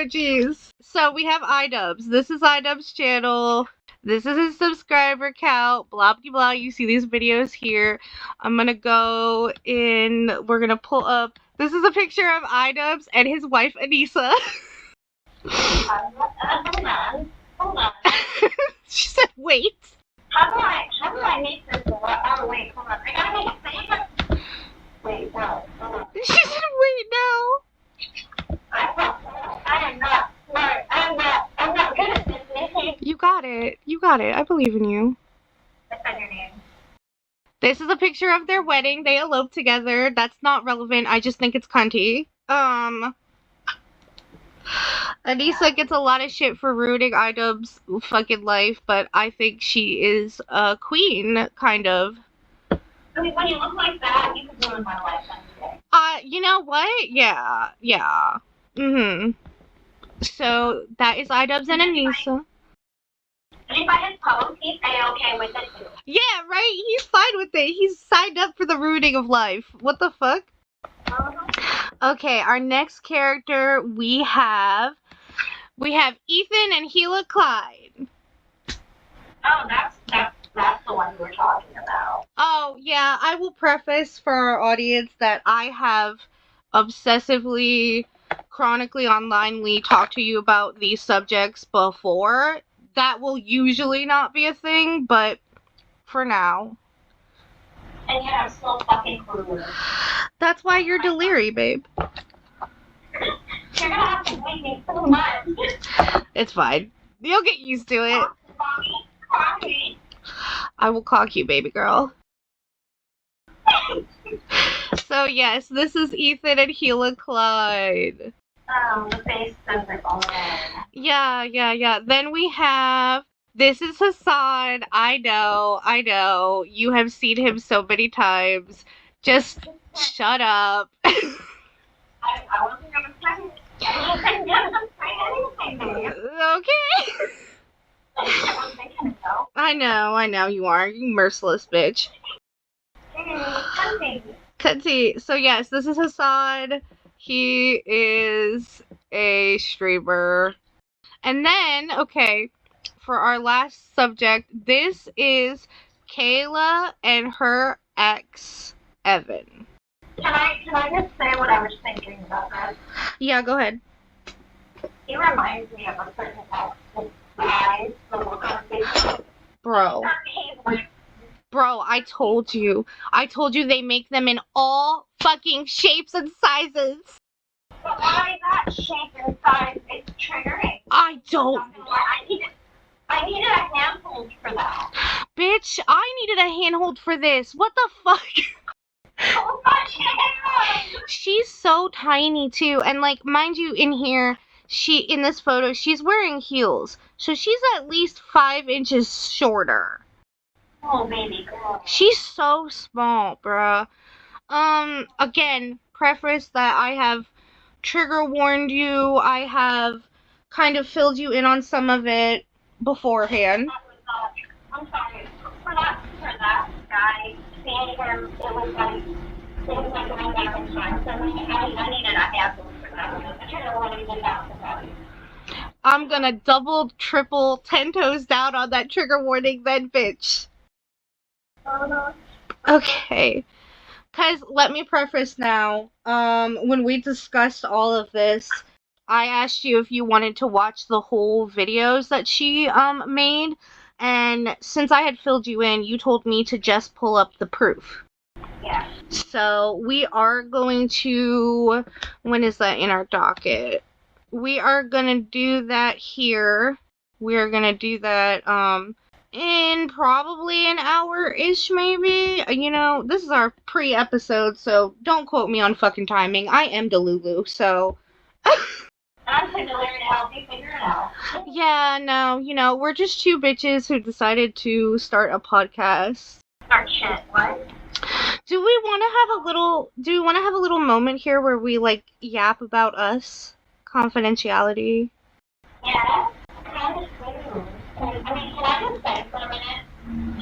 jeez. So we have iDubbbz. This is iDubbbz channel. This is his subscriber count. Blah, blah, blah. You see these videos here. I'm gonna go in. We're gonna pull up. This is a picture of iDubbbz and his wife, Anisa. Hold on. She said, wait. How do I make this? Oh, wait, hold on. I gotta make it safe. Wait, no. Hold on. She said, wait, no. I am not smart. I'm not good at this. You got it. You got it. I believe in you. What's your name? This is a picture of their wedding. They eloped together. That's not relevant. I just think it's cunty. Anisa gets a lot of shit for ruining iDubbbz's fucking life, but I think she is a queen, kind of. I mean, when you look like that, you could ruin my life someday. You know what? Yeah. So, that is iDubbbz and Anisa. And if I hit post, he's A-okay with it too. Yeah, right? He's fine with it. He's signed up for the ruining of life. What the fuck? Okay, our next character we have Ethan and Gila Clyde. Oh, that's the one we were talking about. Oh, yeah, I will preface for our audience that I have obsessively, chronically, onlinely talked to you about these subjects before. That will usually not be a thing, but for now. And yet I'm still fucking clueless. That's why you're delirious, babe. You're gonna have to wait me so much. It's fine. You'll get used to it. Mommy. I will cock you, baby girl. So, yes, this is Ethan and Gila Clyde. The face says it all. Yeah. Then we have, this is Hasan. I know. You have seen him so many times. Just shut up. I wasn't gonna say it. I wasn't gonna say anything, babe. Okay. I was thinking it, though. I know you are. You merciless bitch. Cunty. So yes, this is Hasan. He is a streamer. And then, okay, for our last subject, this is Kayla and her ex, Evan. Can I just say what I was thinking about that? Yeah, go ahead. He reminds me of a certain ex with eyes, the look on his face. Bro, I told you they make them in all fucking shapes and sizes. But why that shape and size? It's triggering. I don't. I needed a handhold for that. Bitch, I needed a handhold for this. What the fuck? Oh my God. She's so tiny too, and like, mind you, in here, in this photo, she's wearing heels, so she's at least 5 inches shorter. Oh, baby girl. She's so small, bruh. Again, preface that I have trigger warned you. I have kind of filled you in on some of it beforehand. I'm sorry. For that guy, seeing him, it was like going back in time. So I needed a handle for that. I should have wanted to get that for that. I'm gonna double, triple, 10 toes down on that trigger warning then, bitch. Okay. Cause let me preface now, when we discussed all of this, I asked you if you wanted to watch the whole videos that she made, and since I had filled you in, you told me to just pull up the proof. Yeah. So we are going to, when is that in our docket? We are gonna do that here. We are gonna do that, in probably an hour-ish, maybe. You know, this is our pre-episode, so don't quote me on fucking timing. I am Delulu, so... I'm too delirious to help you figure it out. Yeah, no, you know, we're just two bitches who decided to start a podcast. Start shit, what? Do we want to have a little moment here where we, like, yap about us? Confidentiality? Yeah, kind of true. I mean, can I just say for a minute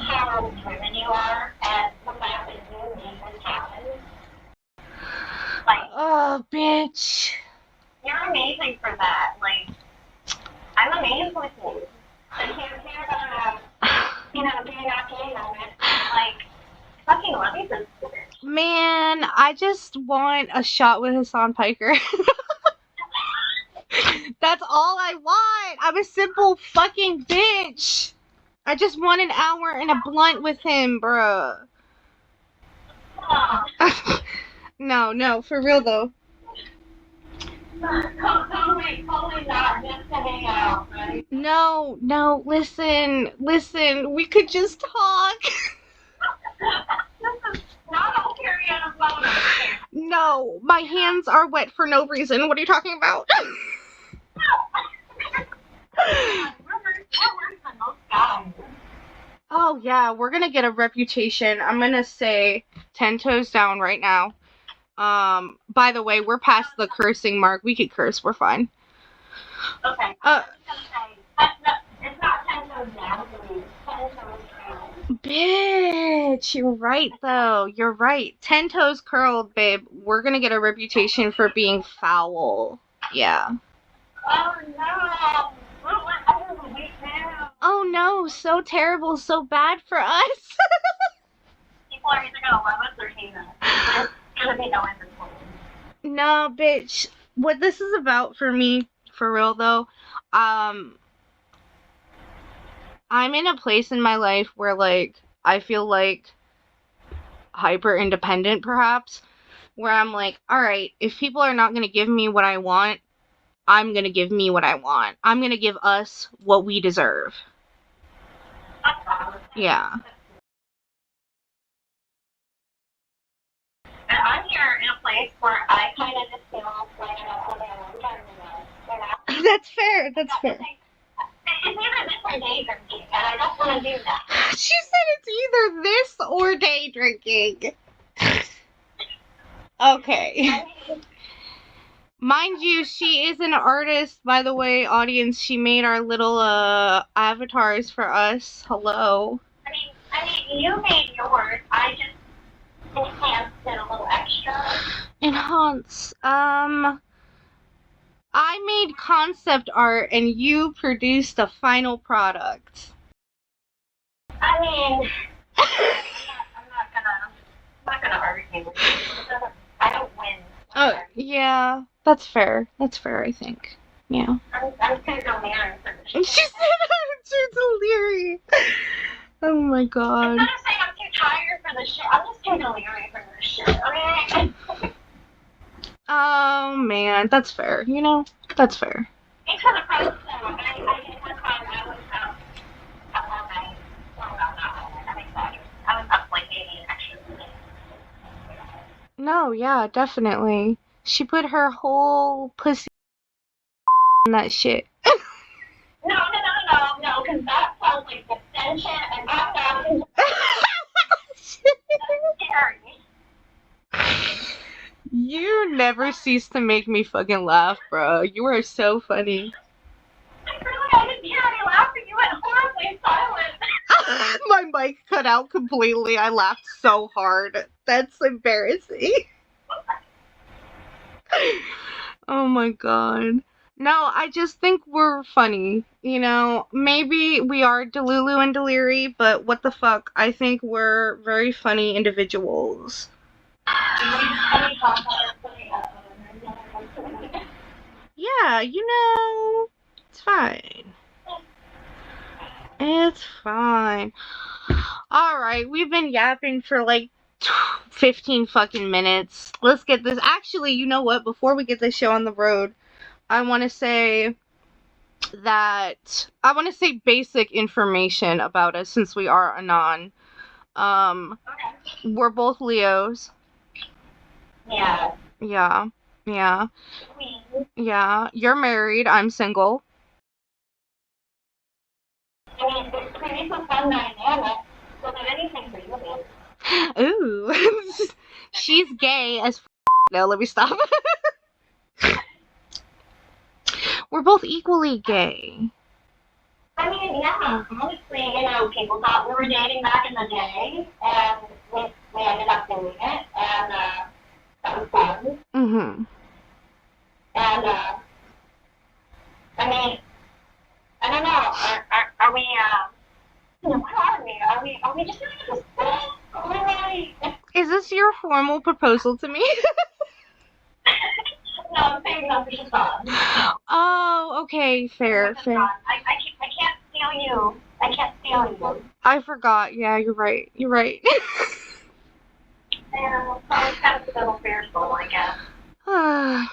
how driven you are and the fact that you need this happen? Like, oh, bitch. you're amazing for that. Like, with you? And here's being out here moment. Like, fucking love you for this. Man, I just want a shot with Hasan Piker. That's all I want. I'm a simple fucking bitch. I just want an hour and a blunt with him, bruh. No, for real though. Totally not just to hang out, right? No, listen, we could just talk. This is not all carrying a photo. No, my hands are wet for no reason. What are you talking about? We're worse than most guys. Oh yeah, we're gonna get a reputation. I'm gonna say 10 toes down right now. By the way, we're past the cursing mark. We could curse, we're fine. Okay. I was gonna say, it's not 10 toes down for me. 10 toes down. Bitch, you're right though. You're right. 10 toes curled, babe. We're gonna get a reputation for being foul. Yeah. Oh no! What was a week now? Oh no, so terrible, so bad for us. People are either gonna love us or hate us. There's gonna be no in between. No, bitch. What this is about for me, for real though, I'm in a place in my life where, like, I feel like hyper independent, perhaps, where I'm like, alright, if people are not gonna give me what I want, I'm gonna give me what I want. I'm gonna give us what we deserve. Yeah. And I'm here in a place where I kind of just feel like I know something I'm talking about. That's fair, that's fair. It's either this or day drinking, and I just want to do that. She said it's either this or day drinking. Okay. Mind you, she is an artist, by the way, audience. She made our little avatars for us. Hello. I mean, you made yours. I just enhanced it a little extra. Enhance. I made concept art and you produced a final product. I mean, I'm not gonna argue with you. I don't win. Oh, yeah, that's fair. That's fair, I think. Yeah. I'm too delirious for this shit. She said I'm too delirious. Oh my god. Instead of saying I'm too tired for this shit, I'm just too delirious for this shit. Okay? Oh man, that's fair. You know, that's fair. Thanks for the post, though. I did one time I was up all night. Well, no, not all night. I'm exaggerating. I was up like maybe an extra minute. No, yeah, definitely. She put her whole pussy in that shit. No, because that sounds like extension, and that sounds scary. You never cease to make me fucking laugh, bro. You are so funny. Really, I didn't hear any laughing. You went horribly silent. My mic cut out completely. I laughed so hard. That's embarrassing. Oh my god. No, I just think we're funny. You know, maybe we are Delulu and Deliri, but what the fuck? I think we're very funny individuals. Yeah, you know, it's fine. It's fine. Alright, we've been yapping for like 15 fucking minutes. Let's get this. Actually, you know what? Before we get this show on the road, I want to say basic information about us since we are Anon. We're both Leos. Yeah. Yeah. Yeah. You're married. I'm single. I mean, it's creates a fun dynamic. So that anything for you. Ooh. She's gay as No, let me stop. We're both equally gay. I mean, yeah, honestly, you know, people thought we were dating back in the day, and we ended up doing it, and that was fun. Mm-hmm. And I mean, don't know. Are we? Where are we just doing this? Is this your formal proposal to me? No, I'm saying no, this is fun. Oh, okay, fair. I can't steal you. I can't steal you. I forgot. Yeah, you're right. You're right. Yeah, so it's kind of a little fearful, I guess.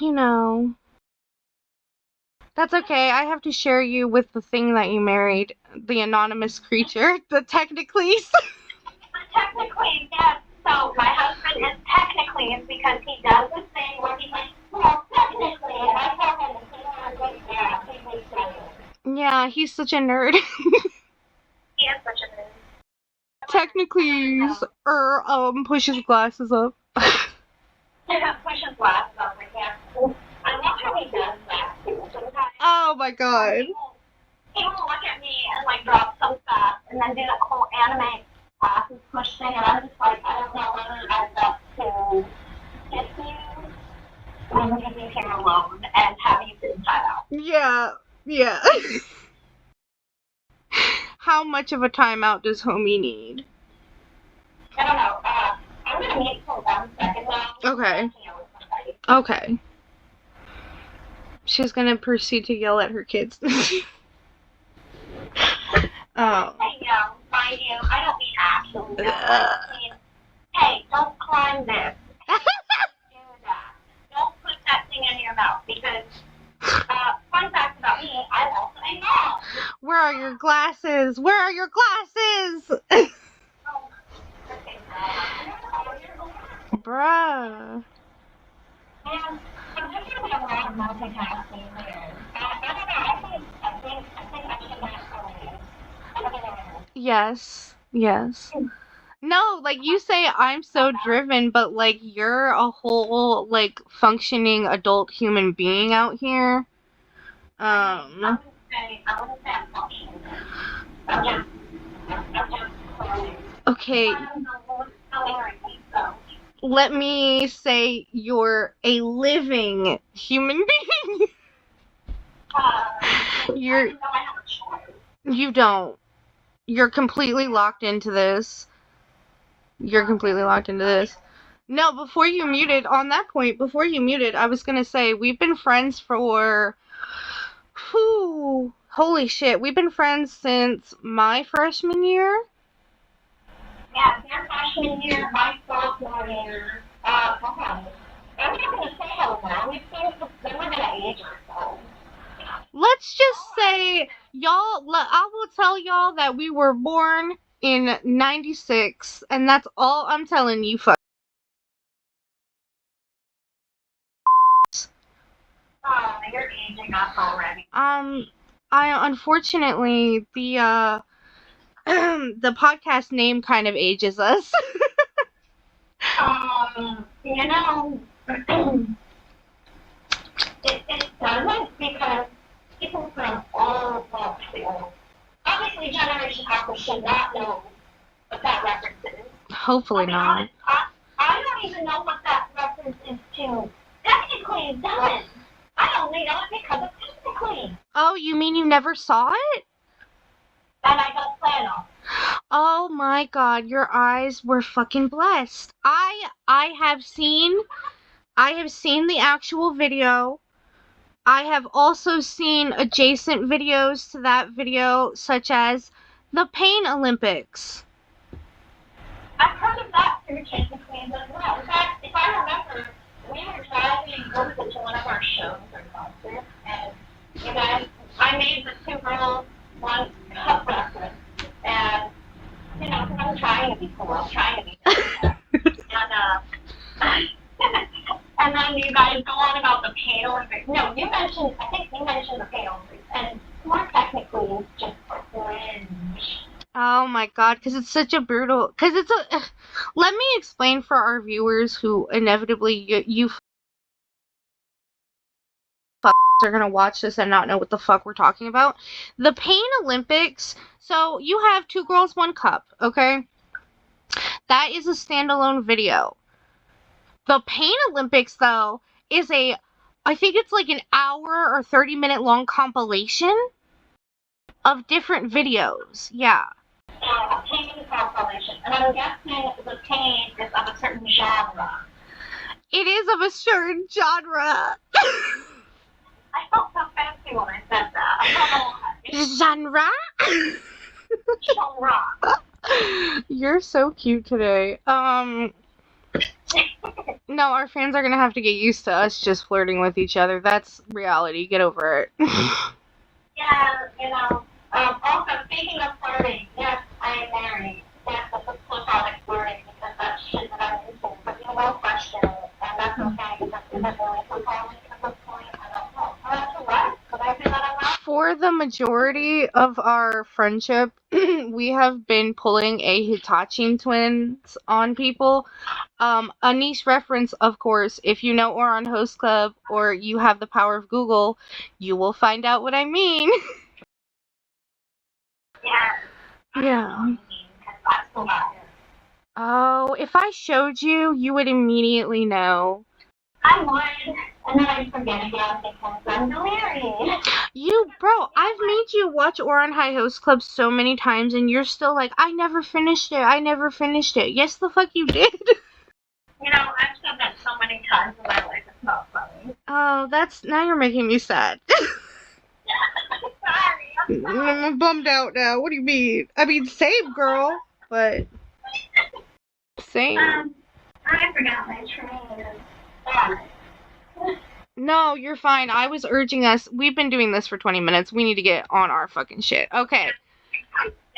You know. That's okay. I have to share you with the thing that you married, the anonymous creature, the technically. Technically, yes. So my husband is technically is because he does this thing where he's like, well, technically, and I tell him that he's not like, yeah, he's like, Yeah, he's such a nerd. he is such a nerd. Technically, push his glasses up. Push his glasses up, like, yeah. I love how he does that. Oh my god. He will look at me and like drop some stuff and then do that whole anime glasses push thing, and I'm just like, I don't know whether I'm up to kiss you or leave you here alone and have you sit inside out. Yeah. How much of a timeout does homie need? I don't know. I'm gonna meet for 1 second now. Okay. Okay. She's gonna proceed to yell at her kids. Oh. Hey, mind you, I don't mean actually. I mean, hey, don't climb this. Do that. Don't put that thing in your mouth because, fun fact about me, I'm also a mom. Where are your glasses? Where are your glasses? Bruh. Yeah, so there's gonna be a lot of multitasking there. I don't know, I think I should not go. Yes. No, like you say I'm so driven, but like you're a whole like functioning adult human being out here. I wouldn't say I'm functioning. I'm just Okay, let me say you're a living human being. You don't. You're completely locked into this. No, before you muted, on that point, I was gonna say, we've been friends for, holy shit, we've been friends since my freshman year. Yeah, your freshman year, my sophomore year, okay. I'm not gonna say how long we've been, because then we're gonna age ourselves. Let's just say, I will tell y'all that we were born in 96, and that's all I'm telling you, You're aging us already. I unfortunately, the the podcast name kind of ages us. You know, it doesn't because people from all walks obviously Generation Alpha should not know what that reference is. Hopefully not. I don't even know what that reference is to. Technically, it doesn't. I only know it because of technically. Oh, you mean you never saw it? And I don't plan on. Oh my god, your eyes were fucking blessed. I have seen the actual video. I have also seen adjacent videos to that video, such as the Pain Olympics. I've heard of that through technically as well. In fact, if I remember, we were driving over to one of our shows or concerts, and you guys, I made the two girls one cup reference, and you know, I'm trying to be cool. And then you guys go on about the Pain Olympics. No, I think you mentioned the Pain Olympics, and more technically, it's just cringe. Oh my god, because it's such a brutal. Let me explain for our viewers who inevitably you are gonna watch this and not know what the fuck we're talking about. The Pain Olympics. So you have Two Girls, One Cup, okay? That is a standalone video. The Pain Olympics, though, I think it's like an hour or 30-minute long compilation. of different videos. Yeah. So, pain is correlation. And I'm guessing the pain is of a certain genre. It is of a certain genre. I felt so fancy when I said that. I don't know. Genre? Genre. You're so cute today. No, our fans are gonna have to get used to us just flirting with each other. That's reality. Get over it. Yeah, you know. Also, speaking of flirting, yes, I am married. Yes, that's a platonic flirting because that's shit that I'm into. But you will question it, and that's okay because is it really platonic at this point? I don't know. Oh, that's what? Could I say that out loud? For the majority of our friendship, we have been pulling a Hitachi twins on people. A niche reference, of course, if you know Oron Host Club or you have the power of Google, you will find out what I mean. Yeah. Yeah. That's so bad. Oh, if I showed you, you would immediately know. I would, and then I'd forget again because I'm delirious. Bro, I've made you watch Oron High Host Club so many times and you're still like, I never finished it. Yes, the fuck you did. You know, I've said that so many times in my life, it's not funny. Oh, now you're making me sad. Sorry, I'm bummed out now. What do you mean? I mean, same girl, but same. I forgot my train. No, you're fine. I was urging us. We've been doing this for 20 minutes. We need to get on our fucking shit. Okay.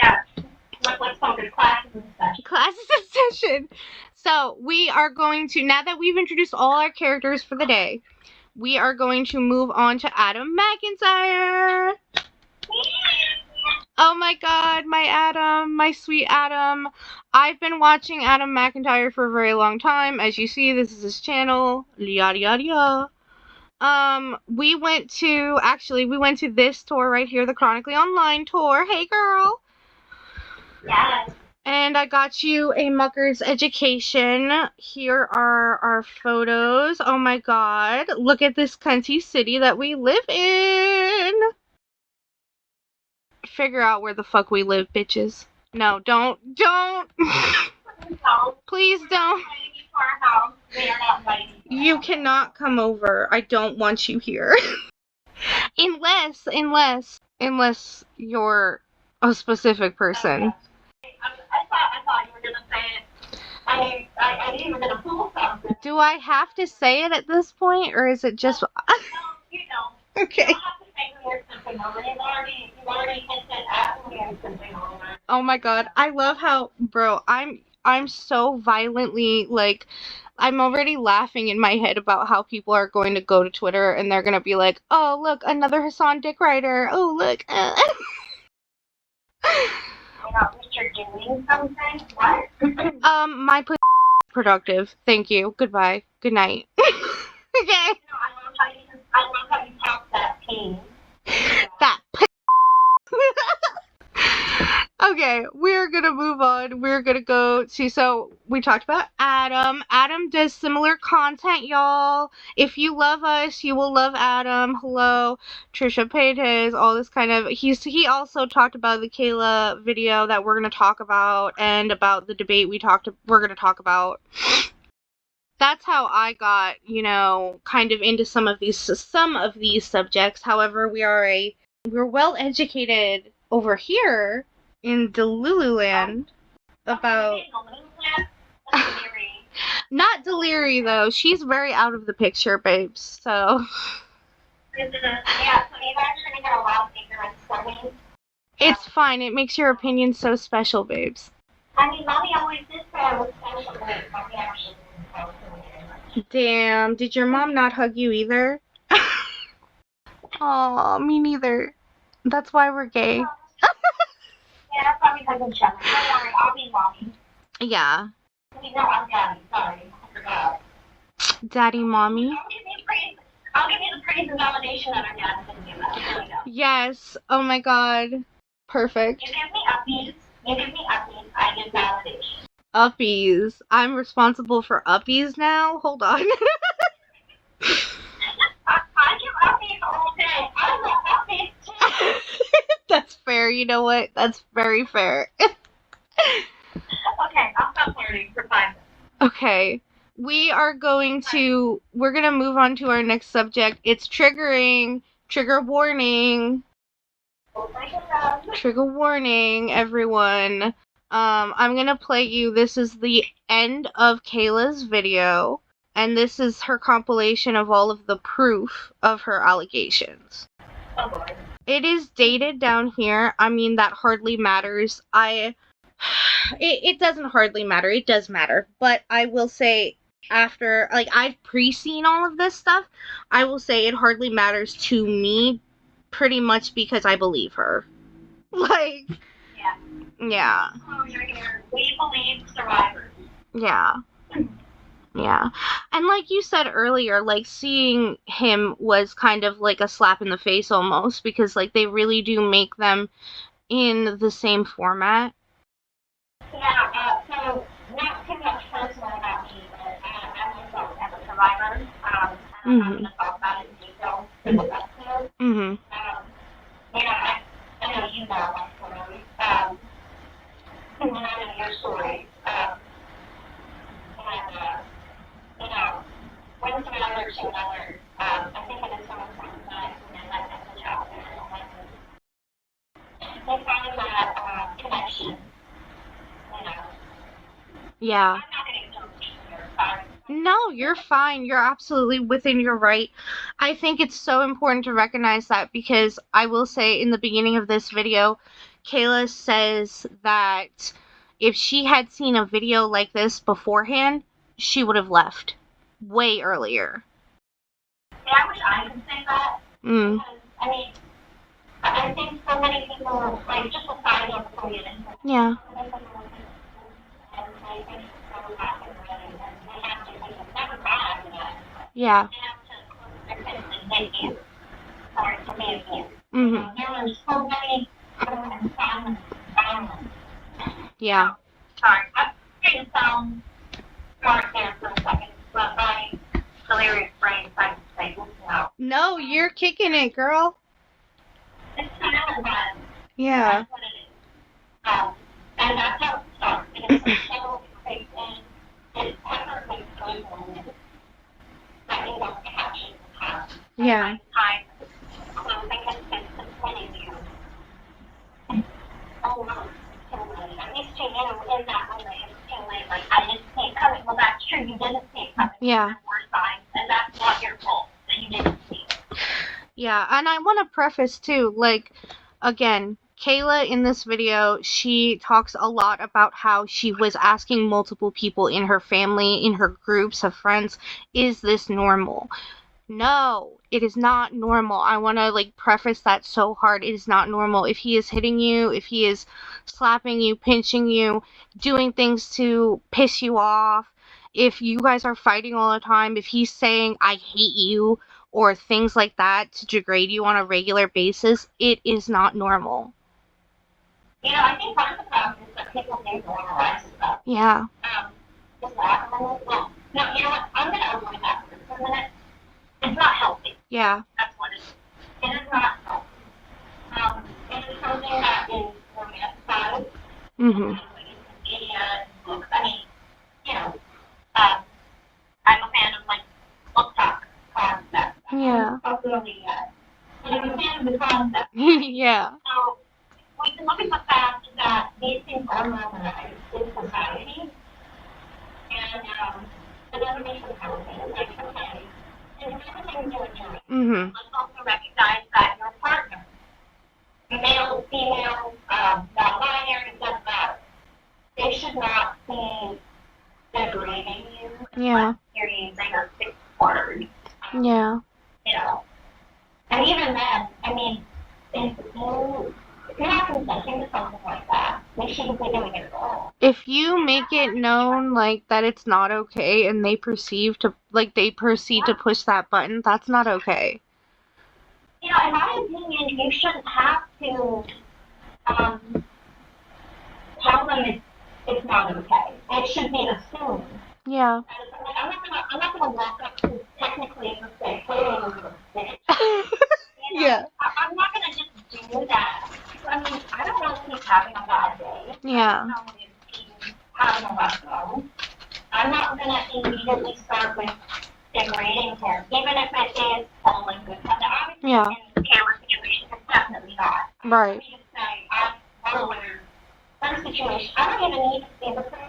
Yeah. Let's focus. Classes in session. Classes in session. So, we are going to, now that we've introduced all our characters for the day, we are going to move on to Adam McIntyre. Oh my god, my Adam, my sweet Adam. I've been watching Adam McIntyre for a very long time. As you see, this is his channel. Yada yada yada. We went to this tour right here, the Chronically Online tour. Hey girl. Yes. And I got you a Mucker's Education. Here are our photos. Oh my god. Look at this cunty city that we live in. Figure out where the fuck we live, bitches. No, don't. Please don't. You cannot come over. I don't want you here. unless you're a specific person. I thought you were gonna say it. I knew you were gonna pull something. Do I have to say it at this point, or is it just? No, you don't. Okay. You don't have to say who you're simping over. You've already hinted at who you're simping over. Oh my god, I love how, bro. I'm so violently like. I'm already laughing in my head about how people are going to go to Twitter and they're gonna be like, "Oh, look, another Hasan Dick Rider. Oh, look." You're doing something? What? My pussy is productive. Thank you. Goodbye. Good night. Okay. I love how you talk that pain. That Okay, we're gonna move on. We're gonna go to, so we talked about Adam. Adam does similar content, y'all. If you love us, you will love Adam. Hello, Trisha Paytas, all this kind of, he also talked about the Kayla video that we're gonna talk about, and about the debate we're gonna talk about. That's how I got, kind of into some of these subjects. However, we're well educated over here in Delululand about not Deliri though. She's very out of the picture, babes. So Yeah, so you guys are gonna get a lot of ignorance from me. It's fine. It makes your opinion so special, babes. I mean, Mommy always did say I was special, but Mommy actually didn't tell me. Damn, did your mom not hug you either? Aw, me neither. That's why we're gay. Yeah, that's why we hug each other. Don't worry, I'll be Mommy. Yeah. No, I'm Daddy. Sorry, I forgot. Daddy, Mommy? I'll give you the praise and validation that our dad's gonna give us. There we go. Yes. Oh my god. Perfect. You give me upbeats, I give validation. Uppies. I'm responsible for uppies now? Hold on. I give upbeats all day. I love upbeats too. That's fair. You know what? That's very fair. Okay, I'll stop flirting for 5 minutes. Okay. We're going to move on to our next subject. It's triggering. Trigger warning. Trigger warning, everyone. I'm gonna play you. This is the end of Kayla's video, and this is her compilation of all of the proof of her allegations. Oh boy. It is dated down here. I mean, that hardly matters. It doesn't hardly matter. It does matter. But I will say, after, like, I've pre-seen all of this stuff, I will say it hardly matters to me, pretty much because I believe her. Like, Yeah. Yeah. Oh, you're here. We believe survivors. Yeah. Yeah. And like you said earlier, like, seeing him was kind of like a slap in the face almost, because like they really do make them in the same format. Yeah, so not too much personal about me, but I myself as a survivor, I'm not going to talk about it in detail in this episode. Yeah, I know you know my story, and I know your story, and, you know, one survivor to another, I think it is so important that when I let message out there, they find that connection, you know. Yeah. I'm not going to jump here, sorry. No, you're fine. You're absolutely within your right. I think it's so important to recognize that, because I will say in the beginning of this video, Kayla says that if she had seen a video like this beforehand, she would have left way earlier. Yeah, I wish I could say that. Because, I mean, I think so many people, like, just aside on the community. Yeah. Yeah. Yeah. Sorry, I'm trying to sound smart there for a second, but my delirious brain decided to say, No, you're kicking it, girl. It's kind of fun. Yeah. That's what it is. And that's how it starts. It's so great, and it's effortlessly going on. That means I'm catching the time. Yeah. Time closing and disappointing you. Oh, no. At least you knew in that moment it was too late. Like, I didn't see it coming. Well, that's true. You didn't see it coming. Yeah. There were signs, and that's not your fault that you didn't see it. Yeah, and I want to preface too, like, again, Kayla in this video, she talks a lot about how she was asking multiple people in her family, in her groups of friends, is this normal? No, it is not normal. I want to, like, preface that so hard. It is not normal. If he is hitting you, if he is slapping you, pinching you, doing things to piss you off, if you guys are fighting all the time, if he's saying, I hate you, or things like that to degrade you on a regular basis, it is not normal. You know, I think part of the problem is that people do normalize stuff. Yeah. Is that normal? Well, no, you know what? I'm going to avoid that for a minute. It's not healthy. Yeah. That's what it is. It is not healthy. It is something that is romanticized. Media, books. I mean, you know, I'm a fan of, like, book talk concepts. Yeah. Probably, I'm a fan of the concept. Yeah. So, we can look at the fact that these things are normalized in society, and it doesn't make them healthy. It's like, okay, and it's everything you enjoy. Let's also recognize that your partner, male, female, non-binary, it doesn't matter. They should not be degrading you. Yeah. You're using a fixed word. Yeah. You know, and even then, I mean, if you're not consenting to something like that, they shouldn't be doing it at all. If you make it known, like, that it's not okay, and they proceed to push that button, that's not okay. You know, in my opinion, you shouldn't have to tell them it's not okay. It should be assumed. Yeah. I'm not gonna walk up to technically and say, hey, you're a bitch. You know, Yeah. I'm not gonna just do that. having a bad day. Yeah. I don't know if he's having a rough go. I'm not going to immediately start with degrading him, even if it is all in good. Obviously, Yeah. in Taylor's situation, it's definitely not. Right. Me to say, I'm well aware. Her situation, I don't even need to see the proof.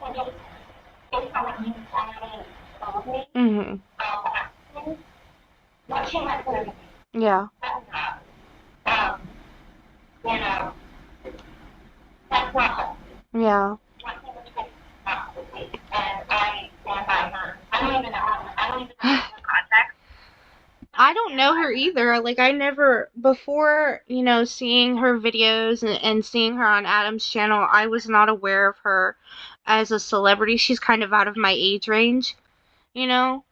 And just based on what you already told me, what she went through. Yeah. Um, you know, that's not healthy. Yeah. What he was doing is not healthy. And I stand by her. I don't even know the context. I don't know her either. Like, I never, before, you know, seeing her videos and seeing her on Adam's channel, I was not aware of her as a celebrity. She's kind of out of my age range, you know?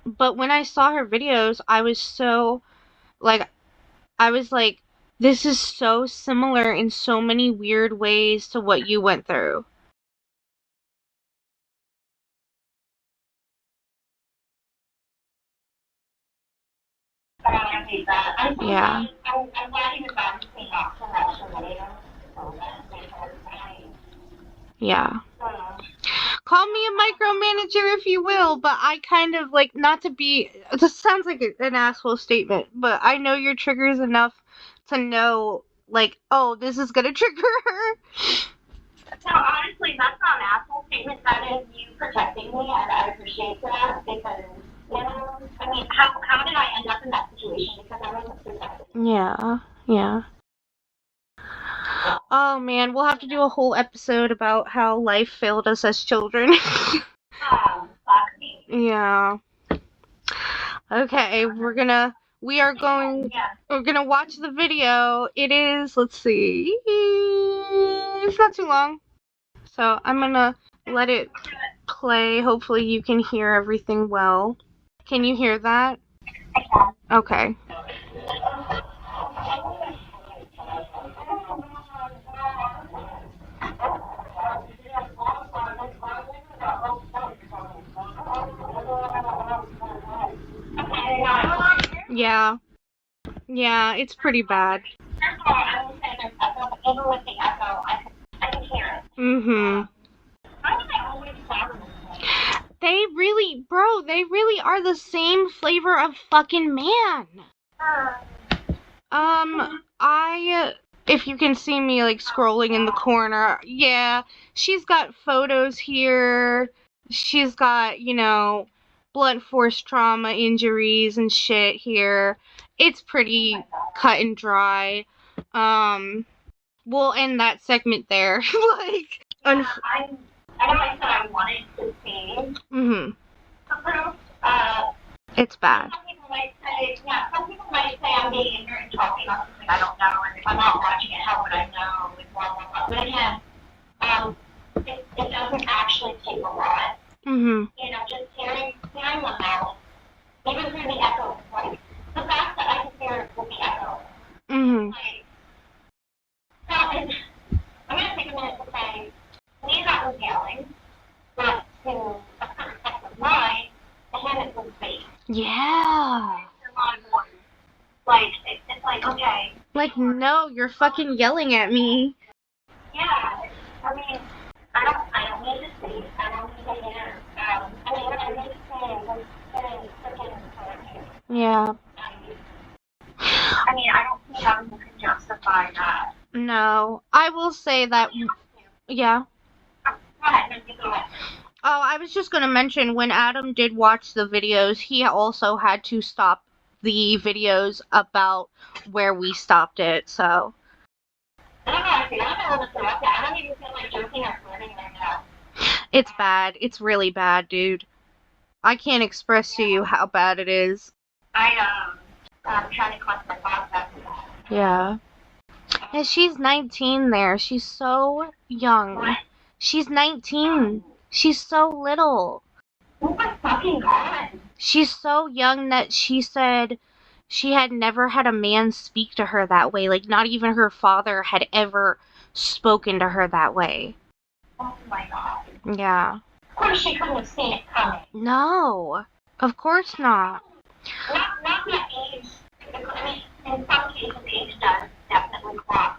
But when I saw her videos, I was so, like, this is so similar in so many weird ways to what you went through. Yeah. I'm glad he was obviously not so much of a video. Yeah. Call me a micromanager if you will, but I kind of like, not to be, this sounds like an asshole statement, but I know your triggers enough to know, like, oh, this is gonna trigger her. No, honestly, that's not an asshole statement. That is you protecting me, and I appreciate that because, you know, I mean, how did I end up in that situation? Because I wasn't protected. Yeah, yeah. Oh man, we'll have to do a whole episode about how life failed us as children. Fuck me. Yeah. Okay, we're gonna watch the video. It is, let's see, it's not too long. So I'm gonna let it play. Hopefully you can hear everything well. Can you hear that? I can. Okay. Yeah. Yeah, it's pretty bad. First of all, I will say there's echo, but even with the echo, I can hear it. Mm-hmm. Why do they always sound this way? They really are the same flavor of fucking man. If you can see me like scrolling in the corner, yeah, she's got photos here. She's got, you know, blunt force trauma injuries and shit here. It's pretty cut and dry. We'll end that segment there. Like, I know I said I wanted to see the proof. It's bad. Some people might say I'm being ignorant and talking about something I don't know, and if I'm not watching it, how would I know? With blah blah blah. But again, it doesn't actually take a lot. You know, just hearing them out, even through the echo, like the fact that I can hear it with the echo. Like, so I'm gonna take a minute to say, me that was yelling, but to a certain type of mind, to him it was fake. Yeah. Like, it's like, okay. Like, no, you're fucking yelling at me. Yeah, I mean, I don't need to see. I don't need to hear. I mean, what I need to say is freaking. Yeah. I mean, I don't see how you can justify that. No, I will say that. Yeah. Go ahead, go ahead. Oh, I was just gonna mention, when Adam did watch the videos, he also had to stop the videos about where we stopped it, so. I don't even feel like joking or flirting right now. It's bad. It's really bad, dude. I can't express to you how bad it is. I'm trying to collect my thoughts after that. Yeah. And she's 19 there. She's so young. What? She's 19. She's so little. Oh my fucking god. She's so young that she said she had never had a man speak to her that way. Like, not even her father had ever spoken to her that way. Oh my god. Yeah. Of course she couldn't have seen it coming. No. Of course not. Not that age. I mean, in some cases, age does definitely cross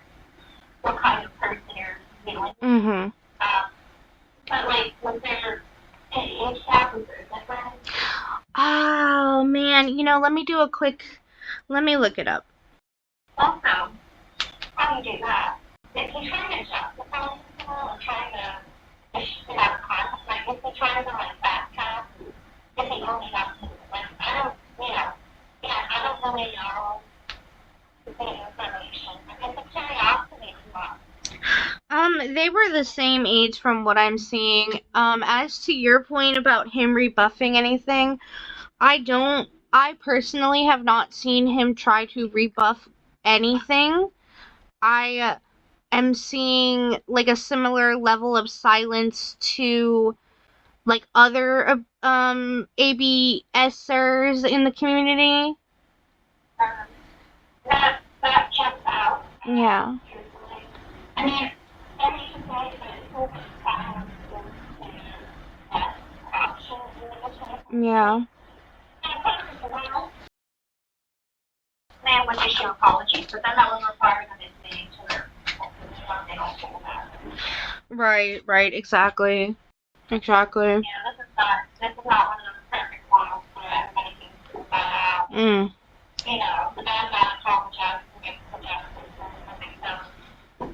let me do a quick, let me look it up. Also, how do you do that? If he's trying to justify himself and trying to get out of context, like if he's trying to like backtrack, if he only has to, like, I don't, I don't really know the information. I guess the curiosity is lost. They were the same age from what I'm seeing. As to your point about him rebuffing anything, I personally have not seen him try to rebuff anything. I am seeing, like, a similar level of silence to, like, other, ABSers in the community. That checks out. Yeah. I mean, every society is option in the Yeah. man would issue apologies, but then that was required of his meeting to their Right, exactly. Exactly. Yeah, this is not one of those perfect models where everybody can prove that out. You know, the bad man apologizes and gets the justice and the victim.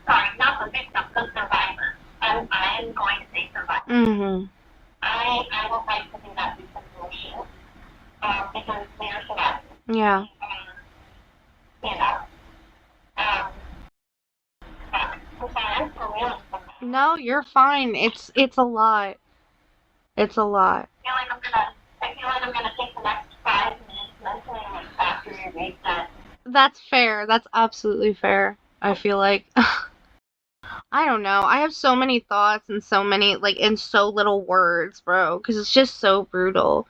Sorry, not the victim, the survivor. I am going to say survivor. I will fight to do that victim bullshit. Because they are survivors. Yeah. You know. I'm sorry, I'm for real. No, you're fine. It's a lot. It's a lot. I feel like I'm gonna take the next 5 minutes mentally and like after you read that. That's fair. That's absolutely fair. I feel like I don't know. I have so many thoughts and so many, like, in so little words, bro, because it's just so brutal.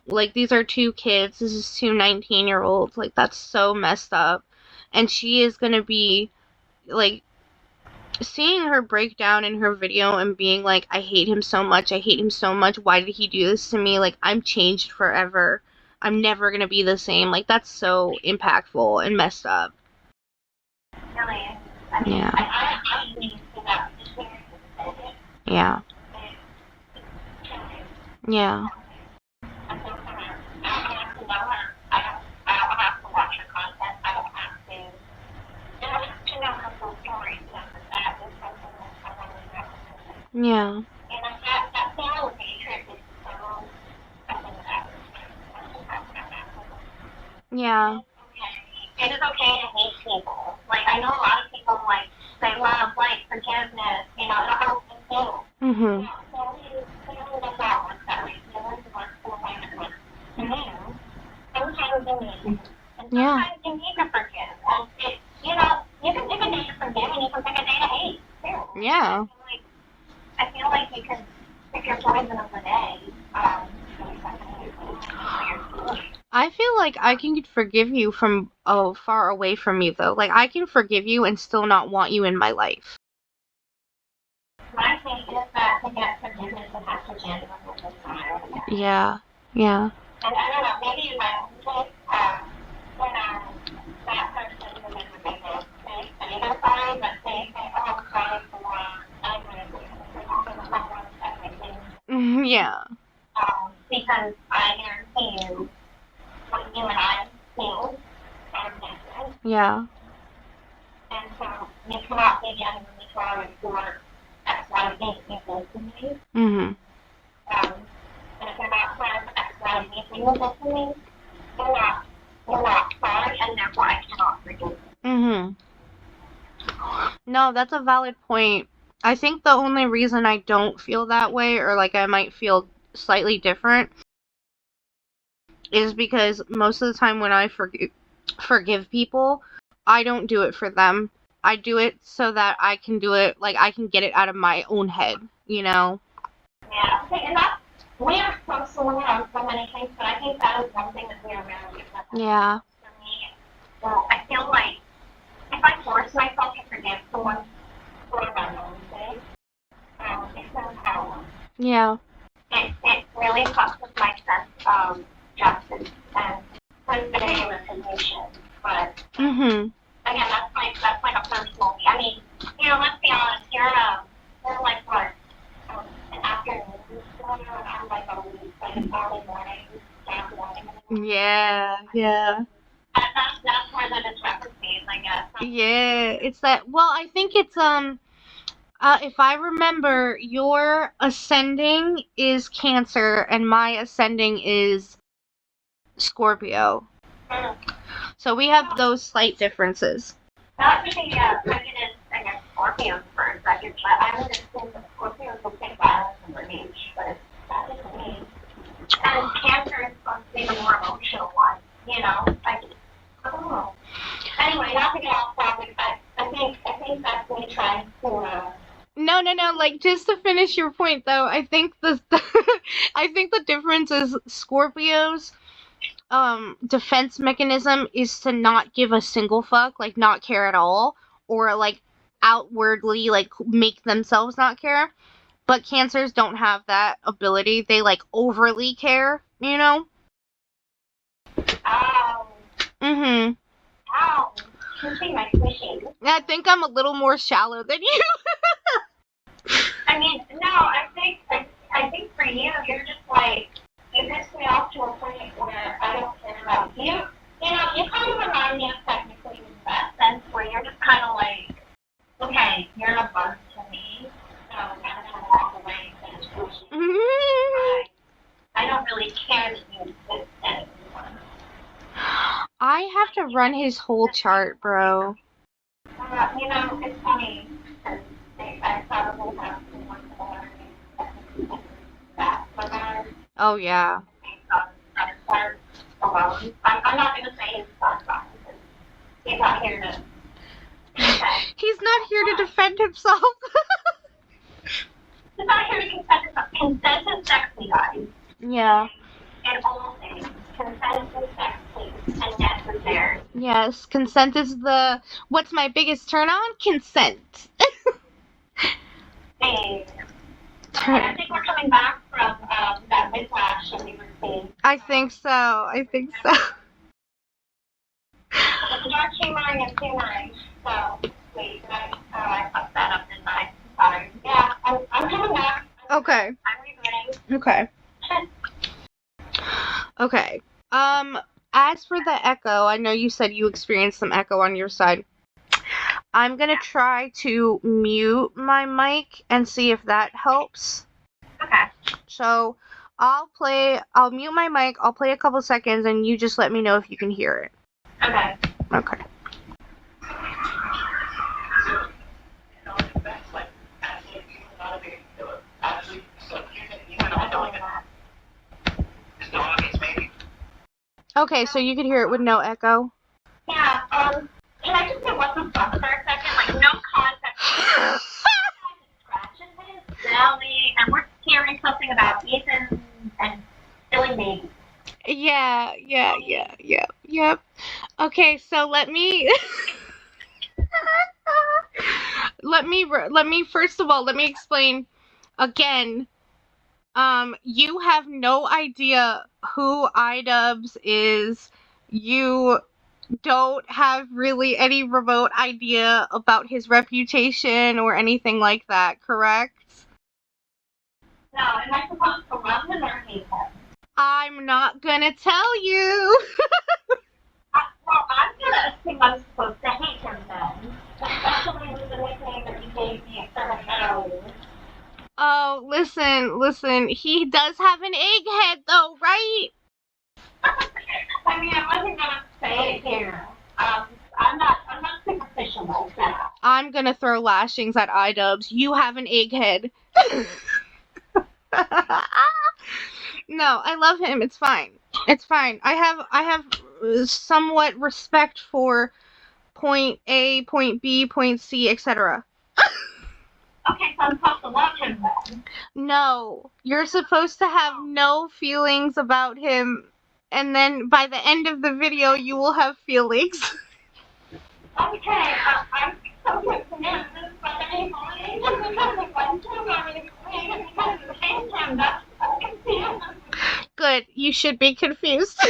Like, these are 2 kids. This is 2 19-year-olds. Like, that's so messed up. And she is gonna be, like, seeing her break down in her video and being like, I hate him so much. Why did he do this to me? Like, I'm changed forever. I'm never gonna be the same. Like, that's so impactful and messed up. Really? Yeah. I need to see that. Yeah. Yeah. I don't have to know her. I don't have to watch her content. I don't have to know her full story. That is something that I want to know. Yeah. And that feeling of hatred is so something that Yeah. it is okay to hate people. Like, I know a lot of people, like, say love, like, forgiveness, you know, it helps them too. Mhm. Family does not work that way. Feelings work the way it works. And then, sometimes you need, and sometimes you need to forgive. And it, you know, you can pick a day to forgive and you can pick a day to hate, too. Yeah. I feel like you can pick your poison of the day. I feel like I can forgive you from far away from you, though. Like, I can forgive you and still not want you in my life. My thing is that to get forgiveness, it has to genuinely desire. Yeah. Yeah. And I don't know, maybe in my own case, when that person who was with me, they say they're sorry, but they say, oh, I'm sorry for I'm going to do everything. Yeah. Because I guarantee you, what you and I feel are different. Yeah. And so you cannot be genuinely sorry for X, Y, Z people to me. Mhm. And if you're not sorry for X, Y, Z people to me, you're not sorry, and therefore I cannot forgive you. Mhm. No, that's a valid point. I think the only reason I don't feel that way, or like I might feel slightly different, is because most of the time when I forgive people, I don't do it for them. I do it so that I can do it, like, I can get it out of my own head, you know? Yeah, and that's, we are so similar on so many things, but I think that is one thing that we are very different. Yeah. For me, well, I feel like if I force myself to forgive someone for my own sake, it's no power. Yeah. It really fucks with my sense of justice and sensitivity and recognition. But again, that's like a personal. I mean, you know, let's be honest. You're like what? An afternoon scholar, I'm like a early morning, afternoon. Yeah. That's where the discrepancy is, I guess. Yeah, it's that. Well, I think it's if I remember, your ascending is Cancer and my ascending is Scorpio. So we have those slight differences. Not to be prejudiced against Scorpios for a second, but I would assume that Scorpios will take violence in their niche, but that isn't me. And Cancer is supposed to be the more emotional one, you know? I don't know. Anyway, not to get off topic, I think that's me trying to. No. Like, just to finish your point, though, I think I think the difference is Scorpios defense mechanism is to not give a single fuck, like not care at all, or like outwardly like make themselves not care. But Cancers don't have that ability. They like overly care, you know? Ow. Mhm. Ow. You see my squishy. I think I'm a little more shallow than you. I mean, no, I think for you, you're just like, you piss me off to a point where I don't care about you. You know, you kind of remind me of technically in that sense where you're just kind of like, okay, you're a bug to me, so I'm gonna walk away and finish pushing. I don't really care that you exist anymore. I have to run his whole chart, bro. You know, it's funny because I probably have someone that, but Oh, yeah. alone. I'm not going to say his son because he's not here to defend. He's not here to defend himself. He's not here to consent himself. Consent is sexy, guys. Yeah. And all things. Consent is sexy and necessary. Yes, consent is the... What's my biggest turn on? Consent. Hey. I think we're coming back from that whiplash that we were seeing. I think so. The dark humoring is humoring. So, wait, I fucked that up, didn't I? Sorry. Yeah, I'm coming back. Okay. I'm rebooting. Okay. Okay. As for the echo, I know you said you experienced some echo on your side. I'm gonna try to mute my mic and see if that helps. Okay. So, I'll mute my mic, I'll play a couple seconds, and you just let me know if you can hear it. Okay. Okay. Okay, so you could hear it with no echo? Yeah, can I just say what the fuck for a second? Like, no context. Scratches his belly, and we're hearing something about Ethan and killing me. Yeah. Yep. Okay, so let me let me first of all, let me explain again. You have no idea who iDubbbz is. You don't have really any remote idea about his reputation or anything like that, correct? No, am I supposed to love him or hate him? I'm not gonna tell you. Well, I'm gonna assume I'm supposed to hate him then. Especially with the nickname that you gave me for the show. Oh, listen, he does have an egghead though, right? I mean, I wasn't gonna say it here. I'm not superficial like that. I'm gonna throw lashings at iDubbbz. You have an egghead. No, I love him. It's fine. I have somewhat respect for point A, point B, point C, etc. Okay, so I'm supposed to love him then. No, you're supposed to have no feelings about him, and then by the end of the video, you will have feelings. Okay, I'm so confused, but anyway, that's so confused. Good, you should be confused.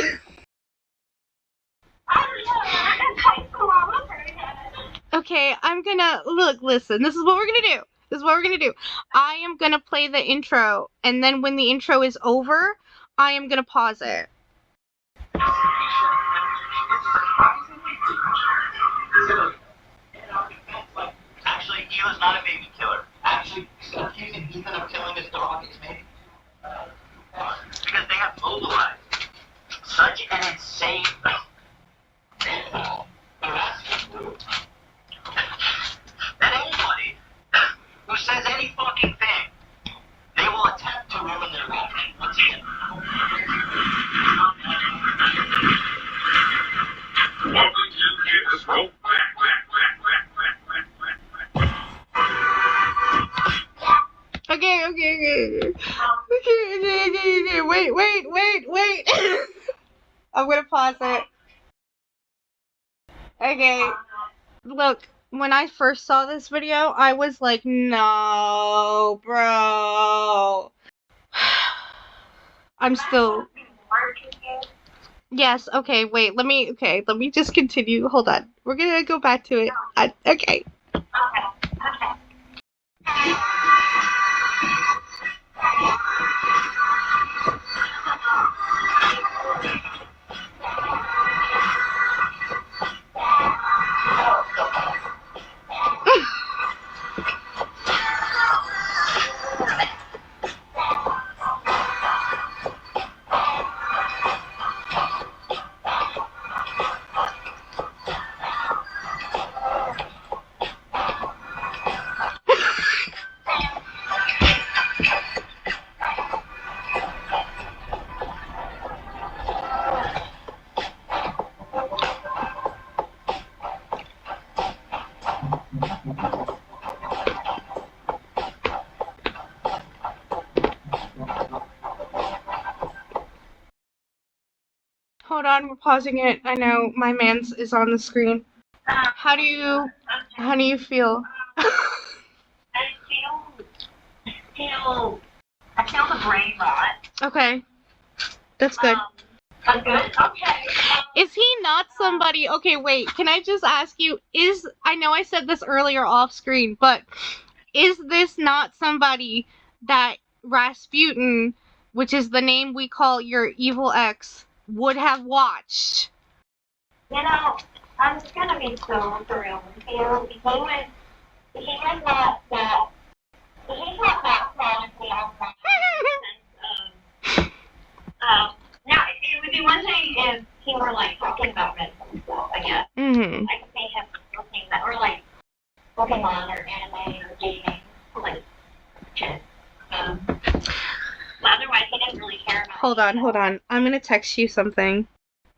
Okay, I'm gonna listen, this is what we're gonna do. I am gonna play the intro, and then when the intro is over, I am gonna pause it. Actually, he was not a baby killer. Actually, accusing Ethan of killing his dog is maybe because they have mobilized such an insane harassment group that anybody who says any fucking thing, they will attempt to ruin their life. Once again. Welcome to Kansas Smoke. Okay. Wait. I'm gonna pause it. Okay. Look, when I first saw this video, I was like, no, bro. I'm still. Yes, okay, wait, let me just continue. Hold on. We're gonna go back to it. Okay. Hold on, we're pausing it. I know my man's is on the screen. How do you feel? I feel the brain rot. Okay. That's good. I'm good. Okay. Is he not somebody? Okay, wait. Can I just ask you? I know I said this earlier off screen, but is this not somebody that Rasputin, which is the name we call your evil ex, would have watched? You know, I'm gonna be so thrilled with you. He's not that chronically outside in the sense of, now, it would be one thing if he were, like, talking about mental stuff, I guess. Mm-hmm. I could see him looking that, or, like, Pokemon or anime or gaming, like, shit. Otherwise, he didn't really care about Hold on. I'm gonna text you something.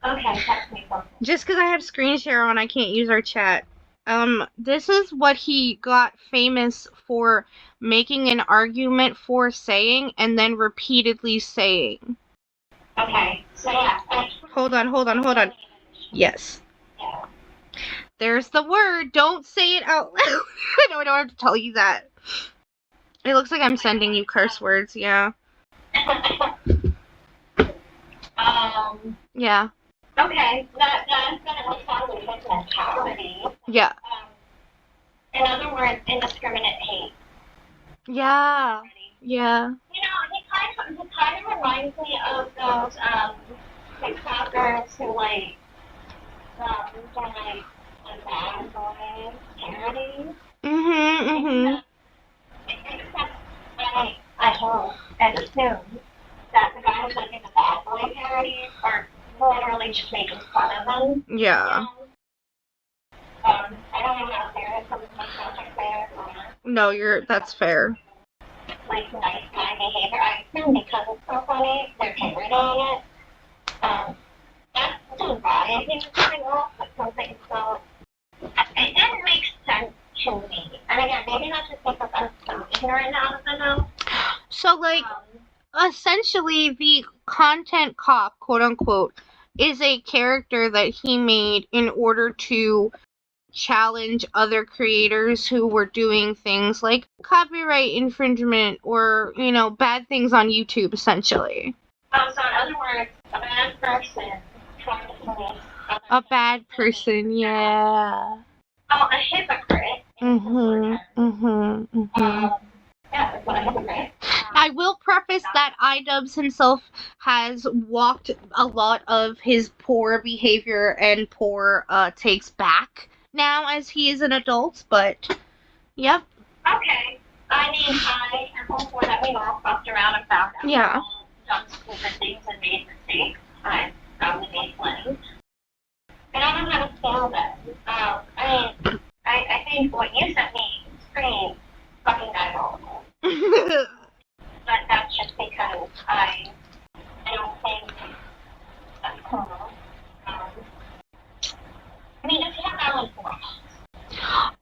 Okay, text me something. Just because I have screen share on, I can't use our chat. This is what he got famous for making an argument for saying and then repeatedly saying. Okay, so yeah. Hold on. Yes. Yeah. There's the word. Don't say it out loud. I know I don't have to tell you that. It looks like I'm sending you curse words, yeah. Yeah. Okay, that's gonna sound like his mentality. Yeah. In other words, indiscriminate hate. Yeah. Yeah. You know, he kind of reminds me of those TikTokers who like do like the bad boy parodies. Except I hope and assume that the guys that do the bad boy parodies are literally just making fun of them. Yeah. I don't know how serious some of my subjects there are. No, that's fair. Like nice guy behavior. I assume because it's so funny, they're parodying it. That's just why I think it's coming off, but something so. It didn't make sense to me. And again, maybe that's just because I'm so ignorant out of the know. So, like, essentially, the content cop, quote unquote, is a character that he made in order to challenge other creators who were doing things like copyright infringement or, bad things on YouTube, essentially. So in other words, a bad person trying to police a bad person, yeah. Oh, a hypocrite. Yeah, that's what a hypocrite. I will preface that that iDubbbz himself has walked a lot of his poor behavior and poor takes back now as he is an adult, but yep. Okay. I mean, I am hopeful that we all fucked around and found out. Yeah. We all done stupid things and made mistakes. I probably made plenty. I don't know how to scale that. I mean, I think what you sent me is pretty fucking diabolical. But that's just because I don't think that's cool. I mean, if you have valid points.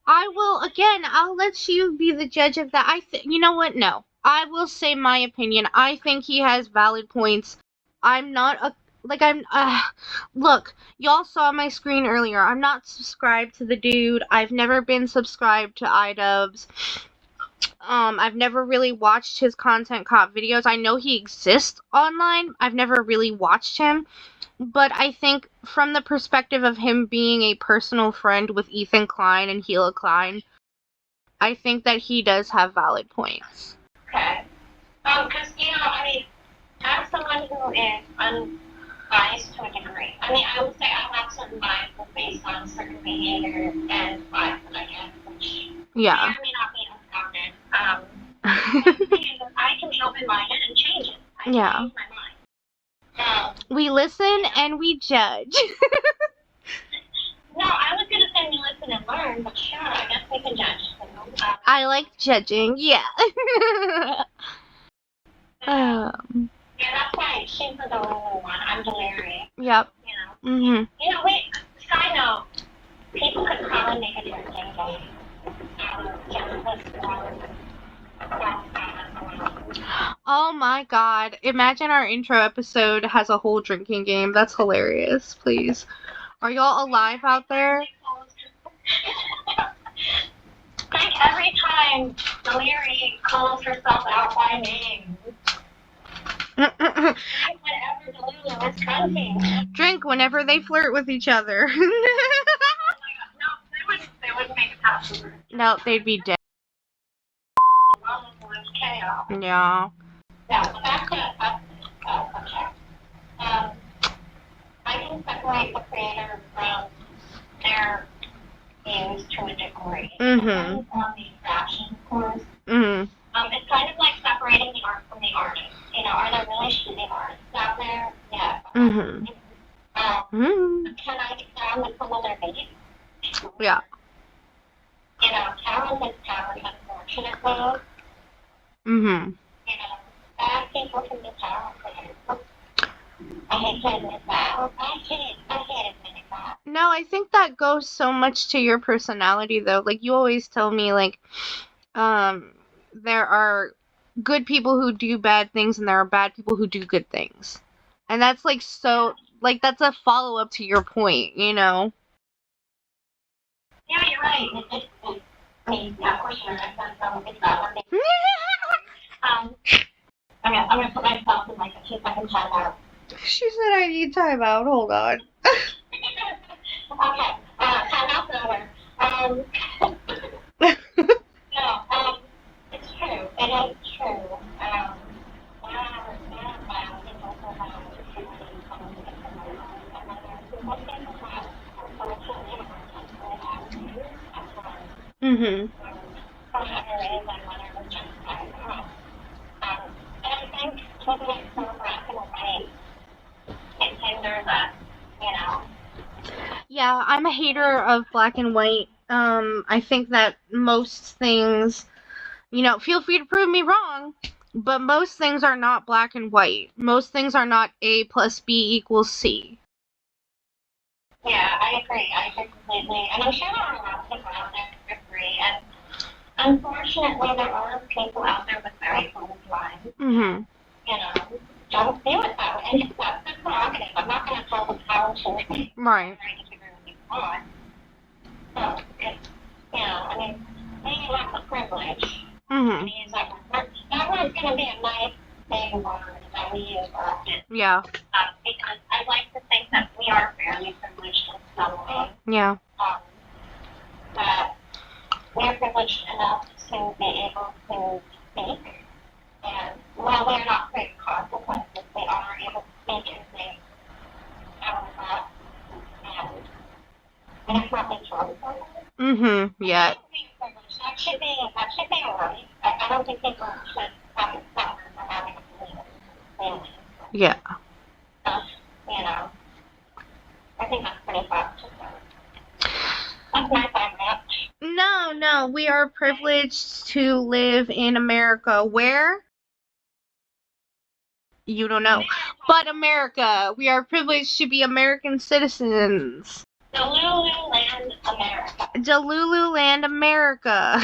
I'll let you be the judge of that. You know what? No. I will say my opinion. I think he has valid points. Look, y'all saw my screen earlier. I'm not subscribed to the dude. I've never been subscribed to iDubbbz. I've never really watched his content cop videos. I know he exists online. I've never really watched him. But I think from the perspective of him being a personal friend with Ethan Klein and Gila Klein, I think that he does have valid points. Okay. Because, I mean, as someone who is unbiased to a degree, I mean, I would say I have certain biases based on certain behavior and vibes that I get, which may or may not be unfounded. The thing is, I can be open-minded and change it. I can change my mind. We listen and we judge. No, I was going to say we listen and learn, but sure, I guess we can judge. I like judging, yeah. Yeah, that's why she's the Lulu one. I'm delirious. Yep. Wait, side note, people could probably make a drinking game. Oh my god. Imagine our intro episode has a whole drinking game. That's hilarious, please. Are y'all alive out there? Like every time Deliri calls herself out by name. Whenever Delulu is cunting. Drink whenever they flirt with each other. Oh my god, no, they wouldn't make it past. No, they'd be dead. Chaos. Yeah. Yeah, so that's a subject. I can separate the creator from their views to a degree. On the fashion course. It's kind of like separating the art from the artist. Are there really shitty artists out there? Yeah. Can I get down with some of their beats? Yeah. Talent is talent, unfortunately. Bad people can be talented. I hate to admit that. I hate admitting that. No, I think that goes so much to your personality, though. Like, you always tell me, like, there are good people who do bad things and there are bad people who do good things. And that's, like, so, like, that's a follow-up to your point, Yeah, you're right. I mean, yeah, of course you're right. That's it's not one thing. I'm gonna put myself in, like, a 2-second timeout. She said I need timeout. Hold on. Okay. Timeout's over. No, it's true. It is true. And I think keeping it so black and white, it hinders us, Yeah, I'm a hater of black and white. I think that most things, feel free to prove me wrong, but most things are not black and white. Most things are not A plus B equals C. Yeah, I agree. I agree completely. And I'm sure there are a lot of people out there who agree. And unfortunately, there are people out there with very closed minds. Don't do it that way. And that's their prerogative. I'm not going to tell them how to live. Right. I disagree with you on. So, it's, I mean, they have the privilege. To use that word. That word's going to be a nice, big word that we use often. Yeah. Because I like to think that we are fairly privileged in some way. Yeah. That we're privileged enough to be able to speak. And while we're not very interesting. Thought, and it's not been trouble. Yeah. That should be alright. I don't think people should have it suffer for having a family. Yeah. You know, I think that's pretty fucked. That's my favorite. No, we are privileged to live in America. Where? You don't know. But America. We are privileged to be American citizens. Delululand, America. Delululand, America.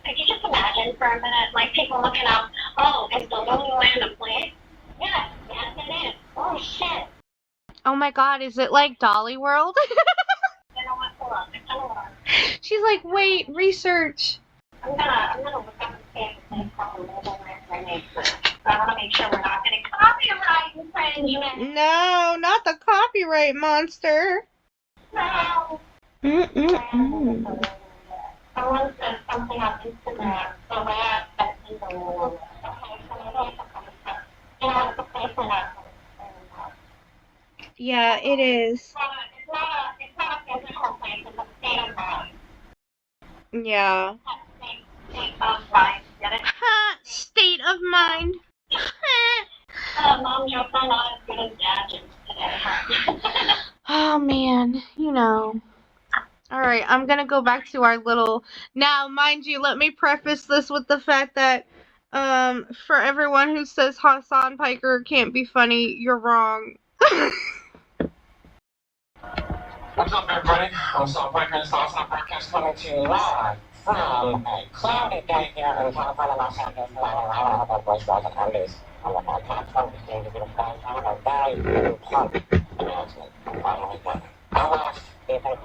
Could you just imagine for a minute, like people looking up, oh, is Delululand a place? Yes, it is. Oh, shit. Oh my god, is it like Dolly World? You know what? Hold on. She's like, wait, research. I'm gonna look up and see if it's called Delululand. I want to make sure we're not getting copyright infringement. No, not the copyright monster. No. Someone said something on Instagram, so that in the world. Okay, so maybe it's a place that, you know, it's a place in a. Yeah, it is. It's not a physical place, it's a state of mind. Yeah. State of mind, get it? State of mind. Mom jokes are not as good as dad jokes today, huh? Oh man, you know. Alright, I'm gonna go back to our little... Now, mind you, let me preface this with the fact that, for everyone who says Hasan Piker can't be funny, you're wrong. What's up, everybody? I'm Hasan Piker, and it's Hasan Podcast coming to you live from a cloudy day here in California, Los Angeles. I don't know voice was and undies. I'm a podcast going to be a very important announcement. I watched Ethan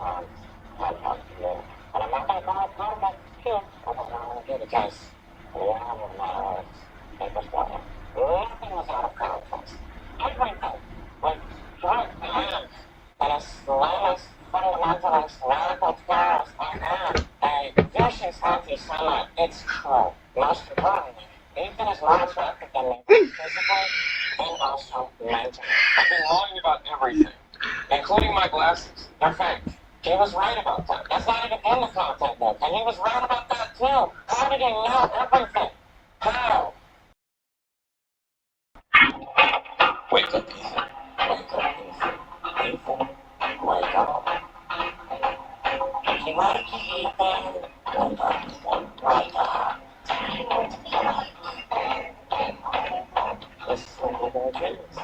podcast today, and I'm not going to go out of here. I don't want to do because we all know it's spoiler. Nothing was out of context. Everything was short and and as long as fundamentalist radical terrorists and a vicious anti-Semite, it's true. Most importantly, Ethan is more attractive than me, physically and also mentally. I've been lying about everything, including my glasses. They're fake. He was right about that. That's not even in the content book, and he was right about that too. How did he know everything? How? Wake up, Ethan. Wake up, Ethan. Ethan, wake up. If you want to be Ethan, wake up, Ethan. Wake up. This is one of their dreams.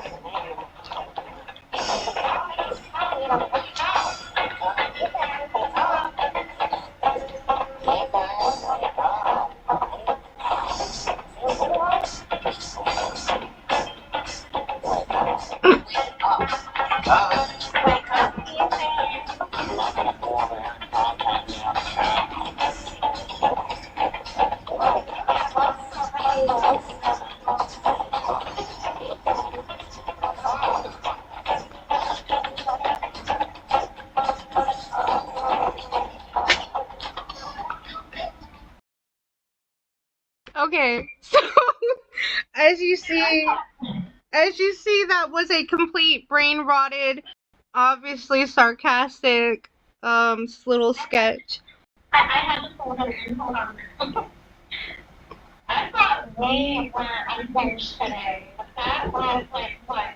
Okay, so as you see, that was a complete brain rotted, obviously sarcastic, little sketch. I had to hold on. I thought we were unfinished today, but that was like what?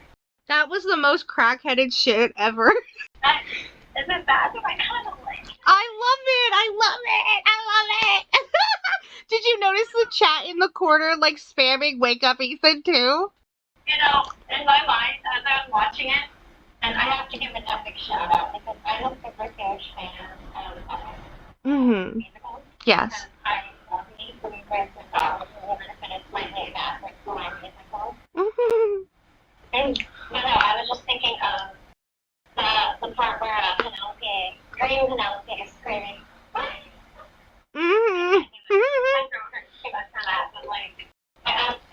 That was the most crackheaded shit ever. Is it bad? I kind of like it. I love it. Did you notice the chat in the corner, like, spamming Wake Up Ethan, too? You know, in my mind, as I was watching it, and I have to give an epic shout out because I'm a super huge fan of musicals. Yes. I love me some Prince and Dogs, even if it's my way back, like, to my musicals. And, but no, I was just thinking of the part where Green Penelope is screaming, what?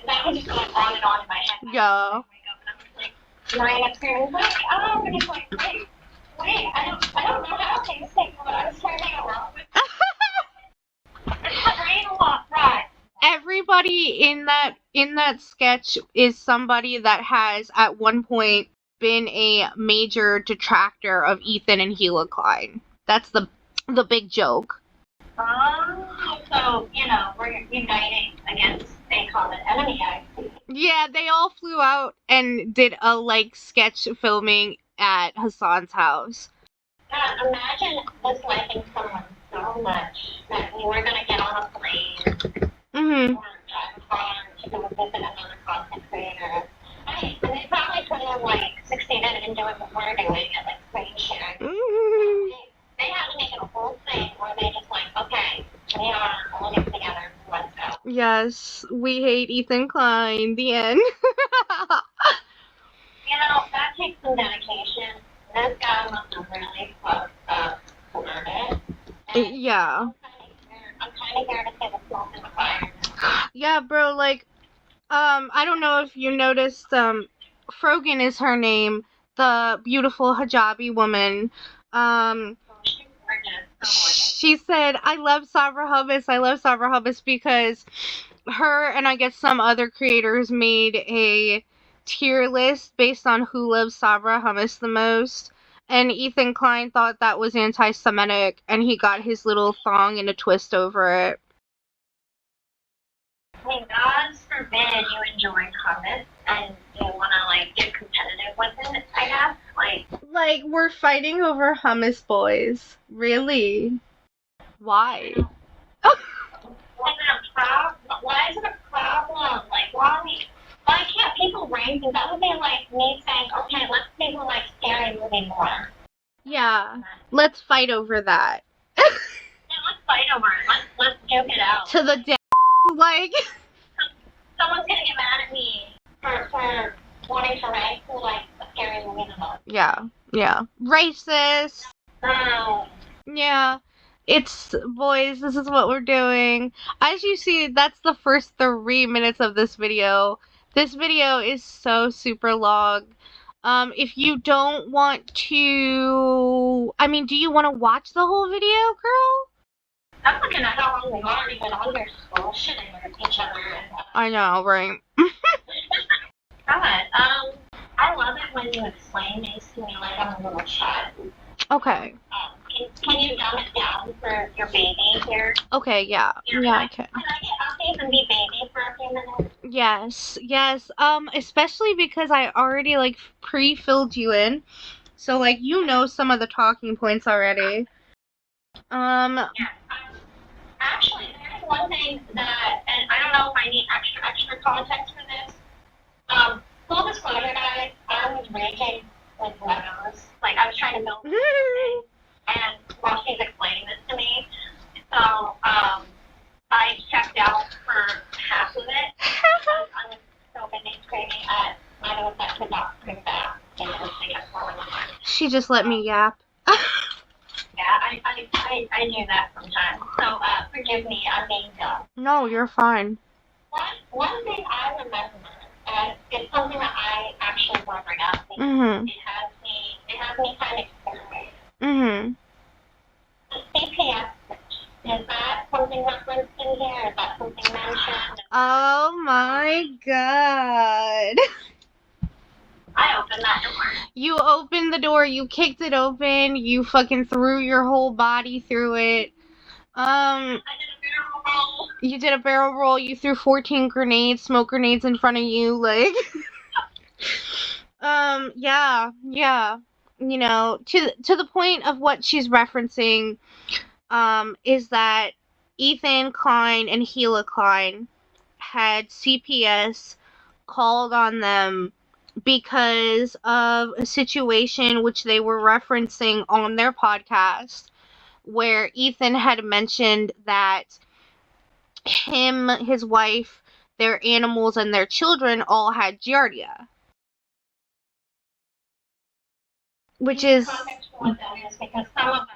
That was just going on and on in my head. Yeah. I wake up and I'm just like, Mariah screaming, like, oh, and he's like, wait, I don't know how to sing, but I'm screaming along with it. It's the brain a lot, right? everybody in that sketch is somebody that has at one point been a major detractor of Ethan and Kayla Klein. That's the big joke. So, we're uniting against a common enemy, I see. Yeah, they all flew out and did a, sketch filming at Hasan's house. God, imagine disliking someone so much that we were going to get on a plane or drive a car to go visit another content creator. I mean, they probably could have, succeeded in doing what we're doing at, screen sharing. They had to make it a whole thing where they just okay, we are all in together, let's go. Yes, we hate Ethan Klein, the end. That takes some dedication. This guy must have really fucked up for it. Yeah. I'm kind of here to say the smoke in the fire. Yeah, bro, I don't know if you noticed, Frogan is her name, the beautiful hijabi woman. She said, I love Sabra Hummus because her and I guess some other creators made a tier list based on who loves Sabra Hummus the most. And Ethan Klein thought that was anti-Semitic, and he got his little thong in a twist over it. I mean, God forbid you enjoy hummus and you want to, get competitive with it, I guess. We're fighting over hummus, boys. Really? Why? Why is it a problem? Why can't people rank? That would be me saying, okay, let's people scary movie more. Yeah, let's fight over that. Yeah, let's fight over it. Let's duke it out. To the death, Someone's gonna get mad at me for wanting to rank a scary movie the most. Yeah. Racist. Yeah. It's, boys, this is what we're doing. As you see, that's the first 3 minutes of this video. This video is so super long. If you don't want to... I mean, do you want to watch the whole video, girl? I'm looking at how long we've already been on here bullshitting with each other. I know, right? God, I love it when you explain things to me like I'm a little child. Okay. Can you dumb it down for your baby here? Okay, yeah. Yeah, I can. Can I get updates and be baby for a few minutes? Yes. Especially because I already, pre-filled you in. So, you know some of the talking points already. Yeah. Actually, there's one thing that, and I don't know if I need extra context for this. Full disclosure, guys, I was raging with Legos. I was trying to build things, and while she's explaining this to me, so, I checked out for half of it. I was so busy screaming at my nose that could not bring back, and it was falling apart. She just let me yap. Yeah, I do that sometimes. So, forgive me, I'm being dumb. No, you're fine. One thing I remember, and it's something that I actually want to bring up because it has me kind of curious. The CPS switch, is that something referenced in here? Is that something mentioned? Oh my god. I opened that door. You opened the door, you kicked it open, you fucking threw your whole body through it. I did a barrel roll. You did a barrel roll, you threw 14 grenades, smoke grenades in front of you, yeah. To the point of what she's referencing, is that Ethan Klein and Kayla Klein had CPS called on them because of a situation which they were referencing on their podcast, where Ethan had mentioned that him, his wife, their animals, and their children all had giardia. Which is...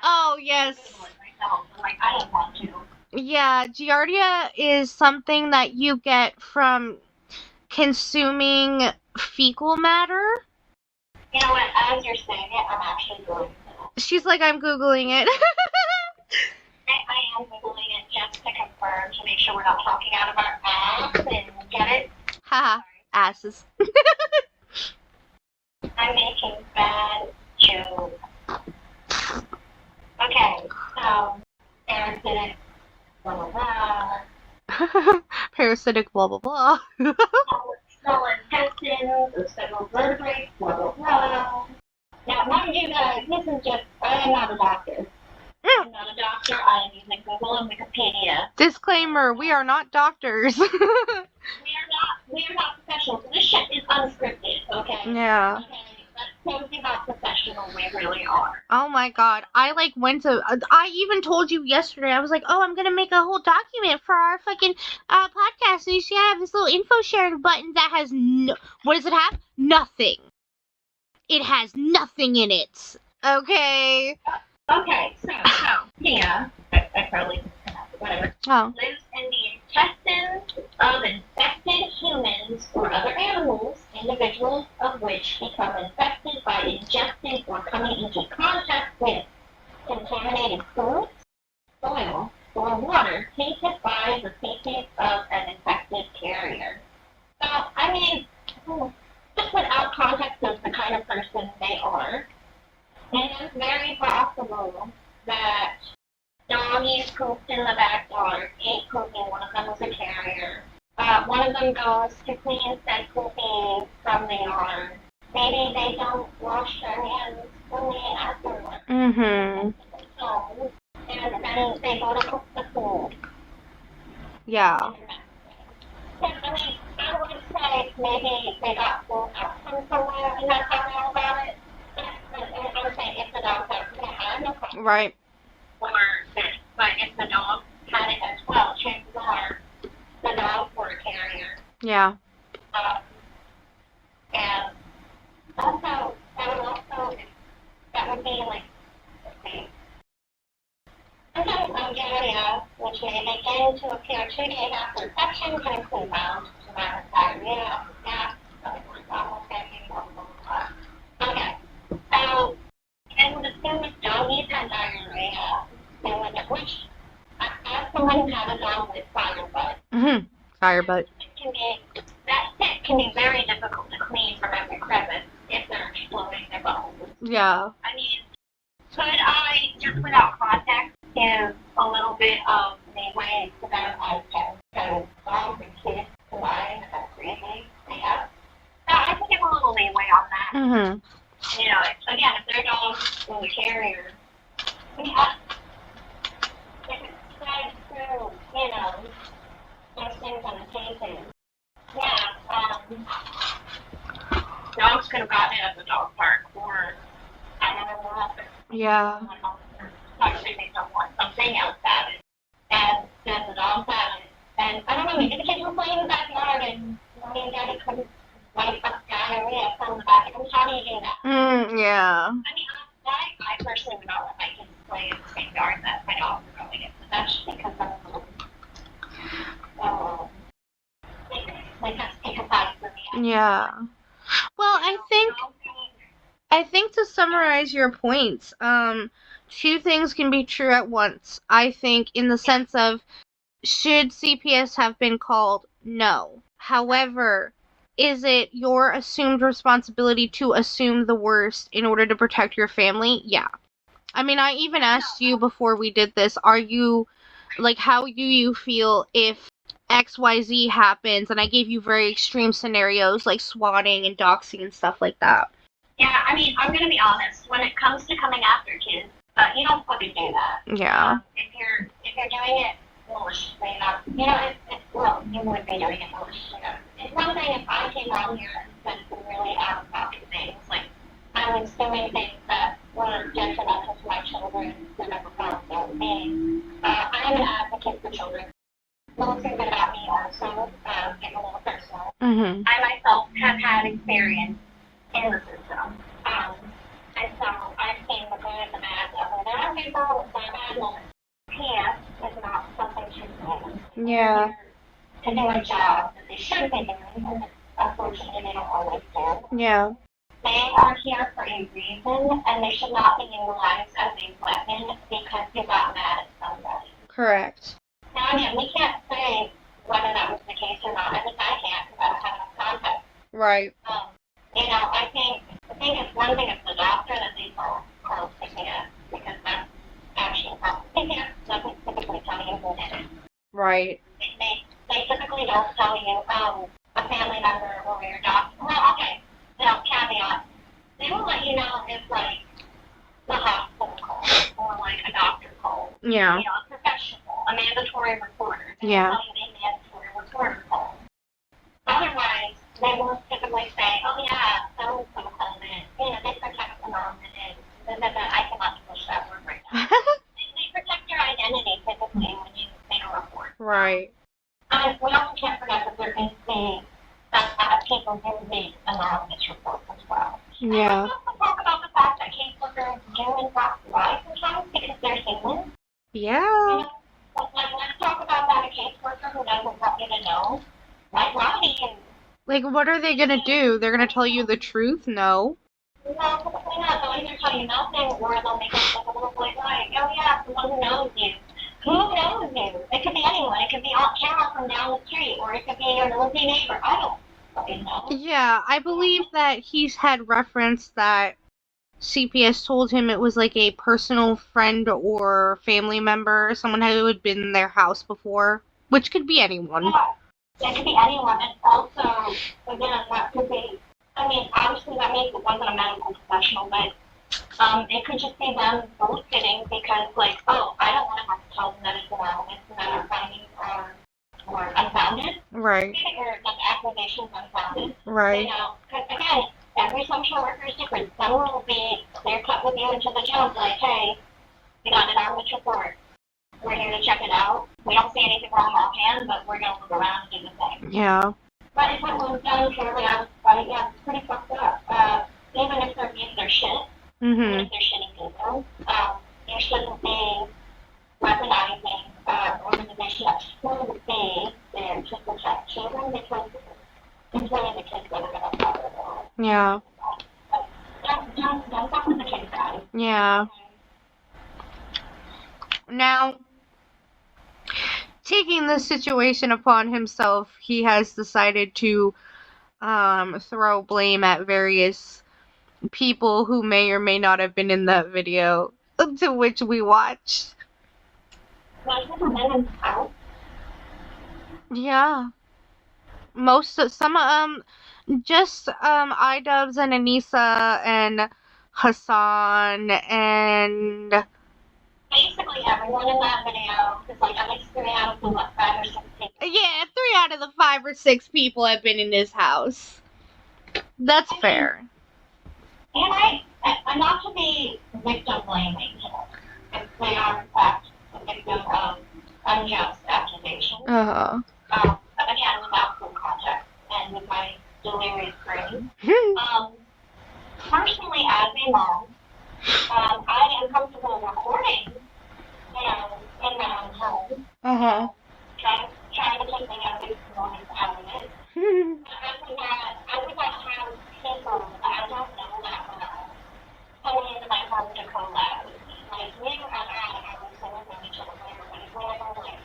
Oh, yes. I don't want to. Yeah, giardia is something that you get from consuming fecal matter. You know what, as you're saying it, I'm actually Googling it. She's like, I'm Googling it. I am Googling it just to confirm. confirm to make sure we're not talking out of our ass and get it. Haha, asses. I'm making bad jokes. Okay, so parasitic, blah blah blah. Parasitic, blah blah blah. Small intestines, the several vertebrae, blah blah blah. Now, mind you guys, this is just, I am not a doctor. I'm not a doctor, I am using Google and Wikipedia. Disclaimer, we are not doctors. We are not professionals. This shit is unscripted, okay? Yeah. Okay, let's tell you how professional we really are. Oh my god, I even told you yesterday, I was like, oh, I'm gonna make a whole document for our fucking podcast, and you see I have this little info sharing button that has what does it have? Nothing. It has nothing in it. Okay. Okay, so Tia, I probably whatever, lives in the intestines of infected humans or other animals, individuals of which become infected by ingesting or coming into contact with contaminated food, soil, or water tainted by the feces of an infected carrier. So, I mean, just without context of the kind of person they are, it is very possible that doggies pooped in the backyard, ate pooping, one of them was a carrier. One of them goes to clean said pooping from the yard. Maybe they don't wash their hands only afterwards. Mm-hmm. So, and then they go to cook the food. Yeah. I mean, I would say maybe they got food out from somewhere and that's how they know about it. I would say if the dog had no problem. Right. Or this, but if the dog had it as well, chances are the dogs were a carrier. Yeah. And also, that would be like, symptoms of diarrhea, which may begin to appear 2 days after infection, can include mild to moderate diarrhea, gas, okay, so I would assume if doggies had diarrhea, they would have, which, as someone who had a dog with firebutt, Firebutt. That pit can be very difficult to clean from every crevice if they're exploding their bones. Yeah. I mean, could I, just without context, give a little bit of leeway to them as to because dogs and kids combined, that's crazy. Yeah. So I can give a little leeway on that. Mm-hmm. You know, again, if their dog was a carrier, if it spreads through, you know, those things on the tainted. Yeah, dogs could have gotten it at the dog park, or I don't know what. Yeah. Actually, they don't want something else at it, and then the dogs had it, and I don't know, maybe the kids were playing in the backyard, and mommy and daddy couldn't wipe up diarrhea from the back. I mean, how do you do that? Yeah. I mean, I personally would not let my kids play in the same yard that my dogs are going in, but that's just because I'm yeah. Well, I think to summarize your points, two things can be true at once. I think in the sense of, should CPS have been called? No. However, is it your assumed responsibility to assume the worst in order to protect your family? Yeah. I mean, I even asked you before we did this, how do you feel if XYZ happens, and I gave you very extreme scenarios like swatting and doxing and stuff like that. Yeah, I mean, I'm gonna be honest. When it comes to coming after kids, you don't fucking do that. Yeah. If you're doing it maliciously, well, you would be doing it maliciously. It's one thing if I came on here and said some really out-of-pocket things, like I was doing things that were detrimental to my children who never felt well-being. I'm an advocate for children. A little bit about me also, getting a little personal. Mm-hmm. I myself have had experience in the system. And so I've seen the good and the bad of it. There are people with bad moments. PS is not something to do. Yeah. To do a job that they should be doing, and unfortunately they don't always do. Yeah. They are here for a reason, and they should not be utilized as a weapon because they got mad at somebody. Correct. Now again, we Right. I think it's one thing if the doctor that they call taking it, because that's actually taking it doesn't typically tell you who did it. Right. They typically don't tell you, a family member or your doctor. Well, okay, now caveat, they will let you know if like the hospital calls or like a doctor calls. Yeah. A professional, a mandatory reporter. They Yeah. will tell you a mandatory reporter call. Otherwise, they won't typically say, oh yeah, so-and-so called in. They protect anonymity. I cannot push that word right now. They protect your identity typically when you make a report. Right. We also can't forget that there is that people do the anonymous reports as well. Yeah. And let's also talk about the fact that caseworkers do in fact lie sometimes because they're human. Yeah. Let's talk about that, a caseworker who doesn't want you to know. Like, lie to you. Like, what are they gonna do? They're gonna tell you the truth? No. No, typically not. They'll either tell you nothing or they'll make it look a little bit like, oh yeah, the one who knows you. Who knows you? It could be anyone. It could be Aunt Carol from down the street, or it could be your nosy neighbor. I don't fucking know. Yeah, I believe that he's had referenced that CPS told him it was like a personal friend or family member, someone who had been in their house before, which could be anyone. Yeah, it could be anyone. And also, again, that could be, obviously that means it wasn't a medical professional, but it could just be them bullshitting because, like, oh, I don't want to have to tell them that it's anonymous and that our findings are unfounded. Right. Or that the accusations unfounded. Right. Because, again, every social worker is different. Some will be clear cut with you into the jump, like, hey, we got an anonymous report. We're here to check it out. We don't see anything wrong offhand, but we're going to look around and do the thing. Yeah. But if it was done purely out of spite, yeah, it's pretty fucked up. Even if they're being their shit, even if they're shitty people, you shouldn't be weaponizing an organization that should be there to protect children because it's really the kids that are going to suffer. Yeah. Don't fuck with the kids, guys. Yeah. Now, taking the situation upon himself, he has decided to throw blame at various people who may or may not have been in that video to which we watched. Yeah. Some just iDubbbz and Anisa and Hasan and basically everyone in that video is like at least 3 out of the 5 or 6 people. Yeah, 3 out of the 5 or 6 people have been in his house. That's fair. And I'm not to be victim blaming here, if they are in fact the victim of unjust accusations. But again, without full context and with my delirious brain. Personally, as a mom, I am comfortable recording, in my own home. Trying to take the negative moments out of it. I would not have people that I don't know that well coming into my home to collab with me. Like, we were at I was so with each other, but it's never like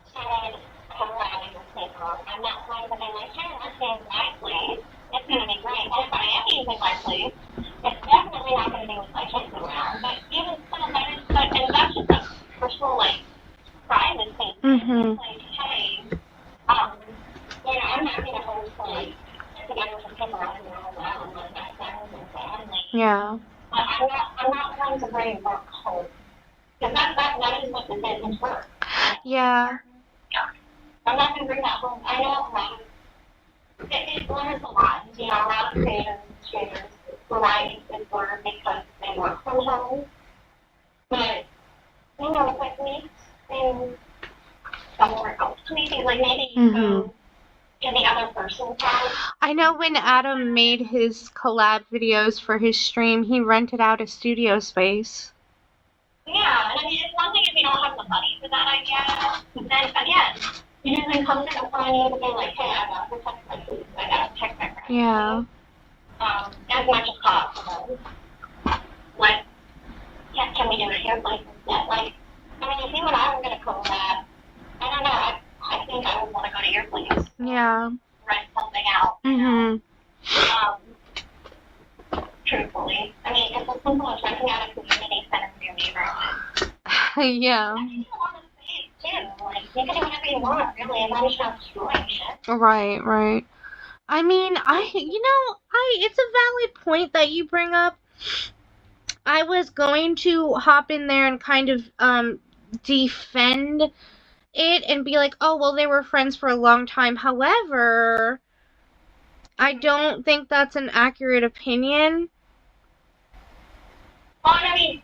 started collabing with people. I'm not going to be like, hey, let's use my place. It's going to be great. And if I am using my place, it's definitely not going to be with my kids around. But even still, and that's just a personal, like, private thing. It's like, hey, I'm happy to host, like, together with people around like my friends and family. Yeah. But I'm not going to bring work home. Because that is what this is, it's work. Yeah. I'm not going to bring that home. I know a lot of it blurs a lot. A lot of creators write this word because they work from home. But, if it meets in somewhere else, maybe you go to the other person's house. I know when Adam made his collab videos for his stream, he rented out a studio space. Yeah, and it's one thing if you don't have the money for that, I guess. But then, again, it is incumbent upon you to be like, hey, I gotta protect my food. I gotta protect my friends. Yeah. As much as possible. Like, yeah, can we do it here? Like, if you and I were gonna collab, I don't know, I think I would want to go to your place. Yeah. Rent something out. Mhm. Truthfully. I mean, it's as simple as renting out a community center for your neighborhood. Yeah. That can be a lot of space, too. Like, you can do whatever you want, really, as long as you're not destroying shit. Right. I mean, it's a valid point that you bring up. I was going to hop in there and kind of defend it and be like, oh, well, they were friends for a long time. However, I don't think that's an accurate opinion. Well, like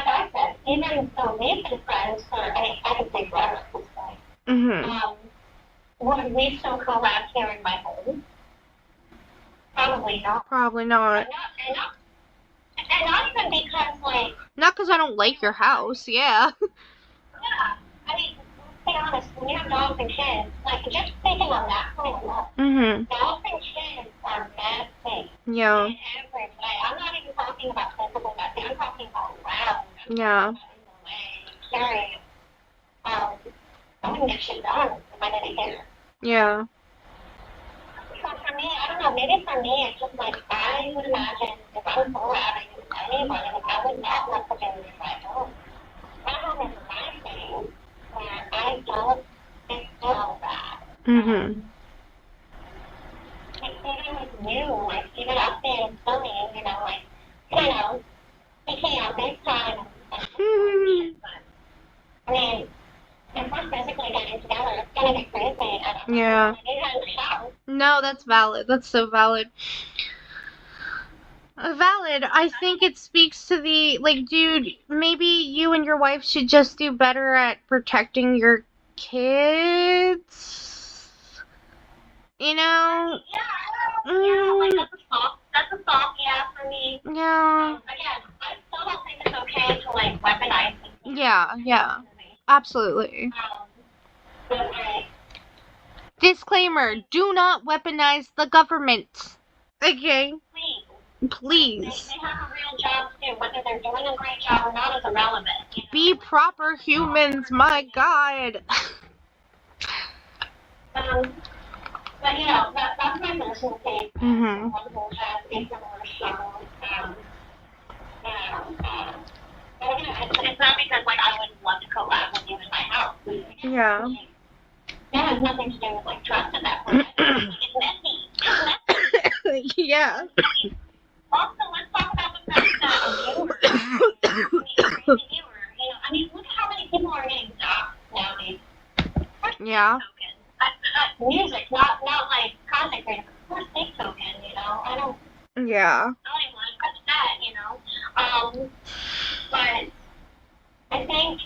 I said, even though we've been friends for, I can say forever at this point. Mhm. Would we still collab here in my home? Probably not. Probably not. And not even because, like... Not because I don't like your house, yeah. Yeah. I mean, let's be honest, when you have dogs and kids, like, just thinking on that point alone, Mhm. dogs and kids are bad things. Yeah. In every way. I'm not even talking about physical messy, I'm talking about loud. Yeah. In the way, carrying. I wouldn't get shit done if I didn't care. Yeah. So for me, I don't know, maybe for me, it's just like, I would imagine if I was collabing with anybody, I would not want to do it in my home. My home is my thing, where I don't feel that. Mhm. Like, even with you, like, even us being silly, speaking on FaceTime and but, I mean, if we're physically getting together, it's gonna get crazy, and I'm Yeah. not gonna do that in the shower. No, that's valid. That's so valid. Valid. I think it speaks to the, like, dude, maybe you and your wife should just do better at protecting your kids. You know? Yeah, like, that's a soft yeah for me. Yeah. Again, I still don't think it's okay to, like, weaponize things. Yeah. Absolutely. But, like, Disclaimer, do not weaponize the government. Okay? please. Please. They have a real job to do. Whether they're doing a great job or not is irrelevant. Be proper humans, my god. But, that's my personal take. Mhm. One who has a similar struggle. But again, it's not because, like, I wouldn't want to collab with you in my house. Yeah. That has nothing to do with, like, trust at that point. It's messy. Yeah. Also, let's talk about the fact that a viewer, crazy viewer, look at how many people are getting doxxed nowadays. Yeah. Music, not like content creators, for sake token, I don't Yeah. even want to touch that, but I think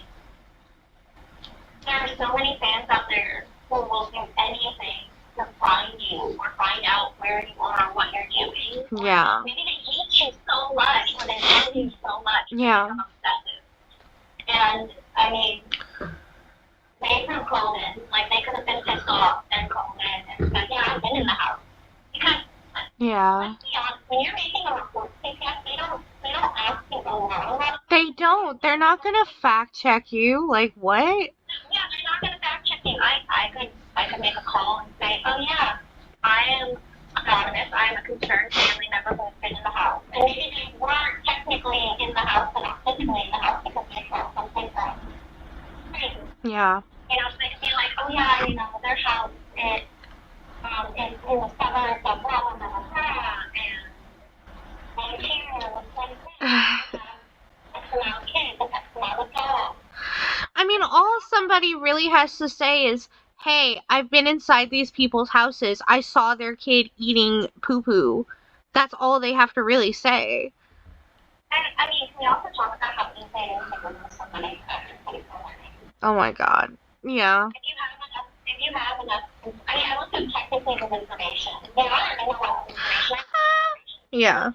there are so many fans out there who will do anything to find you or find out where you are, what you're doing. Yeah. Maybe they hate you so much or they love you so much that Yeah. they become obsessive. And, I mean, they could have called in. Like, they could have been pissed off and called in and said, yeah, I've been in the house. Because, Yeah. let's be honest, when you're making a report ticket, they don't ask you a lot of They don't. They're not gonna fact check you. Like, what? Yeah, they're not gonna fact check you. I could make a call and say, oh yeah, I am anonymous. I am a concerned family member who has been in the house. And maybe they weren't technically in the house, but not physically in the house because they saw something from crazy. Yeah. So they could be like, oh yeah, their house is in the suburbs of blah blah blah blah, and here with one thing, X amount of kids, and X amount of dogs. I mean, all somebody really has to say is, hey, I've been inside these people's houses. I saw their kid eating poo-poo. That's all they have to really say. And, can we also talk about how easy it is to remove somebody after 24 hours? Oh my god. Yeah. If you have enough, I looked up technically with information. There are a lot of information. Yeah.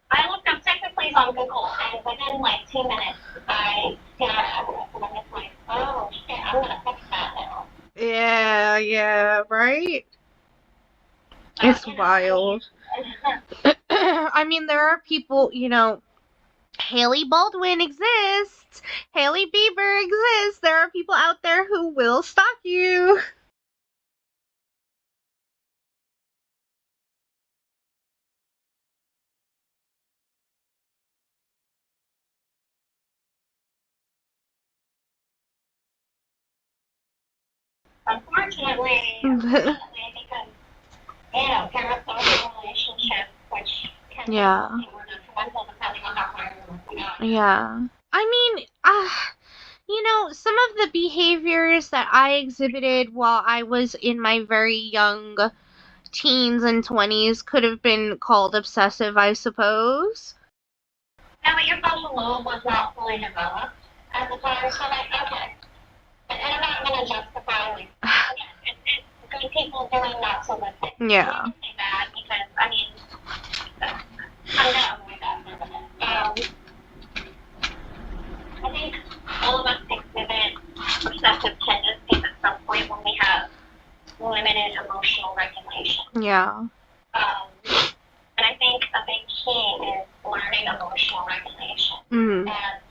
I looked up technically on Google, and within like 2 minutes, I got access, and I'm just like, oh shit, I'm gonna fix that now. Yeah, right? It's wild. I mean, there are people, Haley Baldwin exists. Haley Bieber exists. There are people out there who will stalk you. Unfortunately, because, parasocial relationships, which can be more detrimental depending on how far you're going. Yeah. I mean, some of the behaviors that I exhibited while I was in my very young teens and 20s could have been called obsessive, I suppose. Yeah, but your frontal lobe was not fully developed at the time, so okay. And I'm not going to justify, again, it's good people doing not so good things. Yeah. I'm not going to say that because, I'm going to avoid that for a minute. I think all of us exhibit obsessive tendencies at some point when we have limited emotional regulation. Yeah. And I think a big key is learning emotional regulation. Mm-hmm. And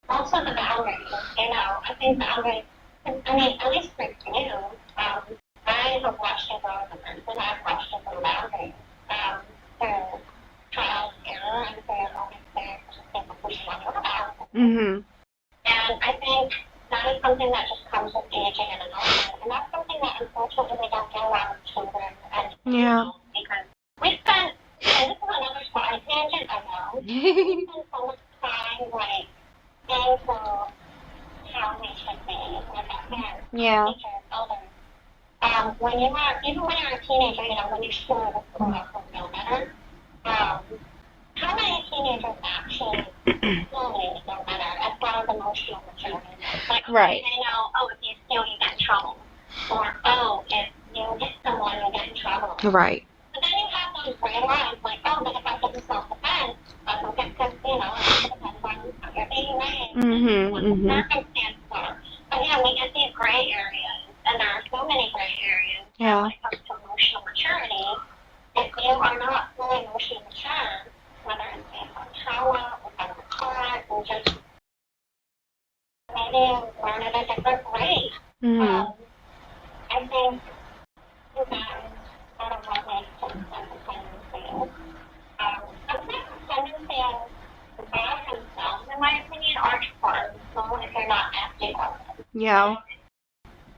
also the boundaries. I think boundaries, at least for you, I have watched you grow as a person. I've watched you grow boundaries through trial and error and through your own experiences and pushing on your boundaries. Mm-hmm. And I think that is something that just comes with aging and adulthood. And that's something that unfortunately we don't get around children and adults because we spend, and this is another side tangent, I know, we spend so much time, being told how we should be with our parents, teachers, elders. Even when you're a teenager, when you're still growing up with no better, how many teenagers actually fully know better as far as emotional maturity? Right. They know, if you steal, you get in trouble. Or, if you hit someone, you get in trouble. Right. But then you have those gray lines, but if I hit in self-defense, that's okay, because, it depends on how you're being raised, what the circumstances are. But we get these gray areas, and there are so many gray areas when it comes to emotional maturity. If you are not fully emotionally mature, whether it's based on trauma or kind of taught or just maybe learn at a different rate. I think that is part of what makes obsessive tendencies. Obsessive tendencies by themselves, in my opinion, aren't harmful if they're not acted on. Yeah.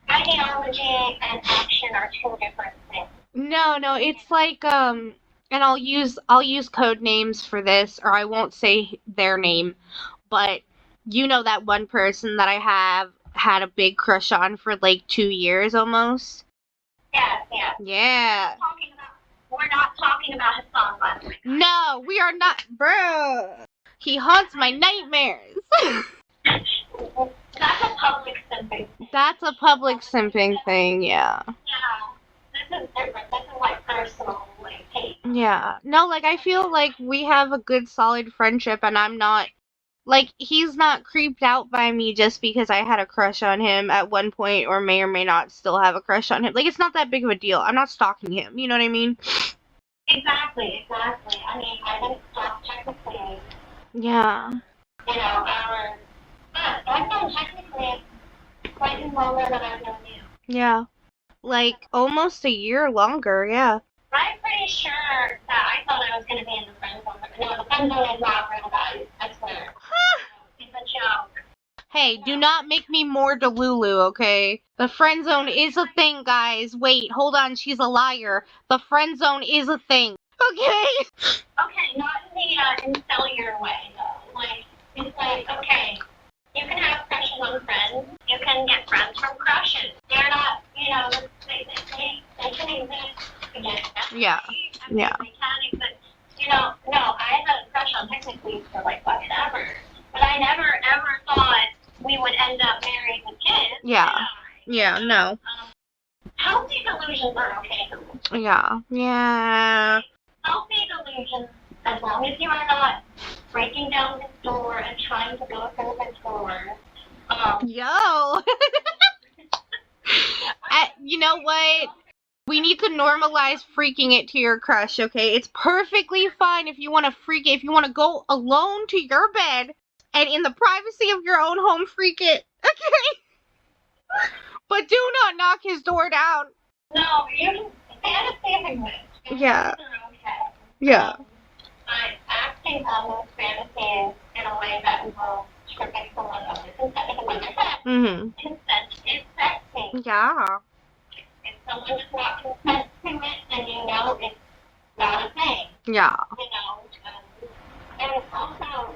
Ideology and action are two different things. No, it's like and I'll use code names for this, or I won't say their name, but that one person that I have had a big crush on for like 2 years almost. Yeah. Yeah. We're not talking about Hasan, by the way. No, we are not, bro. He haunts my nightmares. That's a public simping. That's a public simping thing, yeah. Yeah. This is different. This is like personal, hate. Yeah. No, I feel like we have a good solid friendship and I'm not, he's not creeped out by me just because I had a crush on him at one point or may not still have a crush on him. It's not that big of a deal. I'm not stalking him, you know what I mean? Exactly. I didn't stalk technically. Yeah. I've known technically quite longer than I've known you. Yeah. Almost a year longer, yeah. I'm pretty sure that I thought I was going to be in the friend zone. No, the friend zone is not real, guys. I swear. It's a joke. Hey, do not make me more Delulu, okay? The friend zone is a thing, guys. Wait, hold on, she's a liar. The friend zone is a thing, okay? Okay, not in the cellular way, though. It's okay, you can have crushes on friends. You can get friends from crushes. They're not, they can exist. Yeah. They can exist. No, I had a crush on technically for fucking ever. But I never ever thought we would end up married with kids. Yeah, no. Healthy delusions are okay, though. Yeah. Healthy delusions, as long as you are not breaking down the door and trying to go through the door. Yo! You know what? We need to normalize freaking it to your crush, okay? It's perfectly fine if you want to freak it, if you want to go alone to your bed and in the privacy of your own home freak it, okay? But do not knock his door down. No, you can fantasy with. Yeah. Okay. Yeah. I'm acting on those fantasies in a way that involves tripping someone up. Consent is sexy. Yeah. If someone just not consent to it, then you know it's not a thing. Yeah. You know, and also,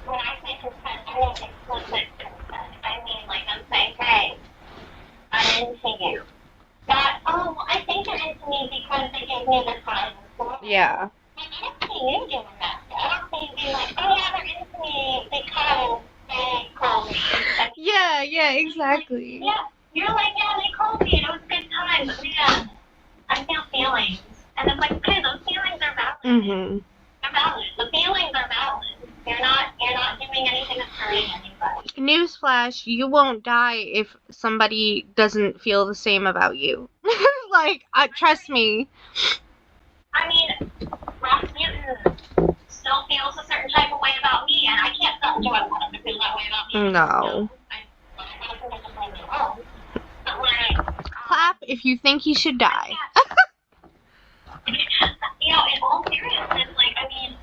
when I say consent, I mean explicit consent. I mean, like, I'm saying, hey, I'm into you. Not, oh, well, I think you're into me because they gave me the time. Yeah. I don't see you doing that. I don't see you being like, oh, yeah, they're into me because they called me. Like, Yeah, exactly. yeah, you're like, yeah, they called me and it was a good time, but man, I feel feelings. And it's like, okay, those feelings are valid. Mm-hmm. They're valid. The feelings are valid. You're not doing anything that's hurting anybody. Newsflash, you won't die if somebody doesn't feel the same about you. Like, trust me. I mean, Rasputin still feels a certain type of way about me, and I can't stop doing what him to feel that way about me. No. I don't think it's a me at all. But like, Clap if you think he should die. you know, in all seriousness, like, I mean,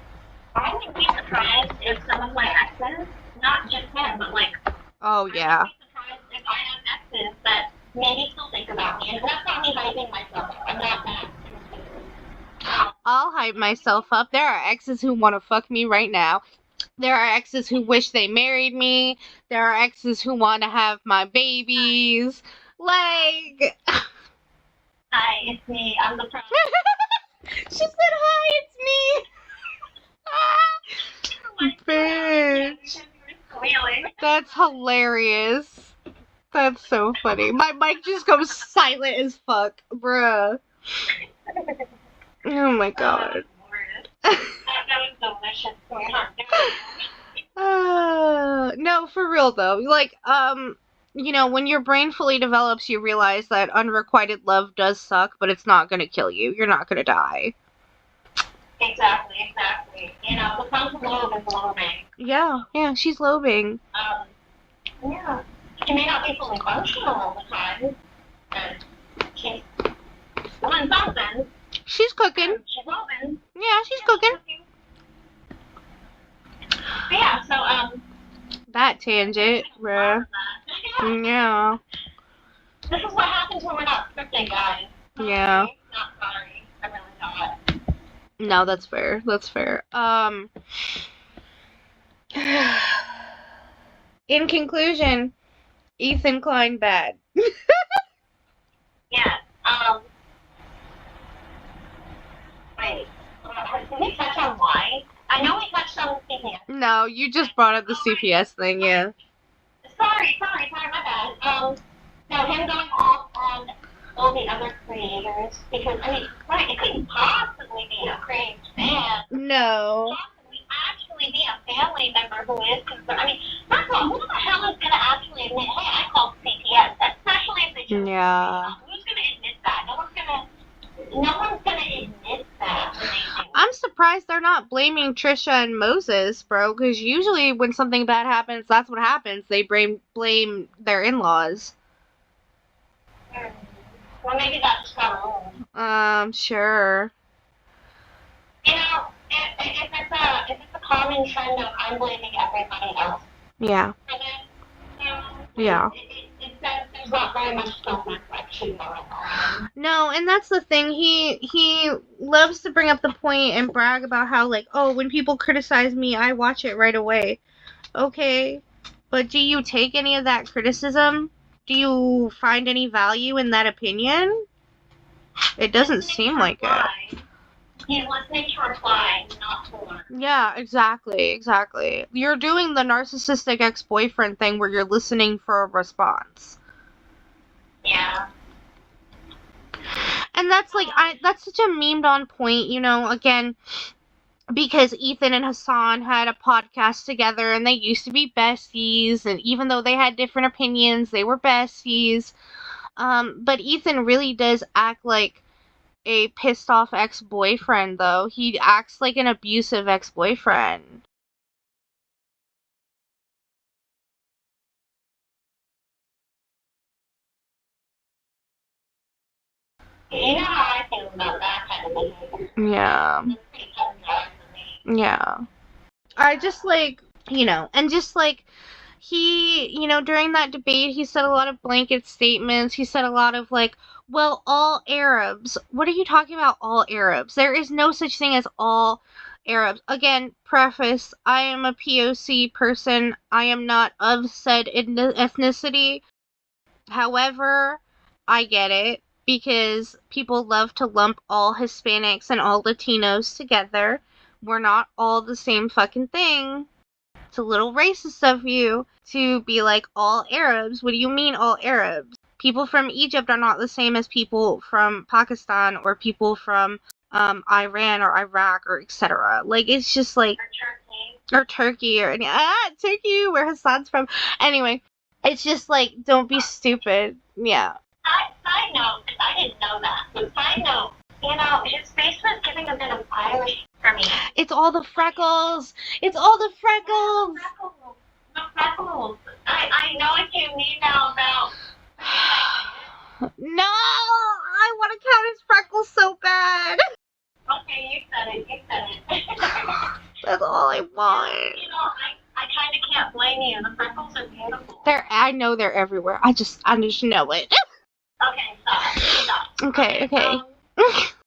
I wouldn't be surprised if some of my exes, not just him, but like, Oh, yeah. I wouldn't be surprised if I have exes that maybe still think about me, and that's not me hyping myself up. I'm not that. I'll hype myself up. There are exes who want to fuck me right now. There are exes who wish they married me. There are exes who want to have my babies. Like, Hi, it's me. I'm the pro. she said, hi, it's me. Bitch. That's hilarious. That's so funny. My mic just goes silent as fuck, bruh. Oh my god. That was delicious. No, for real though. Like, you know, when your brain fully develops, you realize that unrequited love does suck, but it's not gonna kill you. You're not gonna die. Exactly. You know, the frontal lobe is lobing. Yeah, she's lobing. Yeah. She may not be fully functional all the time, but she's doing something. She's cooking. She's lobing. Yeah, she's cooking. But yeah, so, That tangent, bruh. Yeah. This is what happens when we're not scripting, guys. Yeah. Okay? Not sorry. I'm really not. No, that's fair. That's fair. In conclusion, Ethan Klein bad. Yeah. Wait. Did we touch on why? I know we touched on CPS. No, you just brought up the CPS thing, yeah. Sorry, my bad. No, him going off on all the other creators, because, I mean, right, it couldn't possibly be a crazy fan. No. Possibly actually be a family member who is concerned. I mean, first of all, who the hell is going to actually admit, hey, I called CPS, especially if they just... Yeah. Who's going to admit that? No one's going to admit that when they do. I'm surprised they're not blaming Trisha and Moses, bro, because usually when something bad happens, that's what happens. They blame their in-laws. Well, maybe that just got old. Sure. You know, if it's a common trend of I'm blaming everybody else Yeah. for this, Yeah. It says there's not very much self-reflection going on. No, and that's the thing. He loves to bring up the point and brag about how, like, oh, when people criticize me, I watch it right away. Okay, but do you take any of that criticism? Do you find any value in that opinion? It doesn't seem like it. He's listening to reply, not to learn. Yeah, exactly. You're doing the narcissistic ex-boyfriend thing where you're listening for a response. Yeah. And that's like, that's such a memed on point, you know, again, because Ethan and Hasan had a podcast together and they used to be besties, and even though they had different opinions, they were besties. But Ethan really does act like a pissed off ex-boyfriend, though. He acts like an abusive ex-boyfriend. You know how I feel about that kind of behavior. Yeah. It's pretty cut and dry for me. Yeah. I just like, you know, and just like, he, during that debate, he said a lot of blanket statements. He said a lot of like, well, all Arabs. What are you talking about, all Arabs? There is no such thing as all Arabs. Again, preface, I am a POC person. I am not of said ethnicity. However, I get it because people love to lump all Hispanics and all Latinos together. We're not all the same fucking thing. It's a little racist of you to be like, all Arabs. What do you mean, all Arabs? People from Egypt are not the same as people from Pakistan or people from Iran or Iraq or etc. Like, it's just like, or Turkey or Turkey, where Hassan's from. Anyway, it's just like, don't be stupid. Yeah. Side note, because I didn't know that. But side note, his face was giving a bit of Irish for me. It's all the freckles. It's all the freckles. The freckles. I know what you mean now about. No, I want to count his freckles so bad. Okay, you said it. That's all I want. I kind of can't blame you. The freckles are beautiful. I know they're everywhere. I just know it. Okay, stop. Okay.